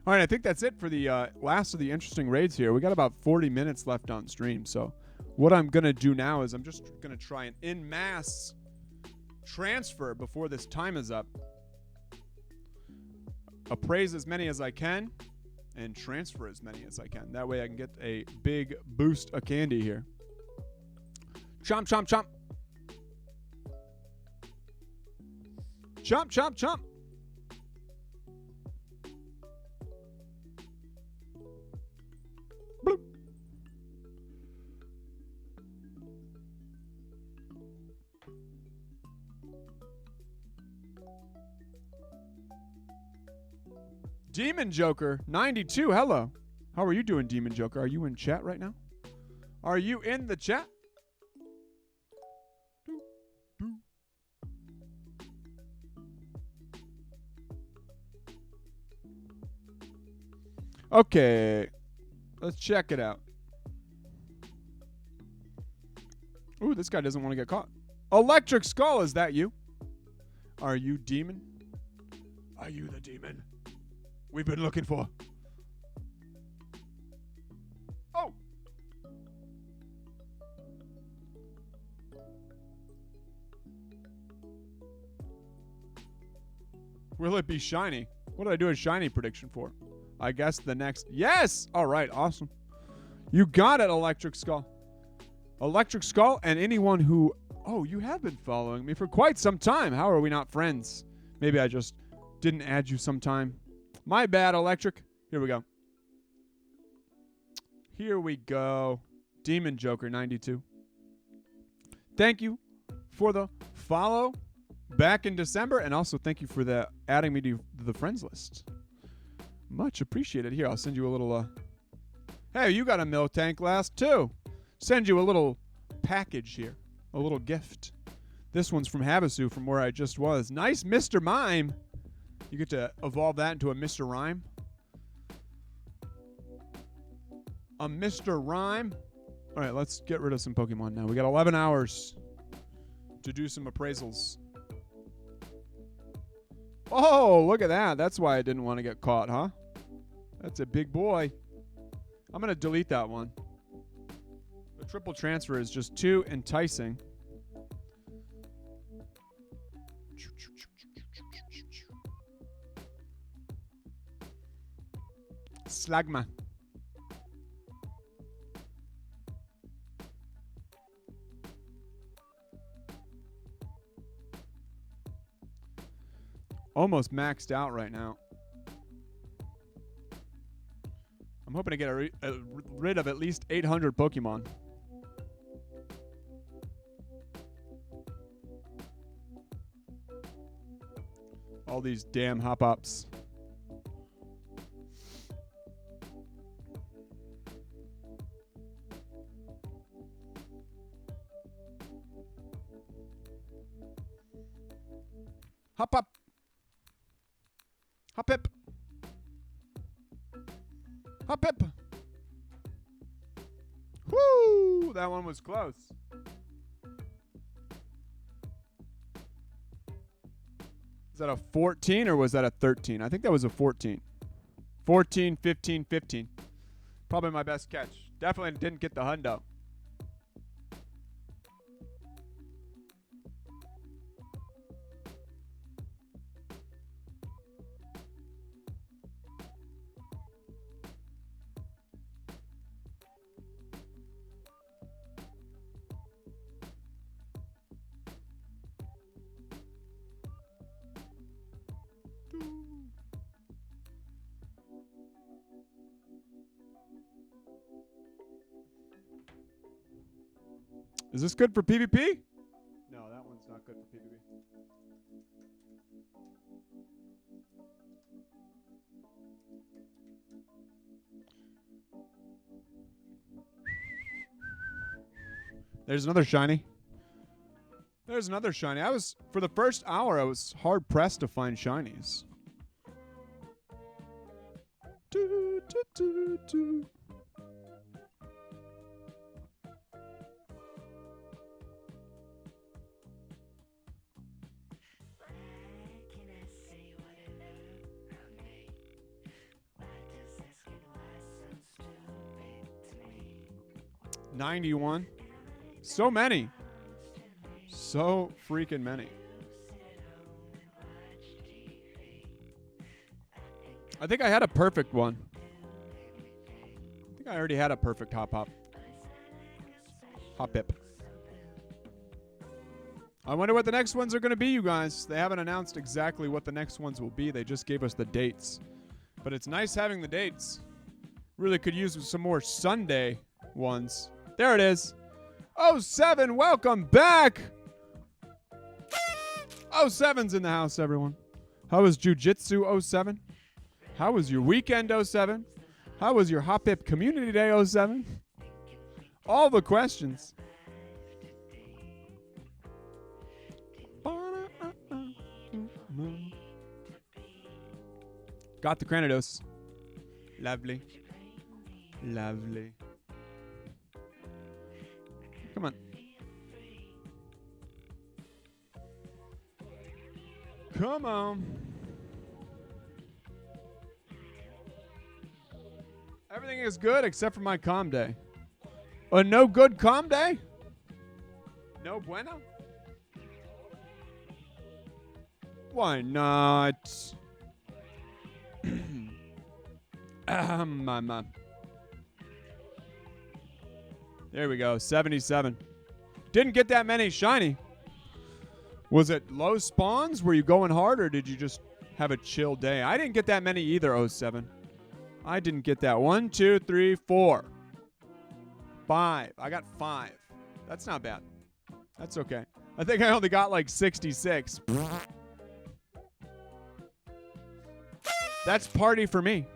All right, I think that's it for the last of the interesting raids here. We got about 40 minutes left on stream, so what I'm going to do now is I'm just going to try and en masse transfer before this time is up. Appraise as many as I can and transfer as many as I can. That way I can get a big boost of candy here. Chomp, chomp, chomp. Chomp, chomp, chomp. Bloop. Demon Joker 92. Hello. How are you doing, Demon Joker? Are you in chat right now? Are you in the chat? Okay. Let's check it out. Ooh, this guy doesn't want to get caught. Electric Skull, is that you? Are you demon? Are you the demon we've been looking for? Oh! Will it be shiny? What did I do a shiny prediction for? I guess the next... Yes! All right, awesome. You got it, Electric Skull. Electric Skull and anyone who Oh, you have been following me for quite some time. How are we not friends? Maybe I just didn't add you sometime. My bad, Electric. Here we go. Here we go. Demon Joker 92. Thank you for the follow back in December, and also thank you for the adding me to the friends list. Much appreciated. Here, I'll send you a little hey, you got a milk tank last too. Send you a little package here. A little gift. This one's from Havasu, from where I just was. Nice Mr. Mime. You get to evolve that into a Mr. Rhyme. A Mr. Rhyme. All right, let's get rid of some Pokemon now. We got 11 hours to do some appraisals. Oh, look at that. That's why I didn't want to get caught, huh? That's a big boy. I'm going to delete that one. The triple transfer is just too enticing. Slagma. Almost maxed out right now. I'm hoping to get rid of at least 800 Pokemon. All these damn hop-ups. Hop up. Hop hip. Hop hip. Woo! That one was close. Is that a 14 or was that a 13? I think that was a 14. 14, 15, 15. Probably my best catch. Definitely didn't get the hundo. Is this good for PvP? No, that one's not good for PvP. There's another shiny. There's another shiny. For the first hour, I was hard pressed to find shinies. Do, do, do, do. $91. So many. So freaking many. I think I had a perfect one. I think I already had a perfect hop hip. I wonder what the next ones are going to be, you guys. They haven't announced exactly what the next ones will be. They just gave us the dates. But it's nice having the dates. Really could use some more Sunday ones. There it is. 07, welcome back. 07's in the house, everyone. How was Jiu-Jitsu 07? How was your weekend 07? How was your Hop Hip Community Day 07? All the questions. Got the Cranidos. Lovely. Lovely. Come on. Come on. Everything is good except for my calm day. A no good calm day? No bueno? Why not? Mama. There we go. 77. Didn't get that many shiny. Was it low spawns? Were you going hard, or did you just have a chill day? I didn't get that many either, 07. I didn't get that. 1, 2, 3, 4, 5. I got 5. That's not bad. That's okay. I think I only got like 66. That's party for me.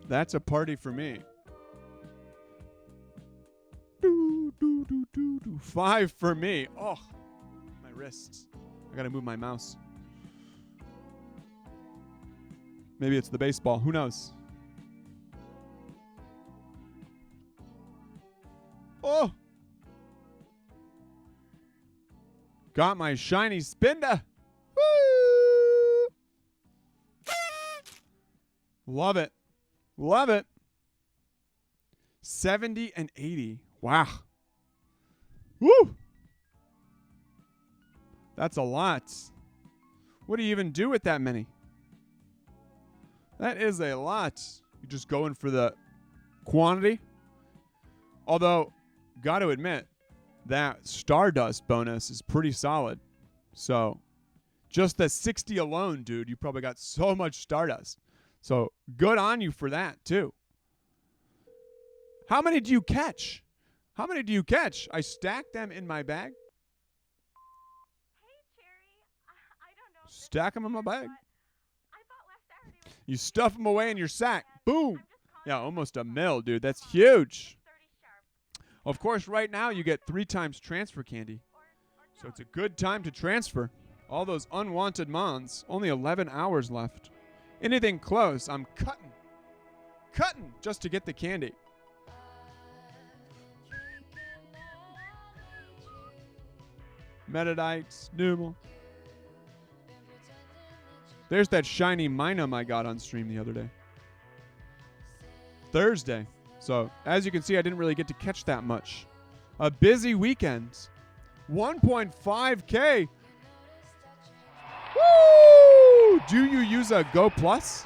That's a party for me. 5 for me. Oh, my wrists. I gotta move my mouse. Maybe it's the baseball. Who knows? Oh! Got my shiny Spinda. Woo! Love it. Love it. 70 and 80. Wow. Woo! That's a lot. What do you even do with that many? That is a lot. You're just going for the quantity. Although, got to admit, that Stardust bonus is pretty solid. So, just the 60 alone, dude, you probably got so much Stardust. So, good on you for that, too. How many do you catch? How many do you catch? I stacked them in my bag. Hey, Cherry. I don't know. Stack them in my bag. I thought last Saturday was You stuff them away in your sack. Boom. I'm just calling Yeah, you almost a because mil, dude. That's it's huge. 30 sharp. Of course, right now you get 3 times transfer candy. Or So no. it's a good time to transfer. All those unwanted mons. Only 11 hours left. Anything close, I'm cutting. Cutting just to get the candy. Metadites, Nooble. There's that shiny Minum I got on stream the other day. Thursday. So, as you can see, I didn't really get to catch that much. A busy weekend. 1.5K. Woo! Do you use a Go Plus?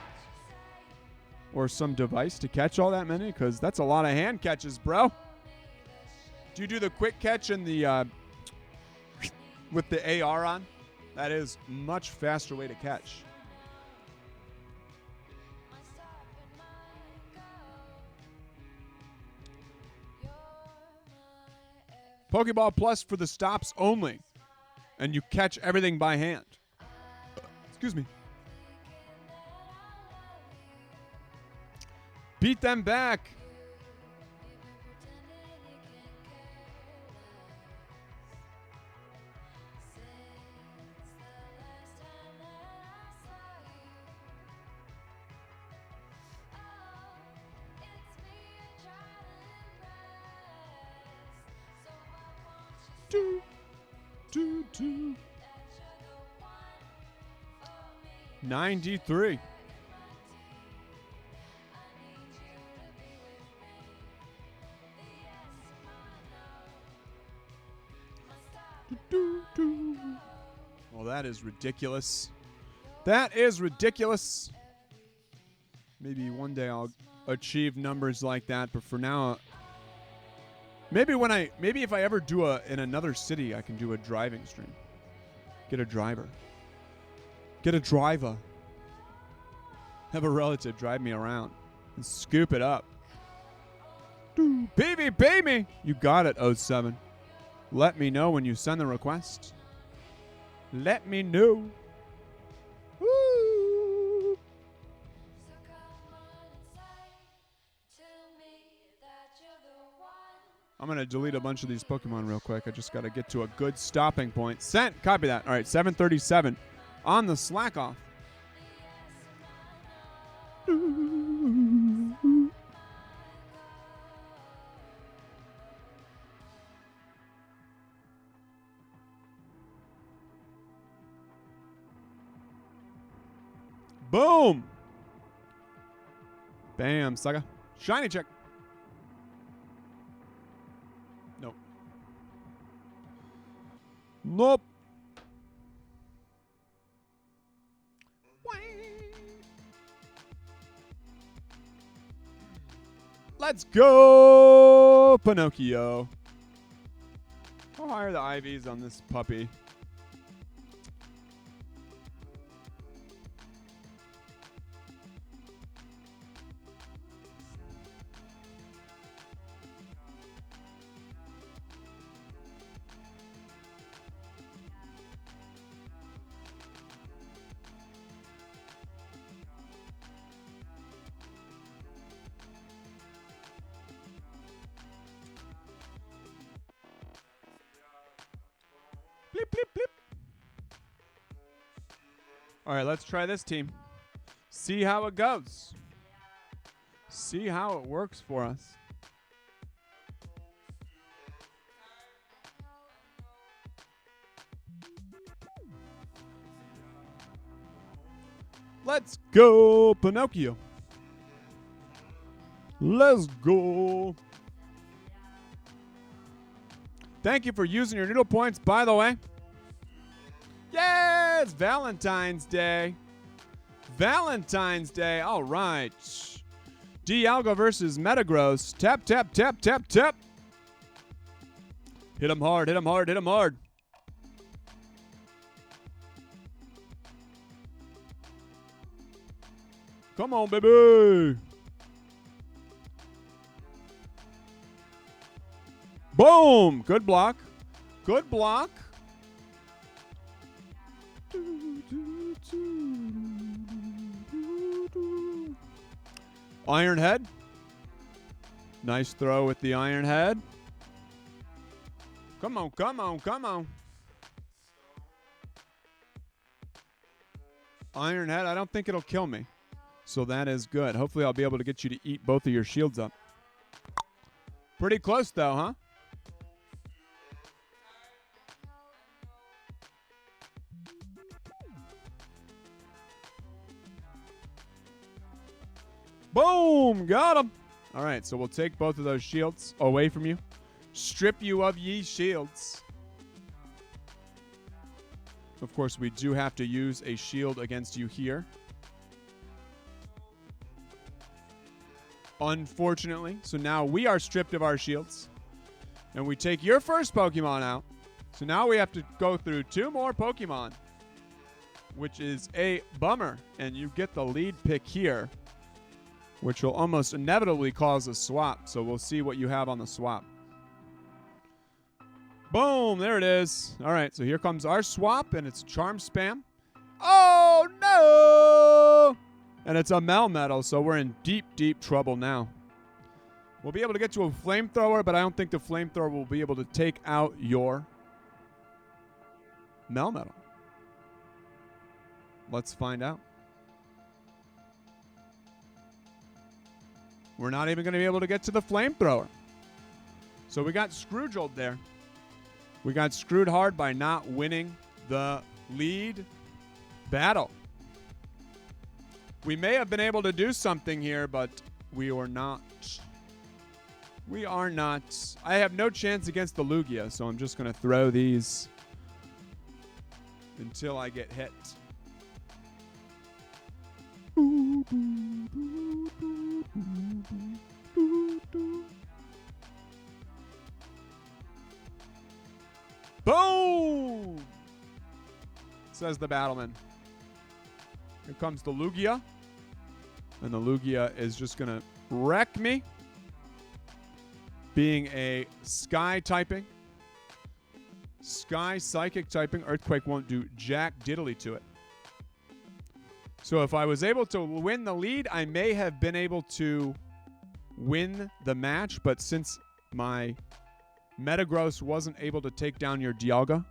Or some device to catch all that many? Because that's a lot of hand catches, bro. Do you do the quick catch and the with the AR on? That is much faster way to catch. Pokeball Plus for the stops only. And you catch everything by hand. Excuse me. Beat them back. Do, do, do. 93. Well, that is ridiculous. That is ridiculous. Maybe one day I'll achieve numbers like that, but for now, maybe if I ever do in another city, I can do a driving stream. Get a driver. Get a driver. Have a relative drive me around and scoop it up. PvP me. You got it, 07. Let me know when you send the request. Let me know. Woo. I'm going to delete a bunch of these Pokemon real quick. I just got to get to a good stopping point. Sent. Copy that. All right, 7:37 on the slack off. Boom. Bam, sucker. Shiny check. Nope. Nope. Let's go, Pinocchio. Oh, high are the IVs on this puppy? Blip, blip, blip. All right, let's try this team. See how it goes. See how it works for us. Let's go, Pinocchio. Let's go. Thank you for using your noodle points, by the way. Yeah, it's Valentine's Day. Valentine's Day. All right. Dialga versus Metagross. Tap, tap, tap, tap, tap. Hit him hard, hit him hard, hit him hard. Come on, baby. Boom. Good block. Good block. Iron Head. Nice throw with the Iron Head. Come on, come on, come on. Iron Head, I don't think it'll kill me. So that is good. Hopefully I'll be able to get you to eat both of your shields up. Pretty close though, huh? Boom! Got him! All right, so we'll take both of those shields away from you. Strip you of ye shields. Of course, we do have to use a shield against you here. Unfortunately. So now we are stripped of our shields. And we take your first Pokemon out. So now we have to go through 2 more Pokemon. Which is a bummer. And you get the lead pick here. Which will almost inevitably cause a swap. So we'll see what you have on the swap. Boom. There it is. All right. So here comes our swap. And it's Charm Spam. Oh, no! And it's a Melmetal, so we're in deep, deep trouble now. We'll be able to get to a Flamethrower, but I don't think the Flamethrower will be able to take out your Melmetal. Let's find out. We're not even going to be able to get to the Flamethrower. So we got Scrooged there. We got screwed hard by not winning the lead battle. We may have been able to do something here, but we are not. We are not. I have no chance against the Lugia, so I'm just going to throw these until I get hit. Boom! Says the Battleman. Here comes the Lugia. And the Lugia is just going to wreck me. Being a Sky typing. Sky Psychic typing. Earthquake won't do jack diddly to it. So if I was able to win the lead, I may have been able to win the match. But since my Metagross wasn't able to take down your Dialga,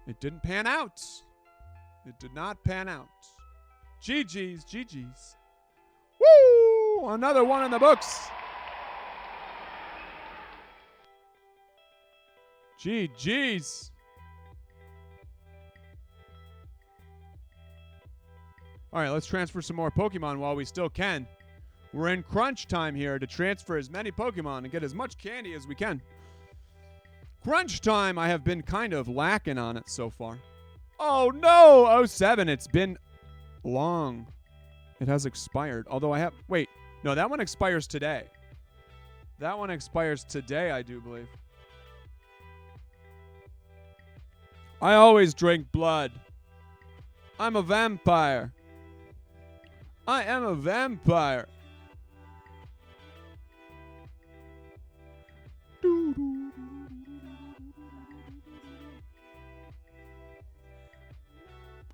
it didn't pan out. It did not pan out. GG's, GG's. Woo! Another one in the books. GG's. All right, let's transfer some more Pokemon while we still can. We're in crunch time here to transfer as many Pokemon and get as much candy as we can. Crunch time, I have been kind of lacking on it so far. Oh, no! 07, it's been long. It has expired. Although I have... Wait. No, that one expires today. That one expires today, I do believe. I always drink blood. I'm a vampire. I am a vampire.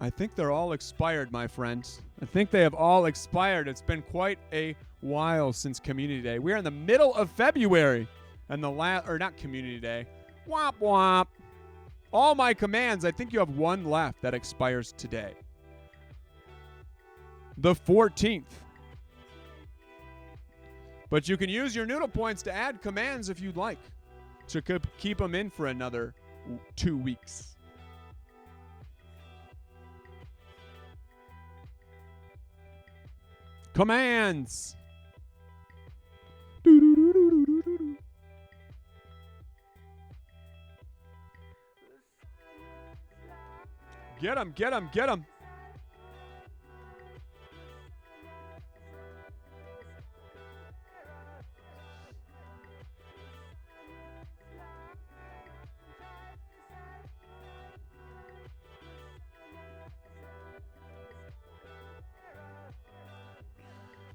I think they're all expired, my friends. I think they have all expired. It's been quite a while since Community Day. We're in the middle of February. And not Community Day. Womp womp. All my commands, I think you have one left that expires today. The 14th. But you can use your noodle points to add commands if you'd like. To keep them in for another 2 weeks. Commands. Get him, get him, get him.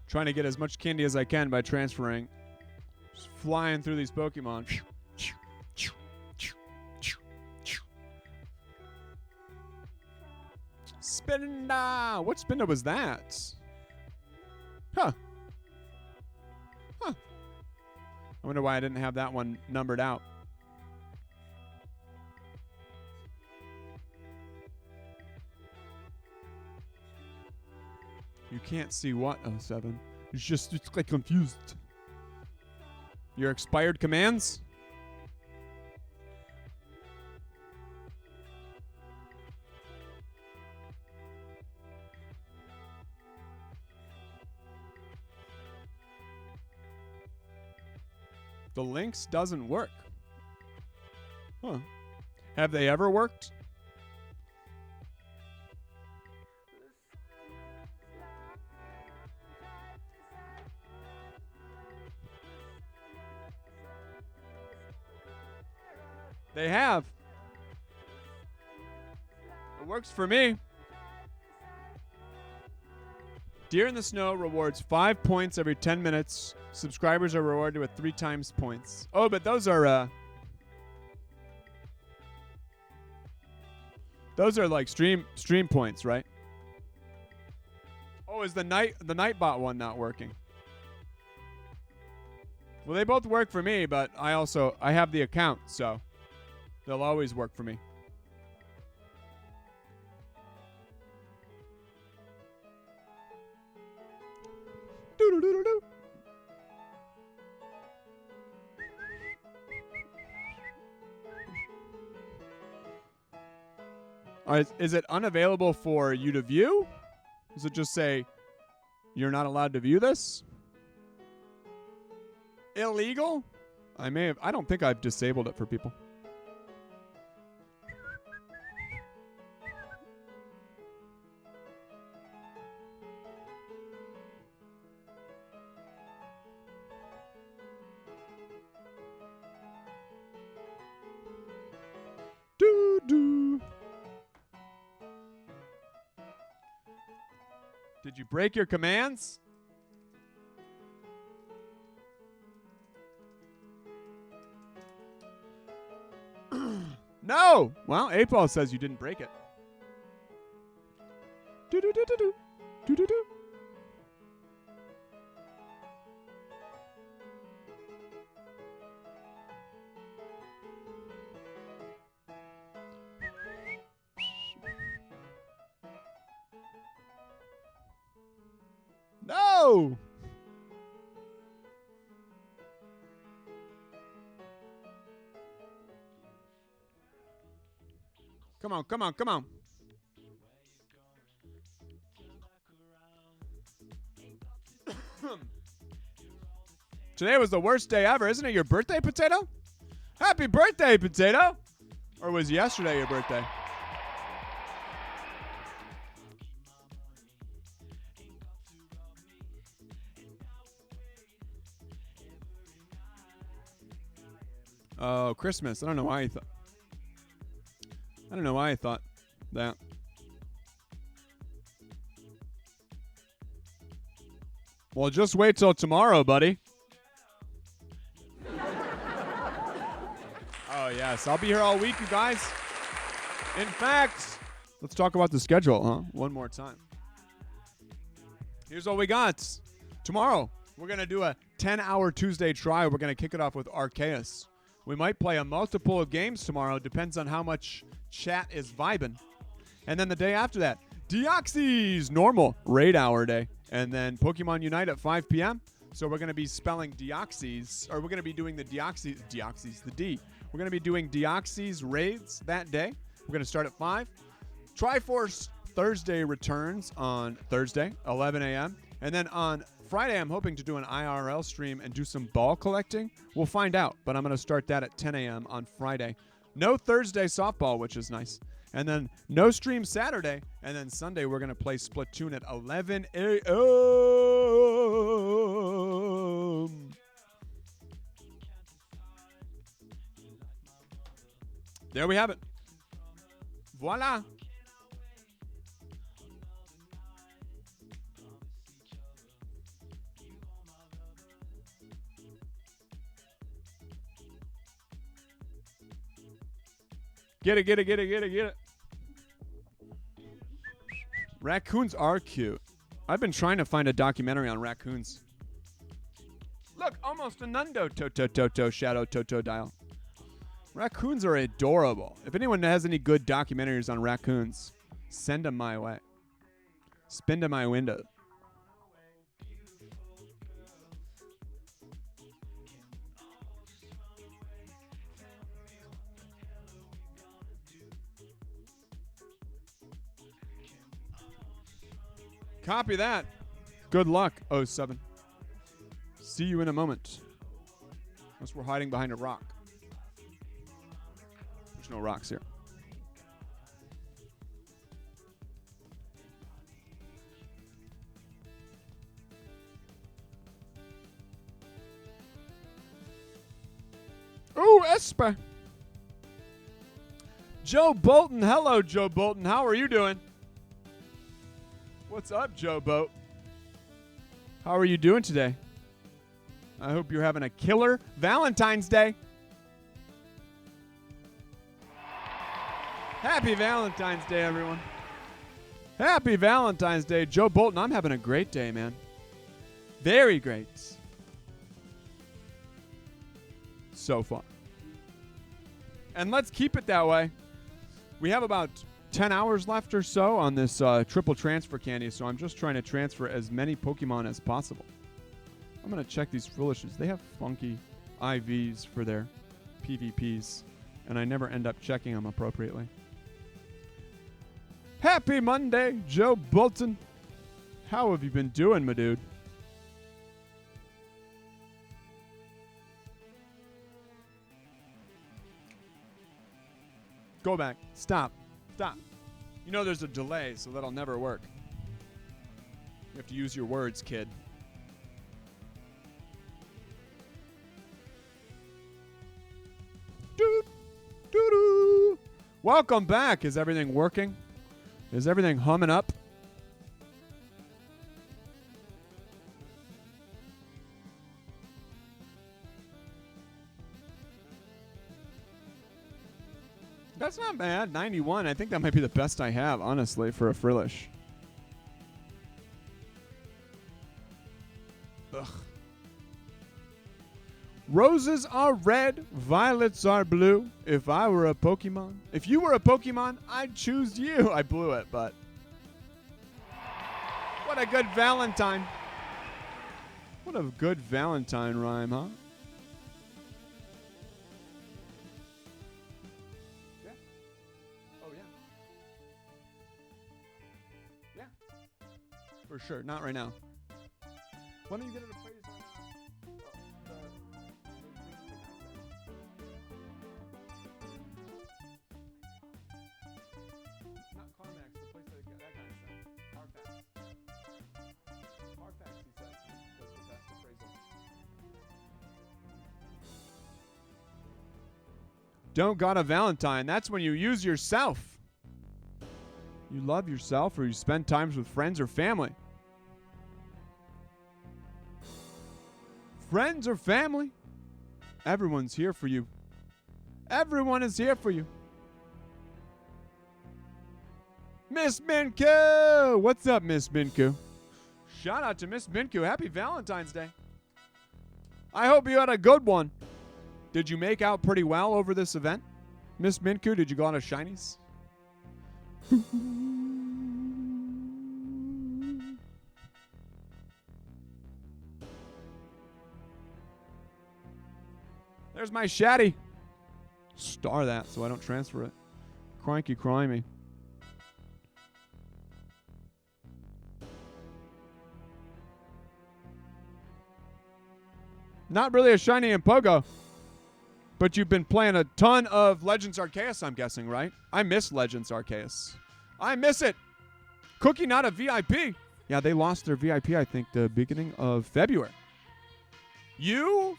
Trying to get as much candy as I can by transferring. Just flying through these Pokemon. Spinda! What Spinda was that? Huh. I wonder why I didn't have that one numbered out. You can't see what, 07? It's like confused. Your expired commands? The links doesn't work. Huh. Have they ever worked? They have. It works for me. DeerintheSnow rewards 5 points every 10 minutes. Subscribers are rewarded with 3 times points. Oh, but those are like stream points, right? Oh, is the Nightbot one not working? Well, they both work for me, but I have the account, so they'll always work for me. Doo-doo-doo-doo-doo. Is it unavailable for you to view? Does it just say you're not allowed to view this? Illegal? I don't think I've disabled it for people. Doo-doo. Did you break your commands? No! Well, A-Paul says you didn't break it. Do-do-do-do-do. Do-do-do. No! Come on, come on, come on. Today was the worst day ever. Isn't it your birthday, Potato? Happy birthday, Potato! Or was yesterday your birthday? Oh, Christmas. I don't know why you thought. I don't know why I thought that. Well, just wait till tomorrow, buddy. Oh, yes. I'll be here all week, you guys. In fact, let's talk about the schedule, huh? One more time. Here's what we got. Tomorrow, we're going to do a 10-hour Tuesday try. We're going to kick it off with Arceus. We might play a multiple of games tomorrow. Depends on how much chat is vibing. And then the day after that, Deoxys, normal raid hour day. And then Pokemon Unite at 5 p.m. So we're going to be spelling Deoxys, or we're going to be doing the Deoxys, the D. We're going to be doing Deoxys raids that day. We're going to start at 5. Triforce Thursday returns on Thursday, 11 a.m. And then on Friday, I'm hoping to do an IRL stream and do some ball collecting. We'll find out, but I'm going to start that at 10 a.m. on Friday. No Thursday softball, which is nice. And then no stream Saturday. And then Sunday, we're going to play Splatoon at 11 a.m. There we have it. Voila. Get it. Raccoons are cute. I've been trying to find a documentary on raccoons. Look, almost a Nundo. Toto, Shadow, Toto, Dial. Raccoons are adorable. If anyone has any good documentaries on raccoons, send them my way. Spin to my window. Copy that. Good luck, 07. See you in a moment. Unless we're hiding behind a rock. There's no rocks here. Oh, Esper. Joe Bolton. Hello, Joe Bolton. How are you doing? What's up, Joe Boat? How are you doing today? I hope you're having a killer Valentine's Day. Happy Valentine's Day, everyone. Happy Valentine's Day. Joe Bolton, I'm having a great day, man. Very great. So fun. And let's keep it that way. We have about 10 hours left or so on this triple transfer candy, so I'm just trying to transfer as many Pokemon as possible. I'm going to check these Frillishes. They have funky IVs for their PvPs, and I never end up checking them appropriately. Happy Monday, Joe Bolton. How have you been doing, my dude? Go back. Stop. You know there's a delay, so that'll never work. You have to use your words, kid. Doo-doo. Welcome back. Is everything working? Is everything humming up? That's not bad. 91. I think that might be the best I have, honestly, for a Frillish. Ugh. Roses are red, violets are blue. If I were a Pokemon. If you were a Pokemon, I'd choose you. I blew it, but. What a good Valentine. What a good Valentine rhyme, huh? For sure. Not right now. Why don't you get it appraised on not CarMax, the place that guy said. Carfax. Carfax, he said, does the best appraisal. don't got a Valentine. That's when you use yourself. You love yourself or you spend times with friends or family. Friends or family, everyone's here for you. Everyone is here for you. Miss Minku! What's up, Miss Minku? Shout out to Miss Minku. Happy Valentine's Day. I hope you had a good one. Did you make out pretty well over this event? Miss Minku, did you go on a Shinies? There's my Shatty. Star that so I don't transfer it. Cranky crimey. Not really a shiny in Pogo. But you've been playing a ton of Legends Arceus, I'm guessing, right? I miss Legends Arceus. I miss it. Cookie not a VIP. Yeah, they lost their VIP, I think, the beginning of February. You,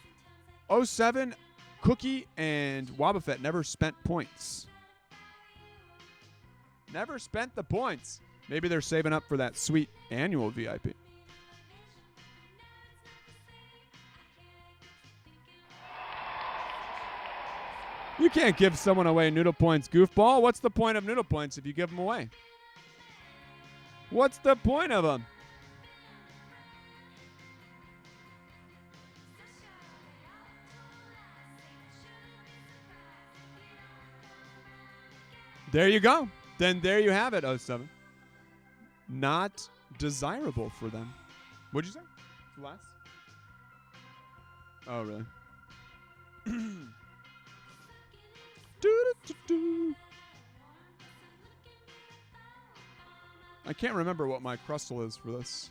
07, Cookie, and Wobbuffet never spent points. Never spent the points. Maybe they're saving up for that sweet annual VIP. You can't give someone away noodle points, goofball. What's the point of noodle points if you give them away? What's the point of them? There you go. Then there you have it, 07. Not desirable for them. What'd you say? Last? Oh, really? I can't remember what my crustle is for this.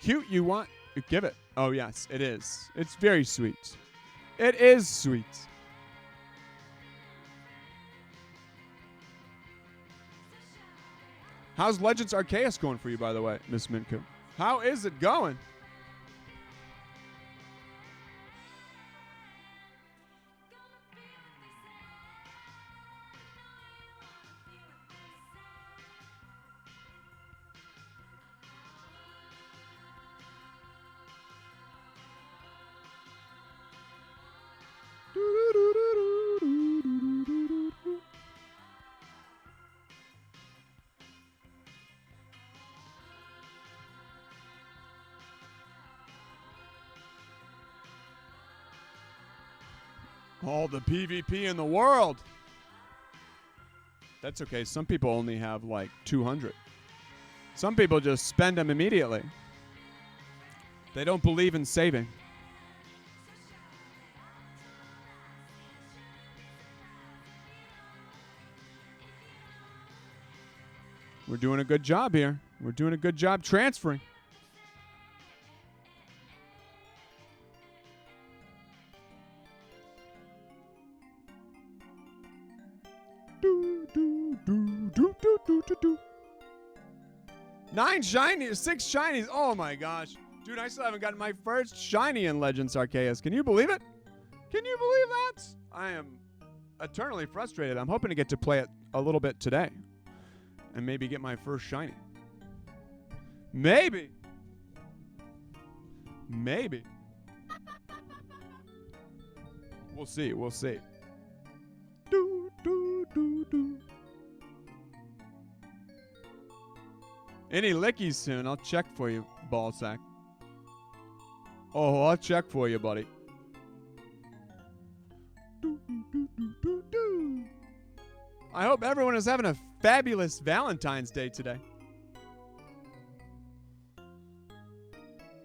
Cute, you want? Give it. Oh, yes, it is. It's very sweet. It is sweet. How's Legends Arceus going for you, by the way, Miss Minku? How is it going? All the PvP in the world. That's okay. Some people only have like 200. Some people just spend them immediately. They don't believe in saving. We're doing a good job here. We're doing a good job transferring. Nine shinies, 6 shinies. Oh my gosh. Dude, I still haven't gotten my first shiny in Legends Arceus. Can you believe it? Can you believe that? I am eternally frustrated. I'm hoping to get to play it a little bit today. And maybe get my first shiny. Maybe. Maybe. We'll see. We'll see. Do, do, do, do. Any lickies soon? I'll check for you, ballsack. Oh, I'll check for you, buddy. Do, do, do, do, do, do. I hope everyone is having a fabulous Valentine's Day today.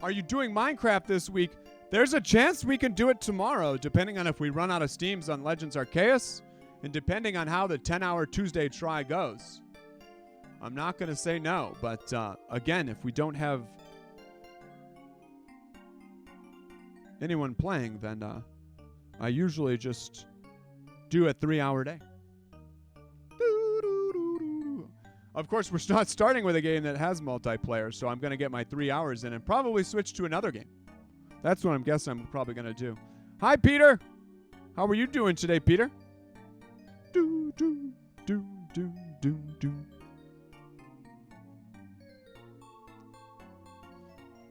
Are you doing Minecraft this week? There's a chance we can do it tomorrow, depending on if we run out of Steams on Legends Arceus, and depending on how the 10-hour Tuesday try goes. I'm not going to say no, but again, if we don't have anyone playing, then I usually just do a 3-hour day. Of course, we're not starting with a game that has multiplayer, so I'm going to get my 3 hours in and probably switch to another game. That's what I'm guessing I'm probably going to do. Hi, Peter. How are you doing today, Peter? Do, do, do, do, do, do.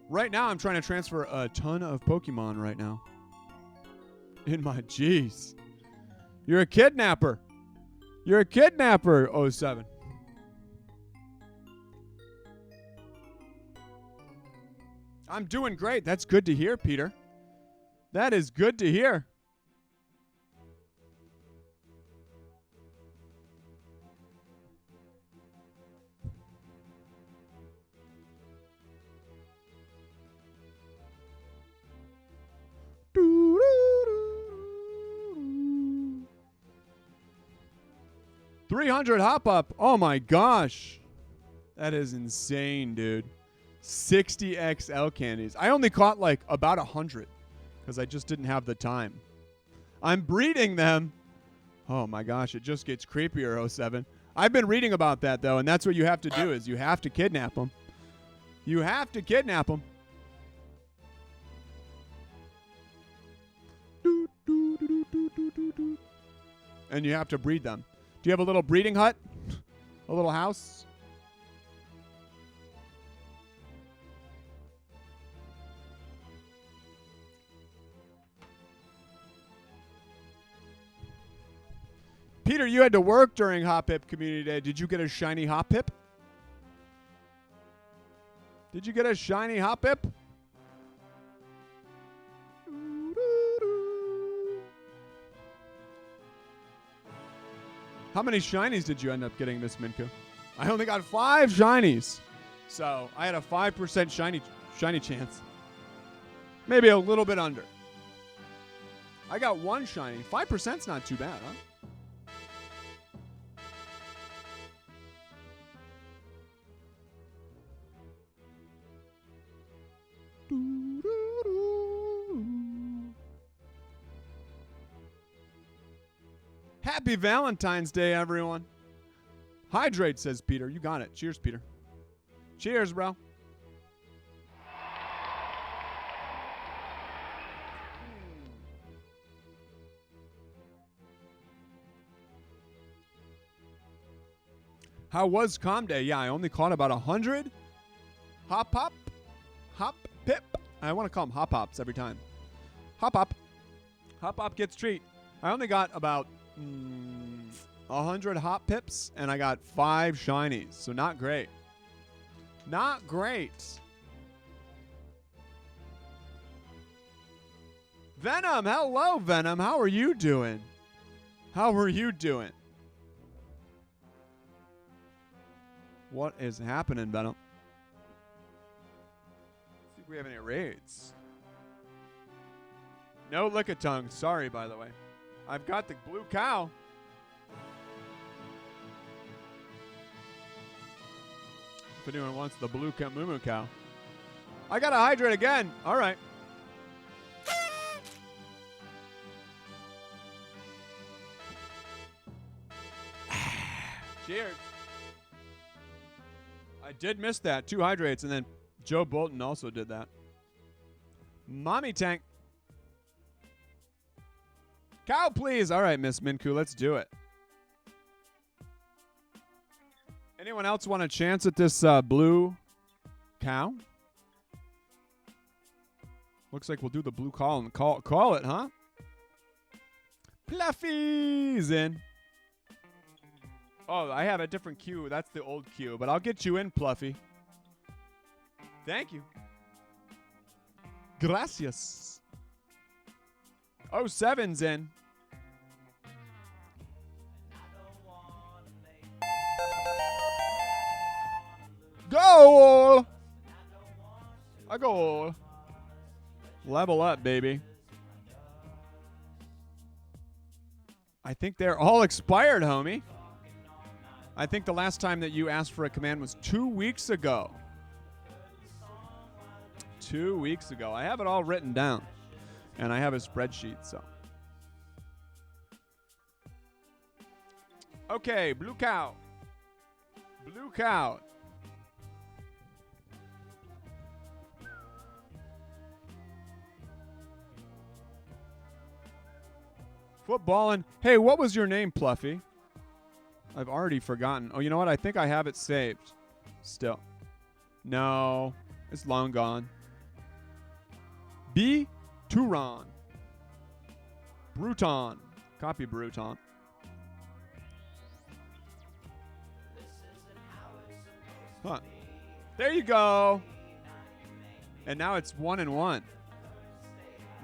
Right now, I'm trying to transfer a ton of Pokemon right now. In my Jeez. You're a kidnapper. You're a kidnapper, 07. I'm doing great. That's good to hear, Peter. That is good to hear. $300 hop up. Oh my gosh. That is insane, dude. 60 XL candies. I only caught like about 100 because I just didn't have the time. I'm breeding them. Oh my gosh, it just gets creepier, 07. I've been reading about that though, and that's what you have to do is you have to kidnap them. You have to kidnap them. And you have to breed them. Do you have a little breeding hut? A little house? Peter, you had to work during Hop Hip Community Day. Did you get a shiny Hop Hip? Did you get a shiny Hop Hip? How many shinies did you end up getting, Miss Minku? I only got 5 shinies. So I had a 5% shiny chance. Maybe a little bit under. I got 1 shiny. 5%'s not too bad, huh? Happy Valentine's Day, everyone. Hydrate, says Peter. You got it. Cheers, Peter. Cheers, bro. How was Com Day? Yeah, I only caught about 100. Hop, hop. Hop, pip. I want to call them hop hops every time. Hop, hop. Hop, hop gets treat. I only got about 100 hop pips, and I got 5 shinies, so not great. Not great. Venom, hello, Venom. How are you doing? How are you doing? What is happening, Venom? Let's see if we have any raids. No Lickitung. Sorry, by the way. I've got the blue cow. If anyone wants the blue Moo cow. I got to hydrate again. All right. Cheers. I did miss that. 2 hydrates, and then Joe Bolton also did that. Mommy tank. Cow, please. All right, Miss Minku, let's do it. Anyone else want a chance at this blue cow? Looks like we'll do the blue call and call it, huh? Pluffy's in. Oh, I have a different queue. That's the old queue, but I'll get you in, Pluffy. Thank you. Gracias. 07's in. Goal! A goal. Level up, baby. I think they're all expired, homie. I think the last time that you asked for a command was 2 weeks ago. 2 weeks ago. I have it all written down. And I have a spreadsheet, so. Okay, blue cow. Blue cow. Footballin'. Hey, what was your name, Pluffy? I've already forgotten. Oh, you know what? I think I have it saved. Still. No. It's long gone. B. Turon. Bruton. Copy Bruton. Huh. There you go. And now it's 1-1.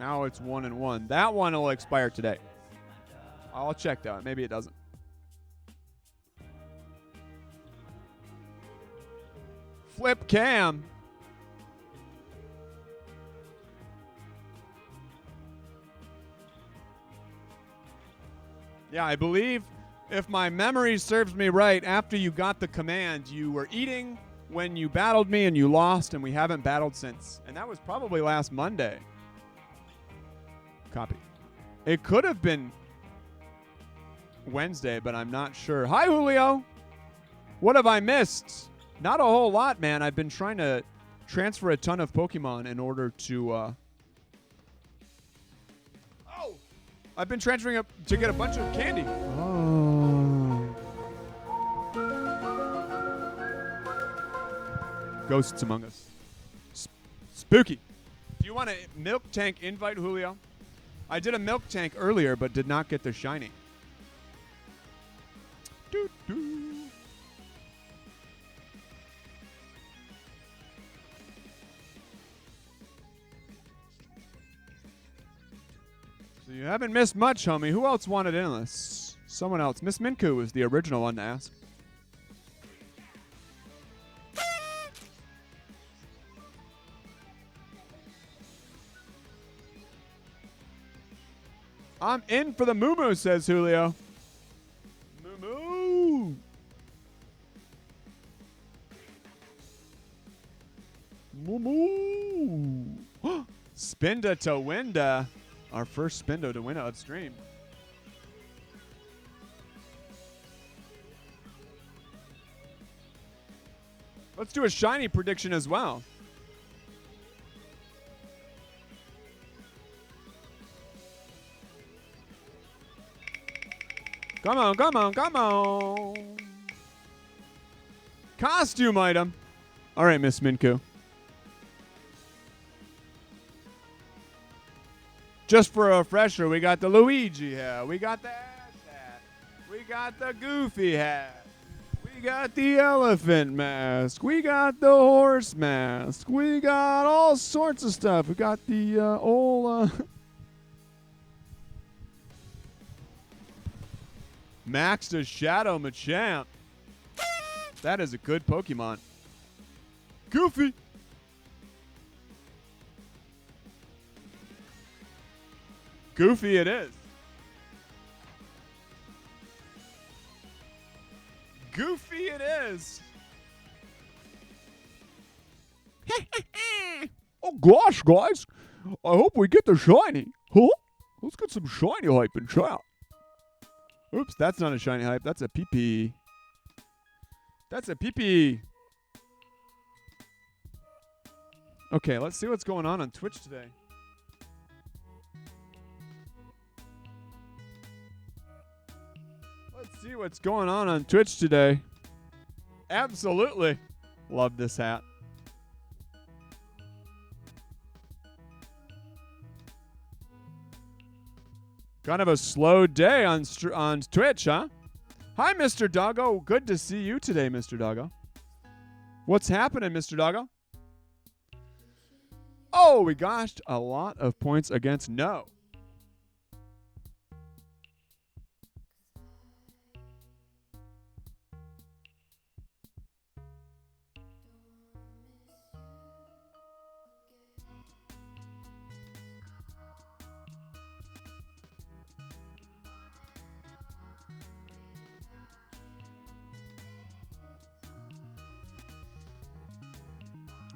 Now it's 1-1. That one will expire today. I'll check though. Maybe it doesn't. Flip cam. Yeah, I believe if my memory serves me right, after you got the command, you were eating when you battled me and you lost, and we haven't battled since. And that was probably last Monday. Copy. It could have been Wednesday, but I'm not sure. Hi, Julio. What have I missed? Not a whole lot, man. I've been trying to transfer a ton of Pokemon in order to... I've been transferring up to get a bunch of candy. Oh. Ghosts among us. Spooky. Do you want a milk tank invite, Julio? I did a milk tank earlier, but did not get the shiny. Doo doo. So you haven't missed much, homie. Who else wanted in this? Someone else. Miss Minku was the original one to ask. I'm in for the moo-moo, says Julio. Moo-moo. Moo-moo. Spinda to Winda. Our first Spindo to win upstream. Let's do a shiny prediction as well. Come on, come on, come on. Costume item. All right, Miss Minku. Just for a refresher, we got the Luigi hat. We got the Ash hat. We got the Goofy hat. We got the elephant mask. We got the horse mask. We got all sorts of stuff. We got the old... Max to Shadow Machamp. That is a good Pokemon. Goofy. Goofy it is. Goofy it is. Oh gosh, guys. I hope we get the shiny. Huh? Let's get some shiny hype in chat. Oops, that's not a shiny hype. That's a PP. That's a PP. Okay, let's see what's going on Twitch today. Let's see what's going on Twitch today. Absolutely. Love this hat. Kind of a slow day on Twitch, huh? Hi, Mr. Doggo. Good to see you today, Mr. Doggo. What's happening, Mr. Doggo? Oh, we goshed a lot of points against no.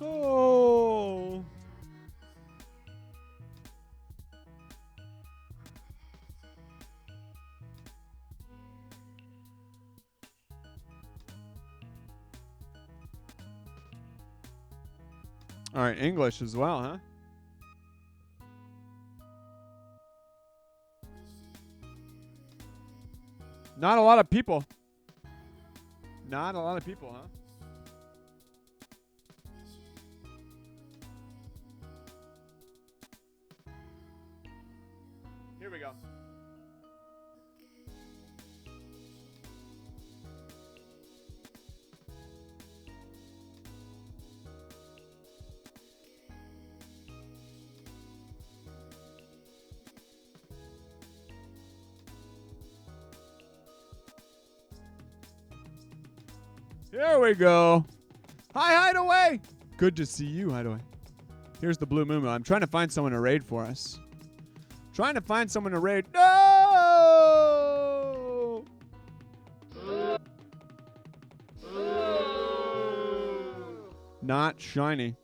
Oh. All right, English as well, huh? Not a lot of people. Not a lot of people, huh? Here we go. Here we go. Hi, Hideaway. Good to see you, Hideaway. Here's the Blue Moo. I'm trying to find someone to raid for us. Trying to find someone to raid. No! Not shiny.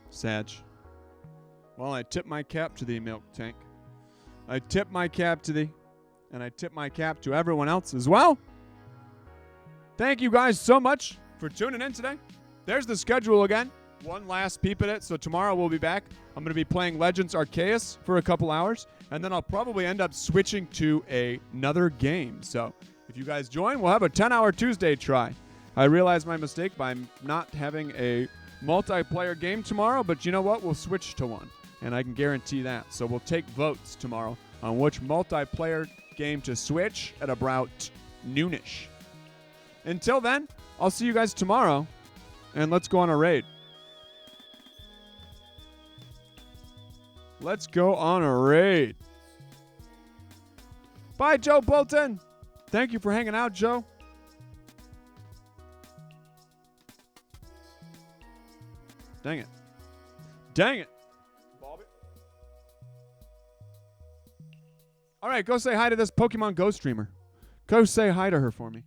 Sag. Well, I tip my cap to thee, Milk Tank. I tip my cap to thee. And I tip my cap to everyone else as well. Thank you guys so much for tuning in today. There's the schedule again. One last peep at it. So tomorrow we'll be back. I'm going to be playing Legends Arceus for a couple hours. And then I'll probably end up switching to another game. So if you guys join, we'll have a 10-hour Tuesday try. I realized my mistake by not having a multiplayer game tomorrow. But you know what? We'll switch to one. And I can guarantee that. So we'll take votes tomorrow on which multiplayer game to switch at about noonish. Until then, I'll see you guys tomorrow, and let's go on a raid. Let's go on a raid. Bye, Joe Bolton. Thank you for hanging out, Joe. Dang it. Dang it. Bobby. All right, go say hi to this Pokemon Go streamer. Go say hi to her for me.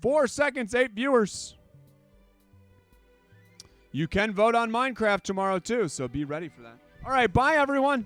4 seconds, 8 viewers. You can vote on Minecraft tomorrow too, so be ready for that. All right, bye everyone.